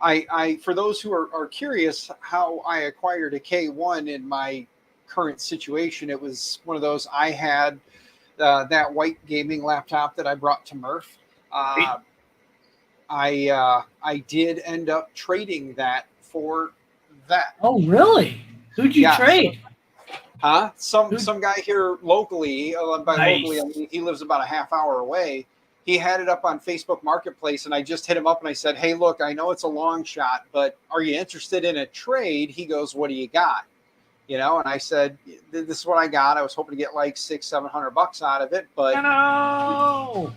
S12: I for those who are curious how I acquired a K1 in my current situation, it was one of those. I had that white gaming laptop that I brought to Murph. I did end up trading that for that.
S1: Oh, really? Who'd you trade?
S12: Some guy here locally. By locally, I mean he lives about a half hour away. He had it up on Facebook Marketplace, and I just hit him up and I said, hey, look, I know it's a long shot, but are you interested in a trade? He goes, what do you got? And I said, this is what I got. I was hoping to get like $600-700 out of it, but
S1: hello,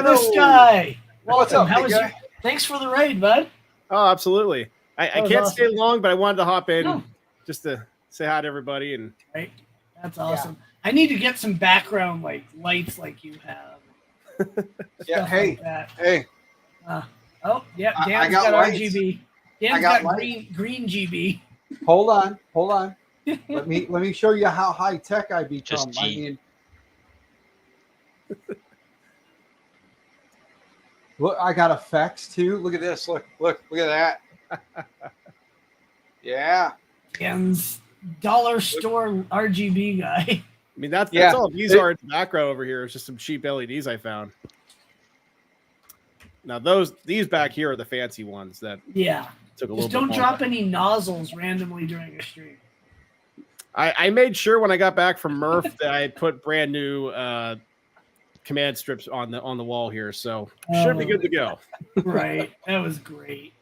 S12: this
S1: guy.
S12: What's up,
S1: how was you? Thanks for the raid, bud.
S13: Oh, absolutely. I can't stay long, but I wanted to hop in just to say hi to everybody, and
S1: right. That's awesome. I need to get some background like lights like you have.
S12: Yeah.
S1: Stuff like that.
S12: Hey.
S1: Oh yeah,
S12: I
S1: Dan's
S12: got
S1: got
S12: lights.
S1: RGB. Dan's
S12: got
S1: got green GB.
S12: Hold on. let me show you how high tech I become.
S4: Just G.
S12: I mean, look, I got effects too. Look at this. Look at that. Yeah.
S1: Dan's dollar store RGB guy.
S13: I mean that's
S12: Yeah.
S13: all these are in the background over here. It's just some cheap LEDs I found. Now these back here are the fancy ones that took a little
S1: Just
S13: bit
S1: don't
S13: more.
S1: drop any nozzles randomly during a stream.
S13: I made sure when I got back from Murph that I put brand new command strips on the wall here, so should be good to go.
S1: Right, that was great.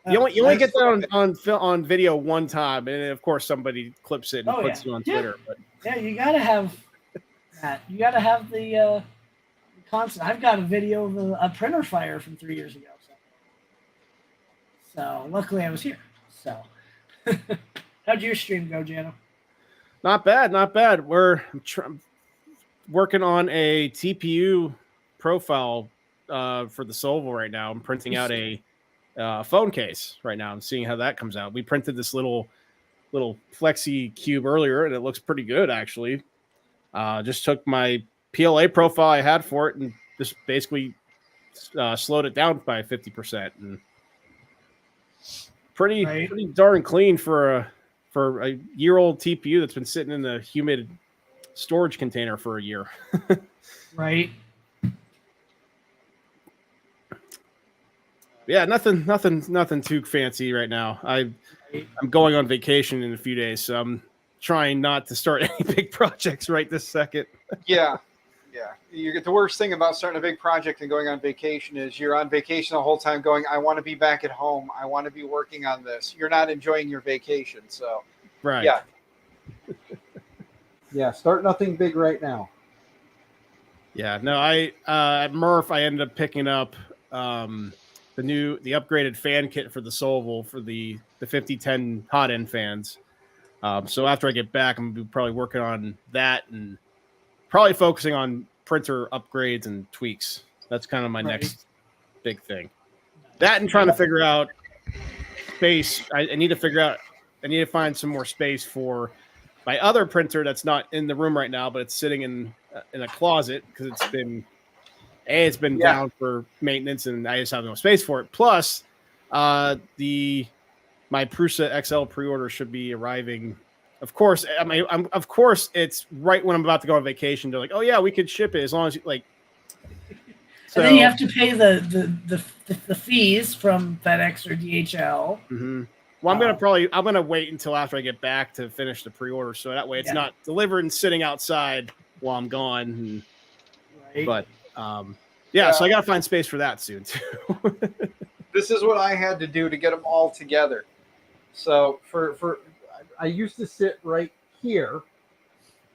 S13: You only get that on video one time, and of course somebody clips it and puts it on Twitter. But
S1: yeah, you gotta have that. You gotta have the constant. I've got a video of a printer fire from 3 years ago. So luckily I was here. So how'd your stream go, Jano?
S13: Not bad. We're working on a TPU profile for the Solvo right now. I'm printing out a phone case right now. I'm seeing how that comes out. We printed this little flexi cube earlier, and it looks pretty good actually. Just took my PLA profile I had for it and just basically slowed it down by 50%, and pretty darn clean for a year-old TPU that's been sitting in the humid storage container for a year.
S1: Right.
S13: Yeah, nothing too fancy right now. I'm going on vacation in a few days, so I'm trying not to start any big projects right this second.
S12: Yeah. You get the worst thing about starting a big project and going on vacation is you're on vacation the whole time going, I want to be back at home. I want to be working on this. You're not enjoying your vacation. So,
S13: right.
S12: Yeah. Yeah. Start nothing big right now.
S13: Yeah. No, at Murph, I ended up picking up the upgraded fan kit for the Solvo for the 5010 hot end fans. So after I get back, I'm gonna be probably working on that and probably focusing on printer upgrades and tweaks. That's kind of my next big thing. That and trying to figure out space. I need to find some more space for my other printer that's not in the room right now, but it's sitting in a closet because it's been down for maintenance and I just have no space for it. Plus, my Prusa XL pre-order should be arriving. Of course, of course, it's right when I'm about to go on vacation. They're like, "Oh yeah, we could ship it as long as you like." So,
S1: and then you have to pay the fees from FedEx or DHL.
S13: Mm-hmm. Well, I'm gonna wait until after I get back to finish the pre-order, so that way it's not delivered and sitting outside while I'm gone. But so I gotta find space for that soon too.
S12: This is what I had to do to get them all together. So I used to sit right here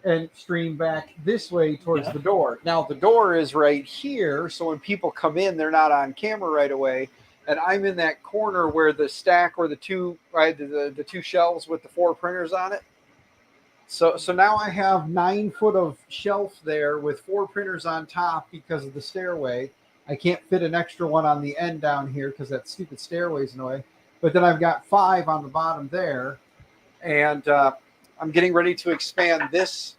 S12: and stream back this way towards the door. Now the door is right here, so when people come in, they're not on camera right away. And I'm in that corner where the stack or the two shelves with the 4 printers on it. So now I have 9 foot of shelf there with 4 printers on top because of the stairway. I can't fit an extra one on the end down here because that stupid stairway's in the way. But then I've got 5 on the bottom there. And I'm getting ready to expand this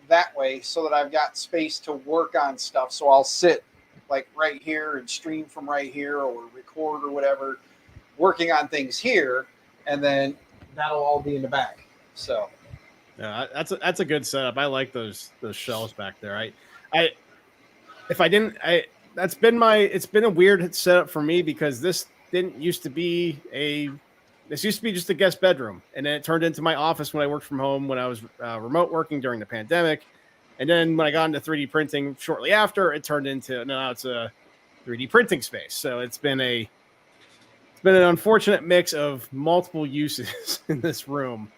S12: that way so that I've got space to work on stuff. So I'll sit like right here and stream from right here or record or whatever, working on things here. And then that'll all be in the back. So
S13: yeah, that's a good setup. I like those shelves back there. It's been a weird setup for me because this used to be just a guest bedroom, and then it turned into my office when I worked from home when I was remote working during the pandemic, and then when I got into 3D printing shortly after, it turned into now it's a 3D printing space. So it's been an unfortunate mix of multiple uses in this room.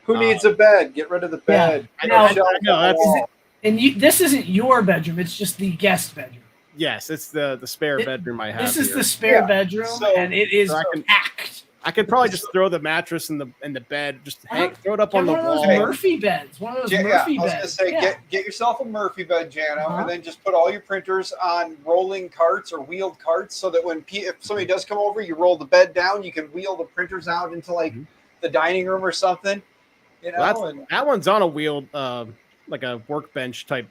S12: Who needs a bed? Get rid of the bed.
S1: Yeah. I know. This isn't your bedroom; it's just the guest bedroom.
S13: Yes, it's the spare bedroom I have.
S1: This is the spare bedroom, and it is packed.
S13: I could probably just throw the mattress in the bed, just throw it up
S1: Get
S13: on the
S1: one of those
S13: wall.
S1: Murphy beds. One of those
S12: Yeah,
S1: Murphy
S12: I was
S1: beds.
S12: gonna say,
S1: Yeah.
S12: get yourself a Murphy bed, Jano,
S1: Uh-huh.
S12: and then just put all your printers on rolling carts or wheeled carts, so that if somebody does come over, you roll the bed down, you can wheel the printers out into like the dining room or something. You know,
S13: Well, that one's on a wheeled, like a workbench type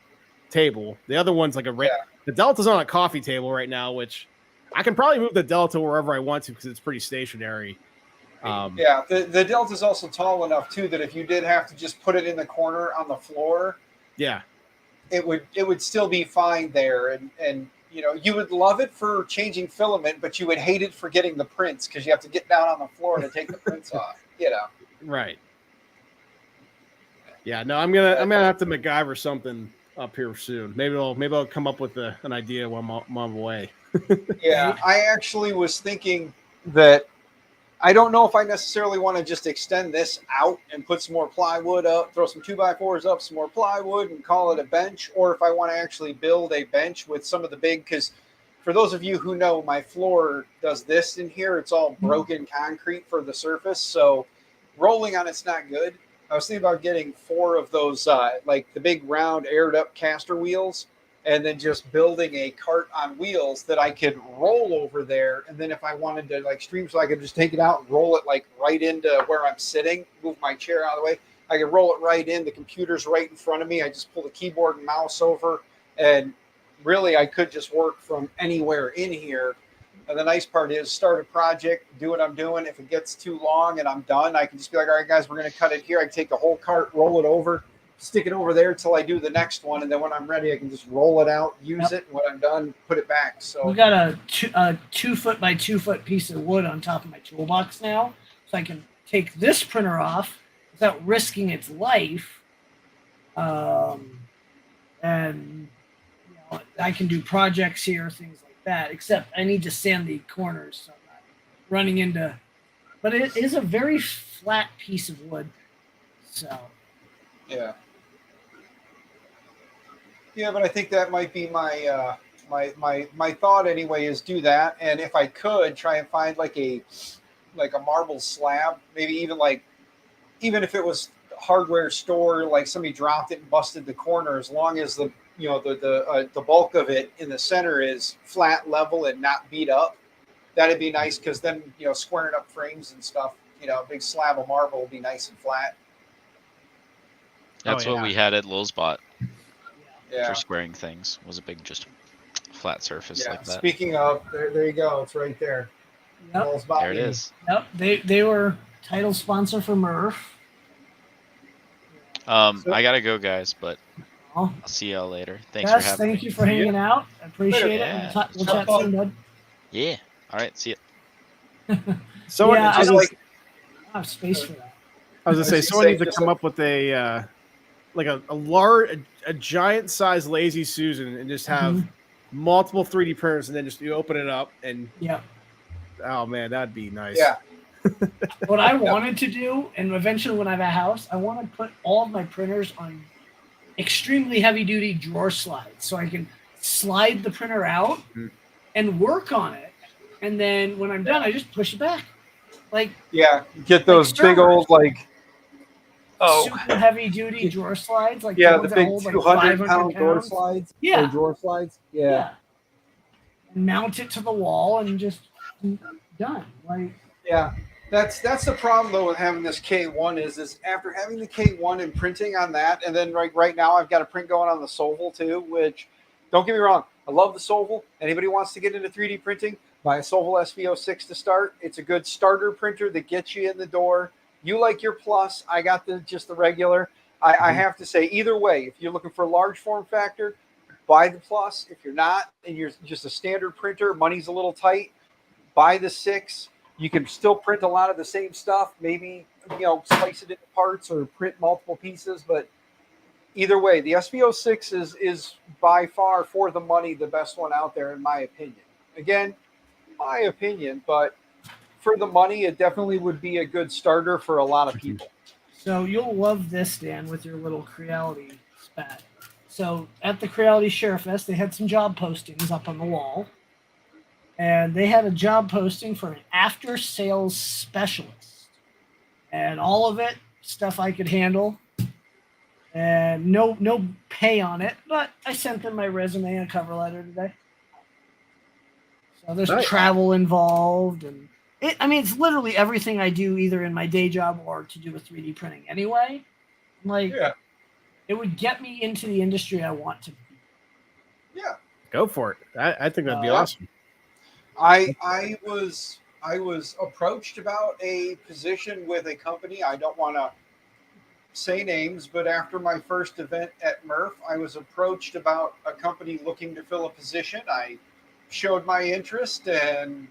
S13: table. The other one's like the Delta's on a coffee table right now, which I can probably move the Delta wherever I want to because it's pretty stationary.
S12: The Delta's also tall enough too that if you did have to just put it in the corner on the floor, it would still be fine there. And you know, you would love it for changing filament, but you would hate it for getting the prints because you have to get down on the floor to take the prints off. You know,
S13: right? Yeah, no, I'm gonna have to MacGyver something up here soon. Maybe I'll come up with an idea while I'm away.
S12: Yeah, I actually was thinking that I don't know if I necessarily want to just extend this out and put some more plywood up, throw some 2x4s up, some more plywood, and call it a bench, or if I want to actually build a bench with some of the big, because for those of you who know, my floor does this in here. It's all broken concrete for the surface, so rolling on it's not good. I was thinking about getting 4 of those, like the big round aired up caster wheels, and then just building a cart on wheels that I could roll over there. And then if I wanted to like stream, so I could just take it out and roll it like right into where I'm sitting, move my chair out of the way. I could roll it right in. The computer's right in front of me. I just pull the keyboard and mouse over, and really I could just work from anywhere in here. And the nice part is start a project, do what I'm doing. If it gets too long and I'm done, I can just be like, all right, guys, we're going to cut it here. I can take the whole cart, roll it over, stick it over there till I do the next one. And then when I'm ready, I can just roll it out, use it. And when I'm done, put it back. So
S1: we got a 2 foot by 2 foot piece of wood on top of my toolbox now. So I can take this printer off without risking its life. And you know, I can do projects here, things like that, except I need to sand the corners so I'm not running into, but it is a very flat piece of wood. So
S12: yeah, but I think that might be my my thought anyway, is do that. And if I could try and find like a marble slab, maybe even if it was a hardware store, like somebody dropped it and busted the corner, as long as the bulk of it in the center is flat, level, and not beat up. That'd be nice, because then, you know, squaring up frames and stuff, you know, a big slab of marble will be nice and flat.
S4: That's what we had at Lulzbot
S12: Yeah.
S4: for squaring things. Was a big just flat surface like that.
S12: Speaking of, there you go. It's right there.
S1: Yep.
S4: There it is.
S1: Yep, they were title sponsor for Murph.
S4: I gotta go, guys, but
S1: Oh.
S4: I'll see y'all later. Thanks
S1: Yes,
S4: for having
S1: thank
S4: me.
S1: you for hanging out. I appreciate it.
S4: Yeah.
S1: We'll chat soon, bud.
S4: Yeah. All right. See ya.
S13: Someone
S1: Yeah, I
S13: just
S1: don't have space for that.
S13: I was gonna say someone needs to come up with a like a giant size lazy Susan and just have multiple 3D printers, and then just you open it up and oh man, that'd be nice.
S12: Yeah.
S1: What I wanted to do, and eventually when I have a house, I want to put all of my printers on extremely heavy duty drawer slides, so I can slide the printer out and work on it. And then when I'm done, I just push it back. Like,
S12: get those big old
S1: super heavy duty drawer slides, like
S12: the
S1: ones that
S12: big
S1: hold, like
S12: 200-pound door
S1: pounds.
S12: slides.
S1: Yeah.
S12: Or drawer slides.
S1: And mount it to the wall and just done. Like,
S12: that's the problem though with having this K1 is after having the K1 and printing on that, and then right now I've got a print going on the Sovel too, which, don't get me wrong, I love the Sovel. Anybody wants to get into 3D printing, buy a Sovel SV06 to start. It's a good starter printer that gets you in the door. You like your Plus, I got just the regular. I have to say, either way, if you're looking for a large form factor, buy the Plus. If you're not, and you're just a standard printer, money's a little tight, buy the 6. You can still print a lot of the same stuff, maybe, you know, slice it into parts or print multiple pieces. But either way, the SV06 is by far, for the money, the best one out there, in my opinion. Again, my opinion, but for the money, it definitely would be a good starter for a lot of people.
S1: so you'll love this, Dan, with your little Creality spat. So at the Creality Share Fest, they had some job postings up on the wall. and they had a job posting for an after sales specialist, and all of it stuff I could handle, and no pay on it, but I sent them my resume and cover letter today. So there's
S13: Nice.
S1: travel involved, and it's literally everything I do either in my day job or to do with 3D printing anyway. Like, it would get me into the industry I want to be.
S12: Yeah.
S13: Go for it. I think that'd be awesome.
S12: I was approached about a position with a company. I don't want to say names, but after my first event at Murph, I was approached about a company looking to fill a position. I showed my interest and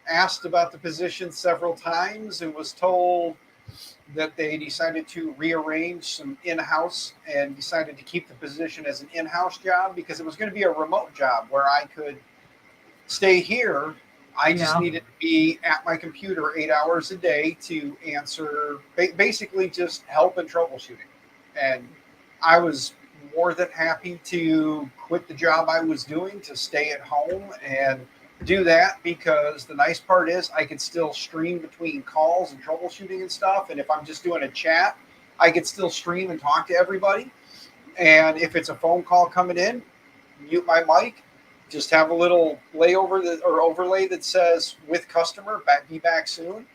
S12: asked about the position several times and was told that they decided to rearrange some in-house and decided to keep the position as an in-house job because it was going to be a remote job where I could stay here. I just needed to be at my computer 8 hours a day to answer, basically just help and troubleshooting. And I was more than happy to quit the job I was doing to stay at home and do that, because the nice part is I could still stream between calls and troubleshooting and stuff. And if I'm just doing a chat, I could still stream and talk to everybody. And if it's a phone call coming in, mute my mic, just have a little layover or overlay that says with customer, be back soon.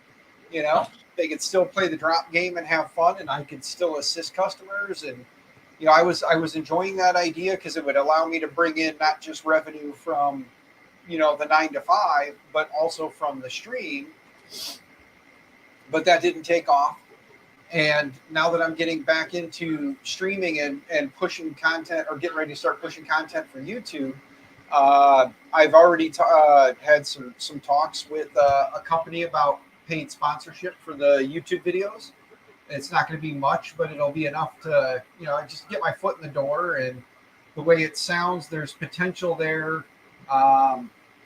S12: You know, they could still play the drop game and have fun, and I could still assist customers. And you know, I was enjoying that idea because it would allow me to bring in not just revenue from, you know, the 9 to 5, but also from the stream. But that didn't take off. And now that I'm getting back into streaming and pushing content, or getting ready to start pushing content for YouTube, I've already had some talks with a company about paid sponsorship for the YouTube videos. It's not going to be much, but it'll be enough to, you know, just get my foot in the door. And the way it sounds, there's potential there.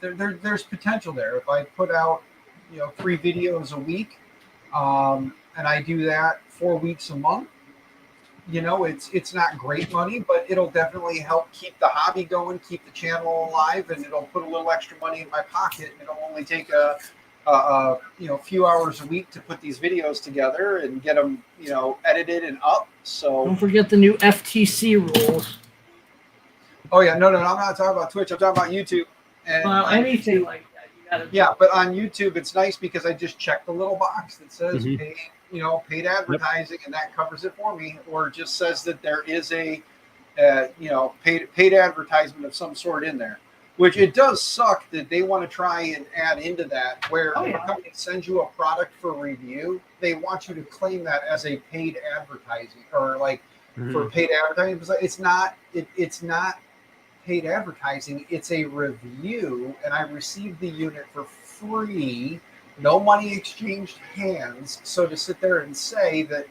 S12: There's potential there. If I put out, you know, 3 videos a week, and I do that 4 weeks a month, you know, it's not great money, but it'll definitely help keep the hobby going, keep the channel alive, and it'll put a little extra money in my pocket. And it'll only take a few hours a week to put these videos together and get them, you know, edited and up. So
S1: don't forget the new FTC rules.
S12: Oh yeah, no, I'm not talking about Twitch. I'm talking about YouTube. And
S1: anything like that, you gotta.
S12: Yeah, but on YouTube, it's nice because I just check the little box that says paid advertising, and that covers it for me, or it just says that there is a paid advertisement of some sort in there. Which it does suck that they want to try and add into that, where if a company sends you a product for review, they want you to claim that as a paid advertising, or like for paid advertising. It's not paid advertising, it's a review, and I received the unit for free, no money exchanged hands. So to sit there and say that,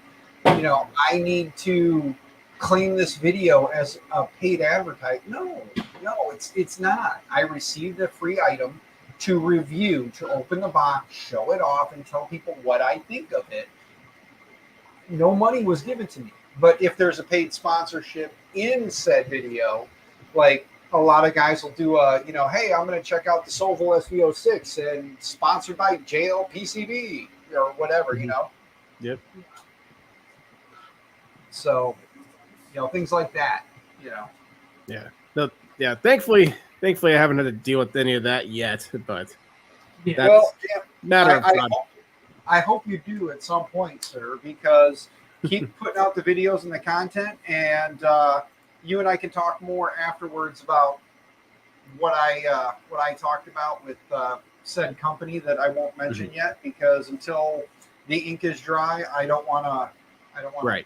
S12: you know, I need to claim this video as a paid advertising, no, it's not. I received a free item to review, to open the box, show it off, and tell people what I think of it. No money was given to me. But if there's a paid sponsorship in said video, like a lot of guys will do hey, I'm going to check out the Solvol SV06 and sponsored by JLPCB or whatever, you know?
S13: Yep.
S12: So, you know, things like that, you know?
S13: Yeah. No, yeah. Thankfully, I haven't had to deal with any of that yet, but that's matter of time.
S12: I hope you do at some point, sir, because keep putting out the videos and the content, and you and I can talk more afterwards about what I talked about with said company that I won't mention yet, because until the ink is dry, I don't want to.
S13: Right.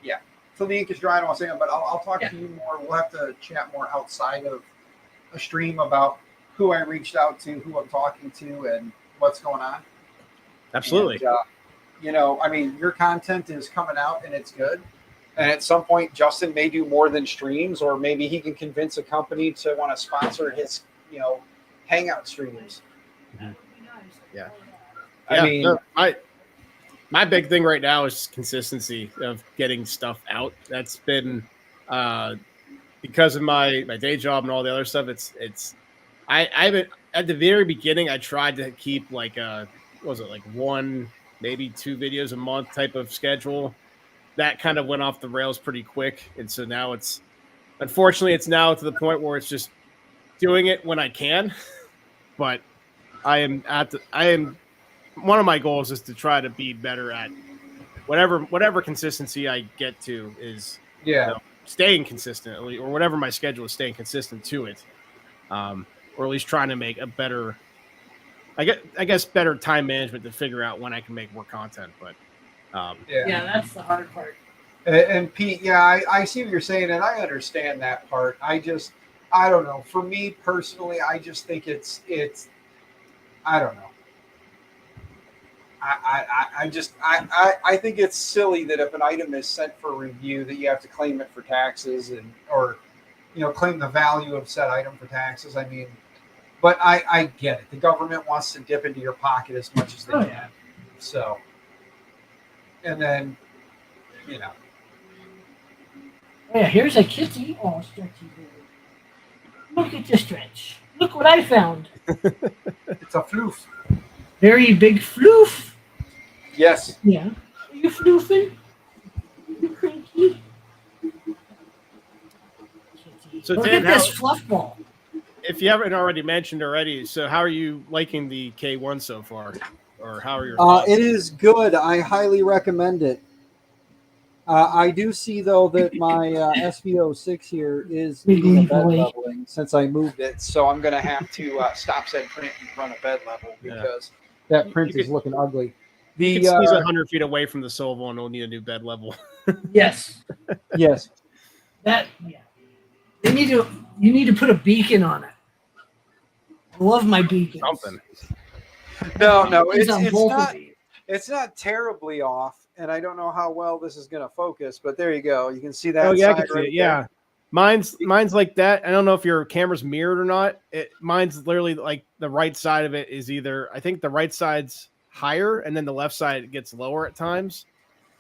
S12: Yeah. Until the ink is dry, I don't want to say it, but I'll talk to you more. We'll have to chat more outside of a stream about who I reached out to, who I'm talking to, and what's going on.
S13: Absolutely.
S12: And, you know, I mean, your content is coming out and it's good. And at some point, Justin may do more than streams, or maybe he can convince a company to want to sponsor his, you know, Hangout streams.
S13: Yeah.
S12: I mean,
S13: my big thing right now is consistency of getting stuff out. That's been because of my day job and all the other stuff. I at the very beginning, I tried to keep like what was it, like 1, maybe 2 videos a month type of schedule. That kind of went off the rails pretty quick, and so now unfortunately it's now to the point where it's just doing it when I can. But I am one of my goals is to try to be better at whatever consistency I get to is staying consistent, or whatever my schedule is, staying consistent to it, or at least trying to make a better, I guess better time management to figure out when I can make more content. But
S1: yeah, that's the hard part.
S12: And Pete, yeah, I see what you're saying, and I understand that part. I don't know. For me personally, I just think it's I don't know. I think it's silly that if an item is sent for review that you have to claim it for taxes or claim the value of said item for taxes. I mean, but I get it. The government wants to dip into your pocket as much as they can. So, and then,
S1: Yeah, here's a kitty. Oh, stretchy. Look at the stretch. Look what I found.
S12: It's a floof.
S1: Very big floof.
S12: Yes.
S1: Yeah. Are you floofing? You cranky?
S13: So
S1: Look
S13: Dan,
S1: at this fluff ball.
S13: If you haven't already mentioned already, so how are you liking the K1 so far, or how are your
S12: it is good. I highly recommend it. I do see though that my SVO6 here is needing a bed leveling since I moved it, so I'm going to have to stop said print and run a bed level because that print is looking ugly.
S13: You can squeeze 100 feet away from the Soval and it'll need a new bed level.
S1: Yes.
S12: Yes.
S1: You need to put a beacon on it. I love my beacons.
S13: Something.
S12: No, it's not terribly off, and I don't know how well this is going to focus, but there you go. You can see that.
S13: Oh yeah, I can see it. Yeah, mine's like that. I don't know if your camera's mirrored or not. Mine's literally like the right side of it is either, I think the right side's higher, and then the left side gets lower at times.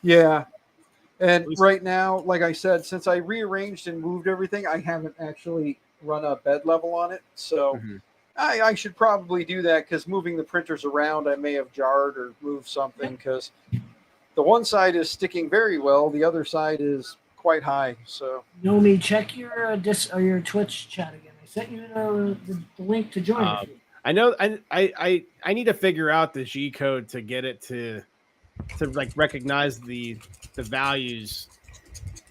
S12: Yeah. And right now, like I said, since I rearranged and moved everything, I haven't actually run a bed level on it. So I should probably do that, because moving the printers around, I may have jarred or moved something, because the one side is sticking very well. The other side is quite high. So
S1: Nomi, check your your Twitch chat again. I sent you the link to join.
S13: I know I need to figure out the G code to get it to like recognize the values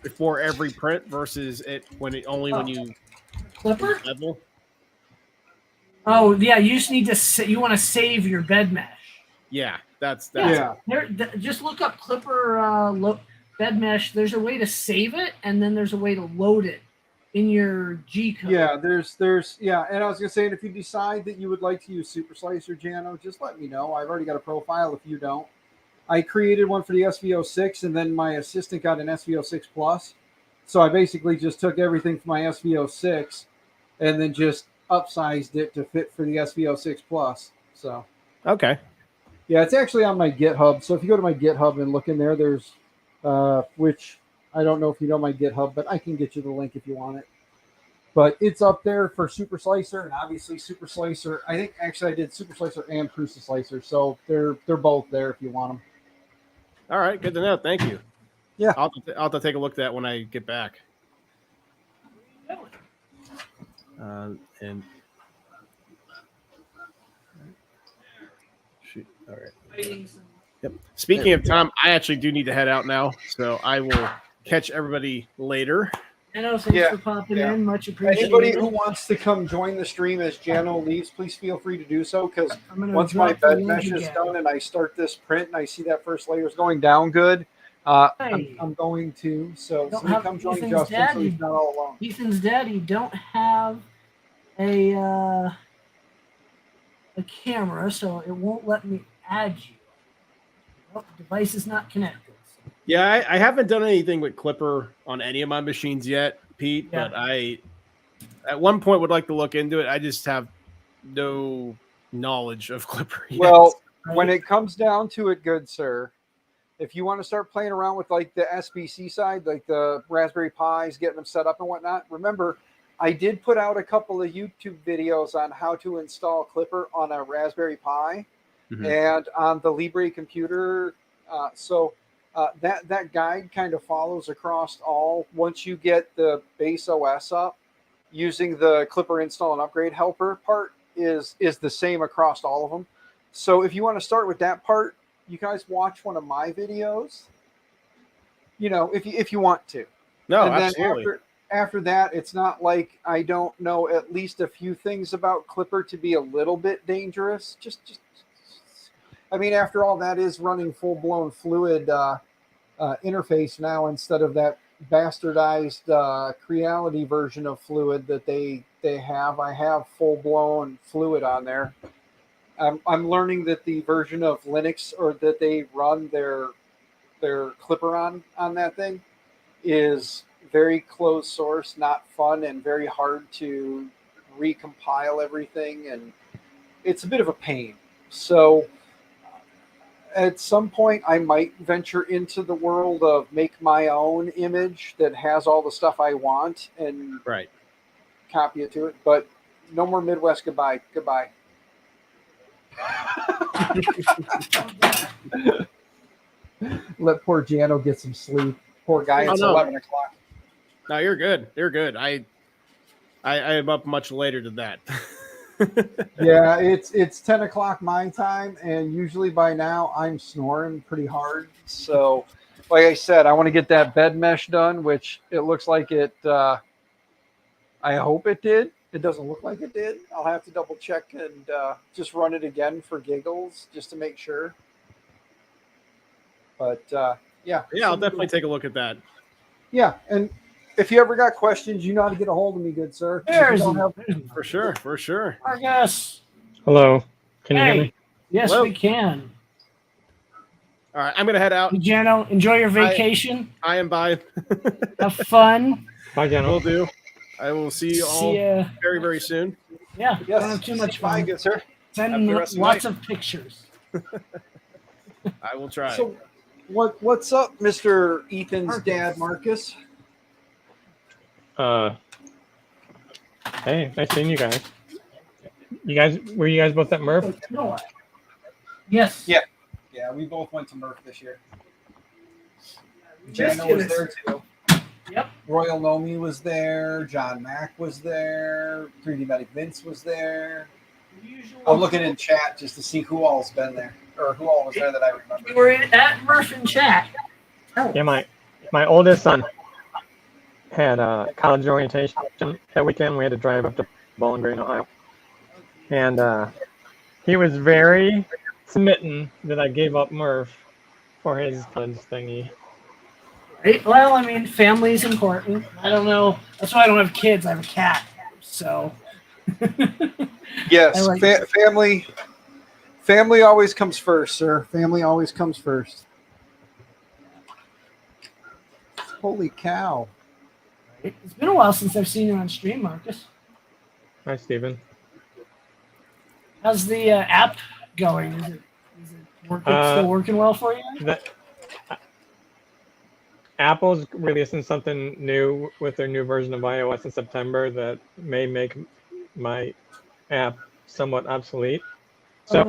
S13: before every print versus it when you
S1: Clipper
S13: level.
S1: Oh yeah, you just need to you want to save your bed mesh.
S13: Yeah, that's
S1: just look up Clipper bed mesh. There's a way to save it, and then there's a way to load it in your G code.
S12: Yeah, there's and I was gonna say, if you decide that you would like to use Super Slicer, Jano, just let me know. I've already got a profile if you don't. I created one for the SVO6, and then my assistant got an SVO6 Plus. So I basically just took everything from my SVO6 and then just upsized it to fit for the SVO6 Plus. So
S13: okay.
S12: Yeah, it's actually on my GitHub. So if you go to my GitHub and look in there, there's which I don't know if you know my GitHub, but I can get you the link if you want it. But it's up there for Super Slicer, and obviously Super Slicer. I think actually I did Super Slicer and Prusa Slicer, so they're both there if you want them.
S13: All right, good to know. Thank you.
S12: Yeah,
S13: I'll have to take a look at that when I get back. And shoot. All right. Yep. Speaking of time, I actually do need to head out now, so I will catch everybody later.
S1: Thanks for popping in. Much appreciated.
S12: Anybody who wants to come join the stream as Jano leaves, please feel free to do so, because once my bed mesh is done and I start this print and I see that first layer is going down good, I'm going to. So come join Justin so he's not all alone.
S1: Ethan's daddy don't have a camera, so it won't let me add you. Well, the device is not connected.
S13: Yeah, I haven't done anything with Clipper on any of my machines yet, Pete, but I at one point would like to look into it. I just have no knowledge of Clipper yet.
S12: Well, when it comes down to it, good sir, if you want to start playing around with like the SBC side, like the Raspberry Pis, getting them set up and whatnot, remember, I did put out a couple of YouTube videos on how to install Clipper on a Raspberry Pi and on the Libre computer. That guide kind of follows across all. Once you get the base OS up, using the Clipper install and upgrade helper part is the same across all of them. So if you want to start with that part, you guys watch one of my videos. If you want to.
S13: No,
S12: and
S13: absolutely.
S12: Then after that, it's not like I don't know at least a few things about Clipper to be a little bit dangerous. I mean, after all, that is running full-blown Fluid interface now instead of that bastardized Creality version of Fluid that they have. I have full-blown Fluid on there. I'm learning that the version of Linux or that they run their Clipper on that thing is very closed source, not fun, and very hard to recompile everything, and it's a bit of a pain. So at some point I might venture into the world of make my own image that has all the stuff I want and copy it to it, but no more Midwest goodbye. Let poor Jano get some sleep. Poor guy, it's 11 o'clock.
S13: No, you're good. You're good. I am up much later than that.
S12: Yeah, it's 10 o'clock my time, and usually by now I'm snoring pretty hard. So, like I said, I want to get that bed mesh done, which it looks like it. I hope it did. It doesn't look like it did. I'll have to double check and just run it again for giggles, just to make sure. But yeah,
S13: I'll definitely take a look at that.
S12: Yeah, and if you ever got questions, you know how to get a hold of me, good sir.
S13: For sure.
S1: Marcus.
S14: Hello. Can you hear me?
S1: Yes,
S13: Hello.
S1: we can.
S13: All right, I'm gonna head out.
S1: Jano, enjoy your vacation.
S13: I am bye.
S1: Have fun.
S14: Bye, Jano.
S13: Will do. I will see you all very, very soon.
S1: Yeah,
S12: Yes.
S1: don't have too much fun.
S12: Bye, good sir.
S1: Send
S13: Have the rest of the
S1: lots
S13: night.
S1: of pictures.
S13: I will try.
S12: So, what's up, Mr. Ethan's dad, Marcus?
S14: Hey, nice seeing you guys. Were you guys both at Murph?
S1: Yes.
S12: Yeah, we both went to Murph this year. Jano was there too.
S1: Yep.
S12: Royal Nomi was there. John Mack was there. 3D Medic Vince was there. I'm looking in chat just to see who all's been there or who all was there that I remember.
S1: You were at Murph in chat.
S14: Yeah, my oldest son had college orientation that weekend. We had to drive up to Bowling Green, Ohio, and he was very smitten that I gave up Murph for his college thingy.
S1: Right? Well, I mean, family's important. I don't know. That's why I don't have kids. I have a cat. So.
S12: Yes,
S1: like
S12: family always comes first, sir. Family always comes first. Holy cow.
S1: It's been a while since I've seen you on stream, Marcus.
S14: Hi, Steven.
S1: How's the app going? Is it still working well for you?
S14: Apple's releasing something new with their new version of iOS in September that may make my app somewhat obsolete. So,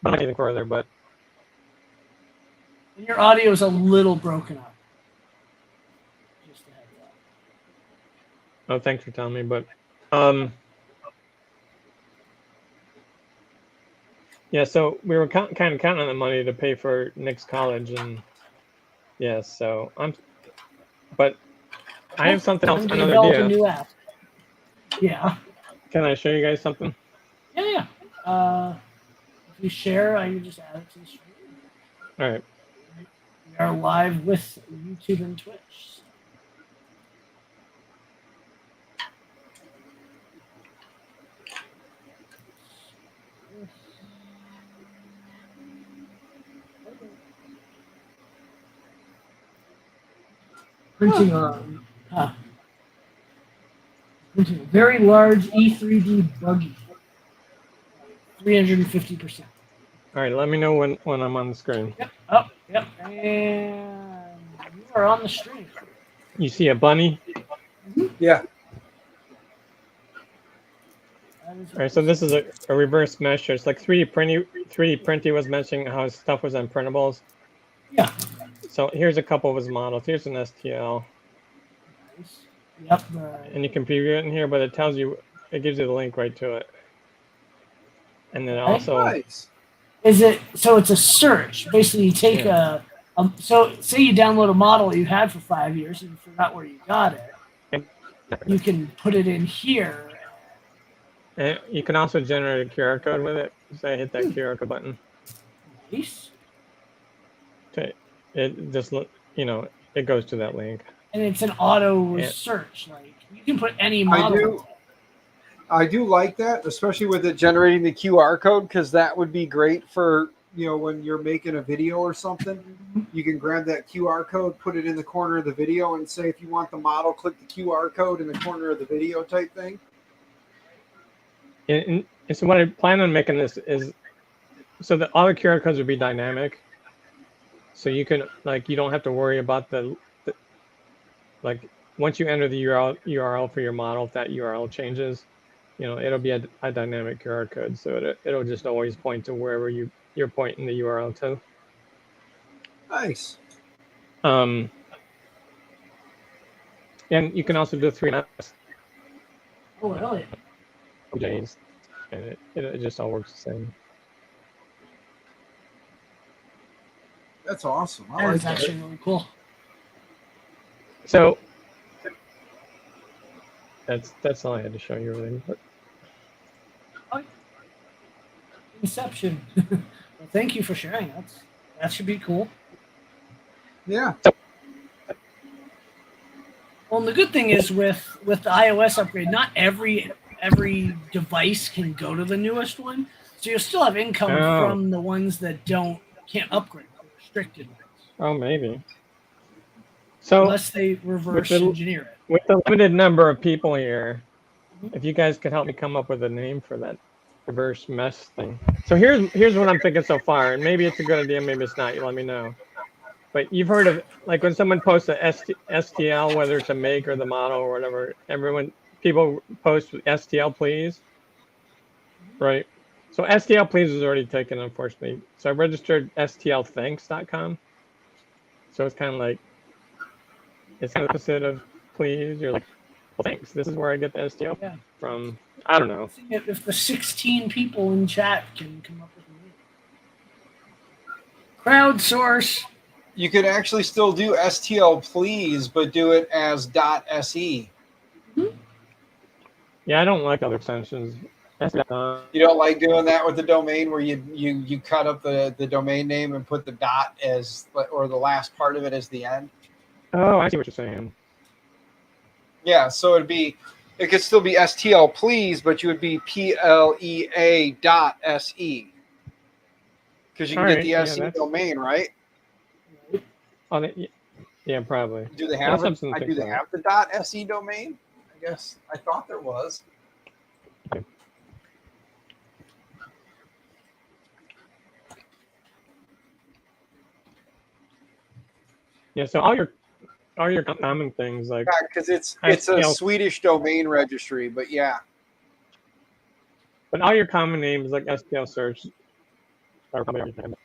S14: not anything further, but
S1: your audio is a little broken up. Just a heads up.
S14: oh, thanks for telling me. But yeah, so we were kind of counting on the money to pay for Nick's college, and yeah, so but I have something else. Another
S1: Develop
S14: idea.
S1: a new app. Yeah.
S14: Can I show you guys something?
S1: Yeah. If you share, I can just add it to the stream.
S14: All right.
S1: We are live with YouTube and Twitch. Printing on. Printing a very large E3D buggy. 350%.
S14: All right. Let me know when I'm on the screen.
S1: Yep. Oh, yep. And you are on the stream.
S14: You see a bunny?
S12: Yeah.
S1: is
S14: All right, so this is a reverse mesh. It's like 3D printing. 3D printing was mentioning how his stuff was on printables.
S1: Yeah.
S14: So here's a couple of his models. Here's an STL.
S1: Nice. Yep.
S14: And you can preview it in here, but it tells you, it gives you the link right to it. And then also,
S1: is it so? It's a search. Basically, you take so say you download a model you had for 5 years and you forgot where you got it. You can put it in here.
S14: and you can also generate a QR code with it. So I hit that QR code button.
S1: Nice.
S14: Okay. It just, you know, it goes to that link.
S1: And it's an auto search. Like you can put any model.
S12: I do like that, especially with it generating the QR code, because that would be great for, you know, when you're making a video or something. You can grab that QR code, put it in the corner of the video, and say if you want the model, click the QR code in the corner of the video type thing.
S14: And so what I plan on making this is, so that all the QR codes would be dynamic. So you can, like, you don't have to worry about the like, once you enter the URL for your model, if that URL changes, you know, it'll be a dynamic QR code. So it'll just always point to wherever you're pointing the URL to.
S12: Nice.
S14: And you can also do 3 maps.
S1: Oh, hell yeah.
S14: Days, and it just all works the same.
S12: That's awesome.
S1: That is actually really cool.
S14: So that's all I had to show you, really. But
S1: Inception. Well, thank you for sharing. That should be cool.
S12: Yeah.
S1: Well, and the good thing is with the iOS upgrade, not every device can go to the newest one, so you'll still have income from the ones that can't upgrade, restricted ones.
S14: Oh, maybe. So
S1: unless they reverse engineer it.
S14: With the limited number of people here, if you guys could help me come up with a name for that reverse mesh thing. So here's what I'm thinking so far, and maybe it's a good idea, maybe it's not. You let me know. But you've heard of, like, when someone posts a STL, whether it's a make or the model or whatever, people post STL please, right? So STL please is already taken, unfortunately. So I registered stlthanks.com. So it's kind of like, it's the opposite of please. You're like, well, thanks. This is where I get the STL from. I don't know.
S1: If the 16 people in chat can come up with a name. Crowdsource.
S12: You could actually still do STL please, but do it as .se.
S14: Yeah, I don't like other extensions.
S12: You don't like doing that with the domain where you cut up the domain name and put the dot as, or the last part of it as the end?
S14: Oh, I see what you're saying.
S12: Yeah, so it could still be STL please, but you would be PLEA.se. Because you can get the SE domain, right?
S14: Oh, yeah, probably.
S12: Do they have the .se domain? I guess I thought there was.
S14: Okay. Yeah, so all your common things, like,
S12: because it's a Swedish domain registry, but yeah.
S14: But all your common names like STL search are probably everything.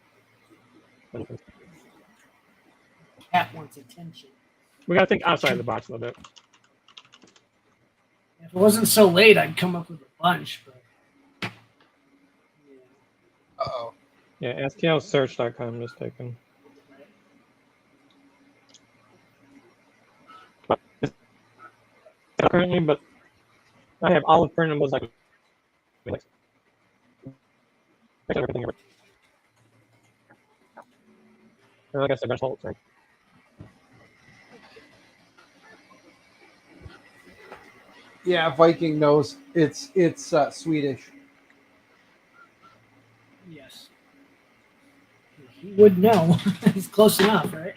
S1: Cat wants attention.
S14: We gotta think outside the box a little bit.
S1: If it wasn't so late, I'd come up with a bunch. But
S12: Uh-oh.
S14: Yeah, stlsearch.com is taken. But currently, but I have all the printables like everything. And like I said, whole thing.
S12: Yeah, Viking knows it's Swedish.
S1: yes, he would know. He's close enough, right?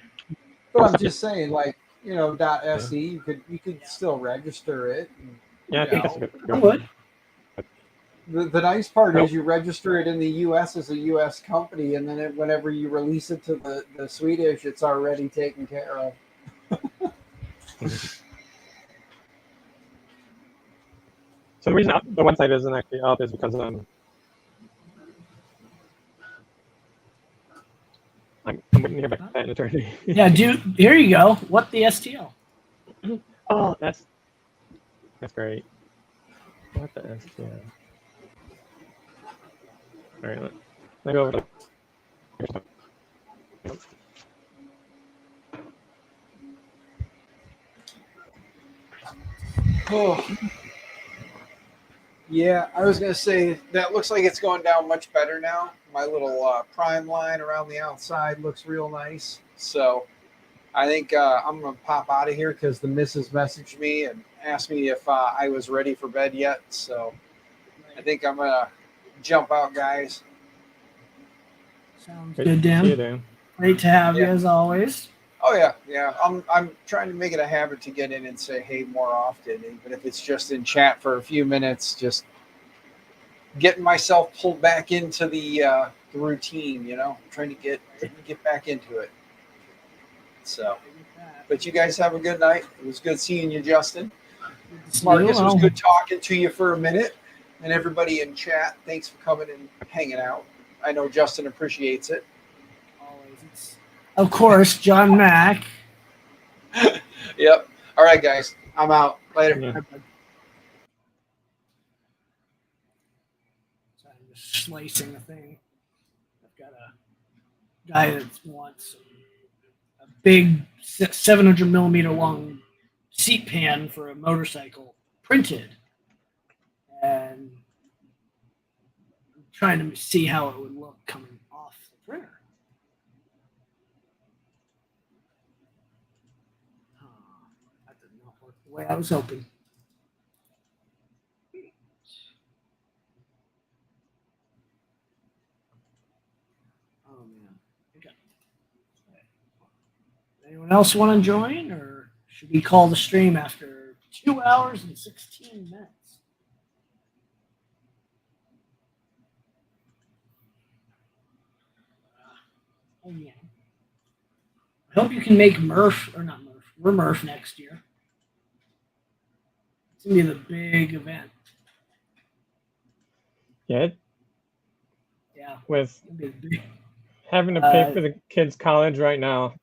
S12: But I'm just saying, like, you know, .se, you could still register it. And,
S14: yeah, I think that's a good.
S1: I would.
S12: The nice part is you register it in the U.S. as a U.S. company, and then whenever you release it to the Swedish, it's already taken care of.
S14: So the reason the website isn't actually up is because I'm waiting to hear back from an attorney.
S1: Yeah, dude. Here you go. What the STL?
S14: Oh, that's great. What the STL? All right, let me go over to
S12: Oh. Yeah, I was going to say that looks like it's going down much better now. My little prime line around the outside looks real nice. So I think I'm going to pop out of here because the missus messaged me and asked me if I was ready for bed yet. So I think I'm going to jump out, guys.
S1: Sounds good, Dan.
S14: See you, Dan.
S1: Great to have you as always.
S12: Oh yeah. I'm trying to make it a habit to get in and say hey more often, even if it's just in chat for a few minutes. Just getting myself pulled back into the routine, trying to get back into it. So, but you guys have a good night. It was good seeing you, Justin. Marcus, it was good talking to you for a minute, and everybody in chat. Thanks for coming and hanging out. I know Justin appreciates it.
S1: Of course, John Mack.
S12: Yep. All right, guys. I'm out. Later.
S14: Yeah.
S1: I'm just slicing the thing. I've got a guy that wants a big 700 millimeter long seat pan for a motorcycle printed. And I'm trying to see how it would look coming off the printer. That did not work the way I was hoping. Oh man. Okay. Anyone else want to join, or should we call the stream after 2 hours and 16 minutes? Oh yeah. I hope you can make Murph, or not Murph, we're Murph next year. It's going to be the big event.
S14: Yeah.
S1: Yeah.
S14: With
S1: It'll be the big.
S14: having to pay for the kids' college right now.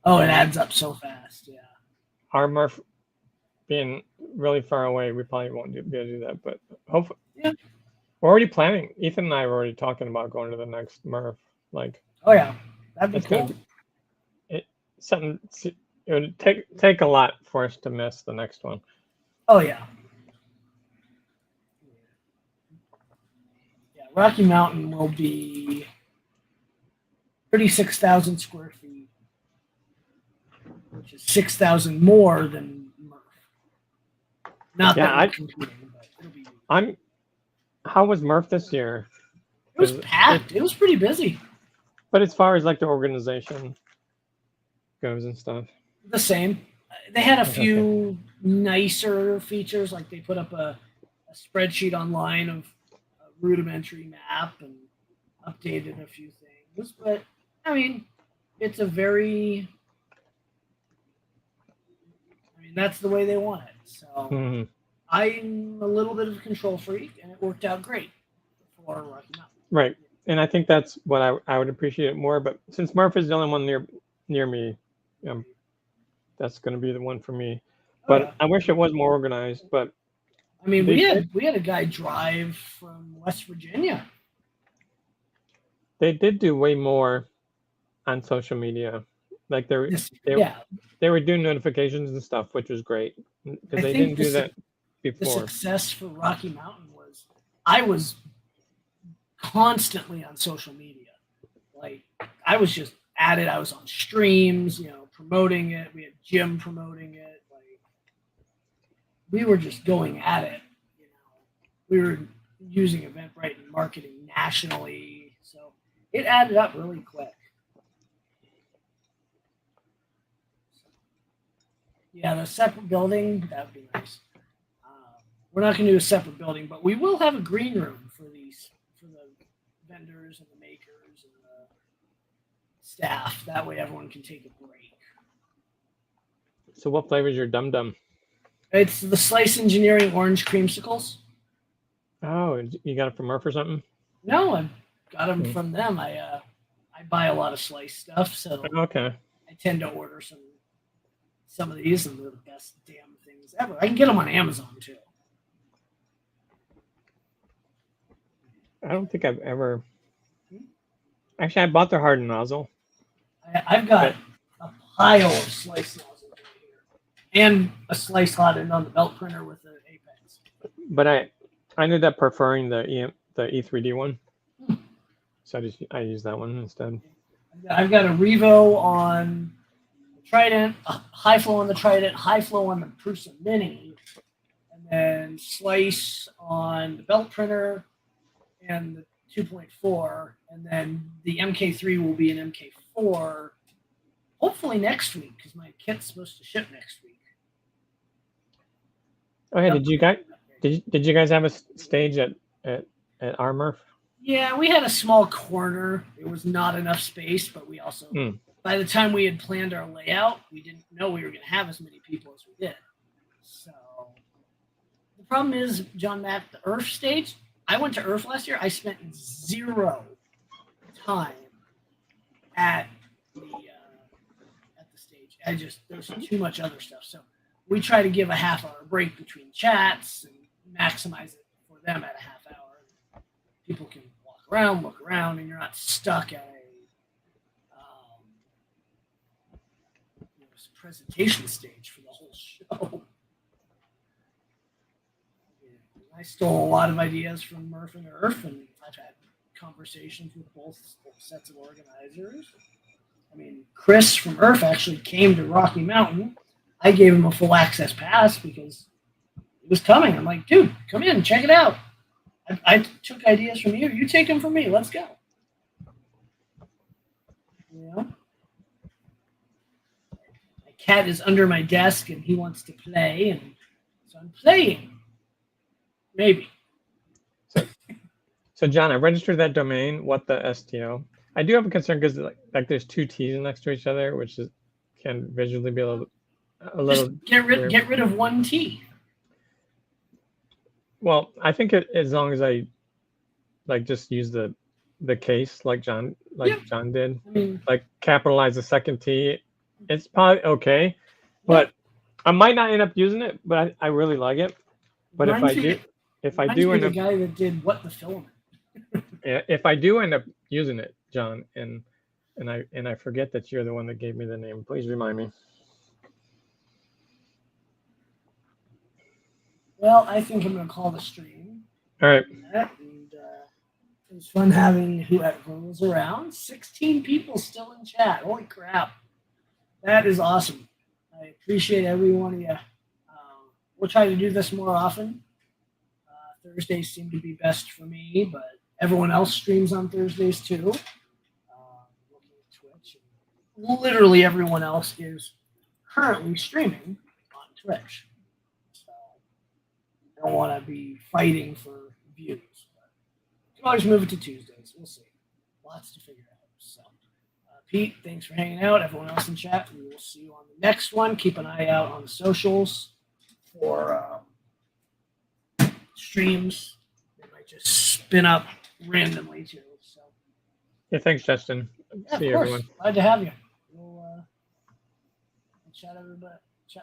S1: Oh, it adds up so fast. Yeah.
S14: Our Murph being really far away, we probably won't be able to do that. But hopefully,
S1: yeah.
S14: We're already planning. Ethan and I are already talking about going to the next Murph. Like,
S1: oh yeah, that'd be cool.
S14: It would take a lot for us to miss the next one.
S1: Oh yeah. Yeah, Rocky Mountain will be 36,000 square feet, which is 6,000 more than Murph. Not that I'm competing, but it'll be.
S14: How was Murph this year?
S1: It was packed. It was pretty busy.
S14: But as far as like the organization goes and stuff,
S1: the same. They had a few nicer features, like they put up a spreadsheet online of a rudimentary map and updated a few things. But I mean, it's a very. I mean, that's the way they want it. So I'm a little bit of a control freak, and it worked out great for Rocky Mountain.
S14: Right, and I think that's what I would appreciate more. But since Murph is the only one near me, that's going to be the one for me. But I wish it was more organized. But
S1: I mean, we had a guy drive from West Virginia.
S14: They did do way more on social media. Like they were doing notifications and stuff, which was great because they didn't do that before.
S1: The success for Rocky Mountain was I was constantly on social media. Like I was just at it. I was on streams, promoting it. We had Jim promoting it. Like we were just going at it. We were using Eventbrite and marketing nationally, so it added up really quick. Yeah, the separate building, that would be nice. We're not going to do a separate building, but we will have a green room for the vendors and the makers and the staff. That way everyone can take a break.
S14: So what flavor is your Dum Dum?
S1: It's the Slice Engineering Orange Creamsicles.
S14: Oh, you got it from Murph or something?
S1: No, I got them
S14: Hmm.
S1: from them. I buy a lot of slice stuff, so
S14: Okay.
S1: I tend to order some of these, and they're the best damn things ever. I can get them on Amazon too.
S14: I don't think I've ever. Actually, I bought their hardened nozzle.
S1: I've got a pile of slice nozzles right here, and a slice hotted on the belt printer with the Apex.
S14: But I ended up preferring the E3D one. So I use that one instead.
S1: I've got a Revo on the Trident, a high flow on the Trident, high flow on the Prusa Mini, and then slice on the belt printer and the 2.4, and then the MK3 will be an MK4 hopefully next week because my kit's supposed to ship next week.
S14: Oh, hey, did you guys have a stage at our Murph?
S1: Yeah, we had a small corner. It was not enough space, but we also, by the time we had planned our layout, we didn't know we were going to have as many people as we did. So the problem is, John Matt, the Earth stage, I went to Earth last year. I spent 0 time at the stage. There's too much other stuff. So we try to give a half-hour break between chats and maximize it for them at a half hour. People can walk around, look around, and you're not stuck at a presentation stage for the whole show. I stole a lot of ideas from Murph and Earth, and I've had conversations with both sets of organizers. I mean, Chris from Earth actually came to Rocky Mountain. I gave him a full access pass because it was coming. I'm like, dude, come in, check it out. I took ideas from you. You take them from me. Let's go. You know? My cat is under my desk, and he wants to play, and so I'm playing. Maybe.
S14: So John, I registered that domain. What the STO? I do have a concern because like there's 2 T's next to each other, which can visually be a little.
S1: Just get rid of 1 T.
S14: Well, I think as long as I just use the case like John did,
S1: I mean,
S14: like capitalize the second T, it's probably okay. But I might not end up using it, but I really like it. But if I do end
S1: the
S14: up
S1: guy that did What the Filament.
S14: Yeah, if I do end up using it, John, and I forget that you're the one that gave me the name, please remind me.
S1: Well, I think I'm going to call the stream.
S14: All right.
S1: And it was fun having whoever was around. 16 people still in chat. Holy crap. That is awesome. I appreciate every one of you. We'll try to do this more often. Thursdays seem to be best for me, but everyone else streams on Thursdays too. Looking at Twitch. Literally everyone else is currently streaming on Twitch. So I don't want to be fighting for views. But you can always move it to Tuesdays. We'll see. Lots to figure out. So, Pete, thanks for hanging out. Everyone else in chat, we will see you on the next one. Keep an eye out on the socials for streams. They might just spin up randomly too. So
S14: Yeah, thanks, Justin.
S1: yeah,
S14: See
S1: of
S14: you,
S1: course.
S14: everyone.
S1: Glad to have you. We'll chat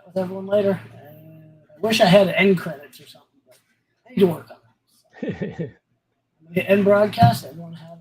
S1: with everyone later. I wish I had end credits or something, but I need to work on that. So. I'm gonna hit end broadcast. Everyone have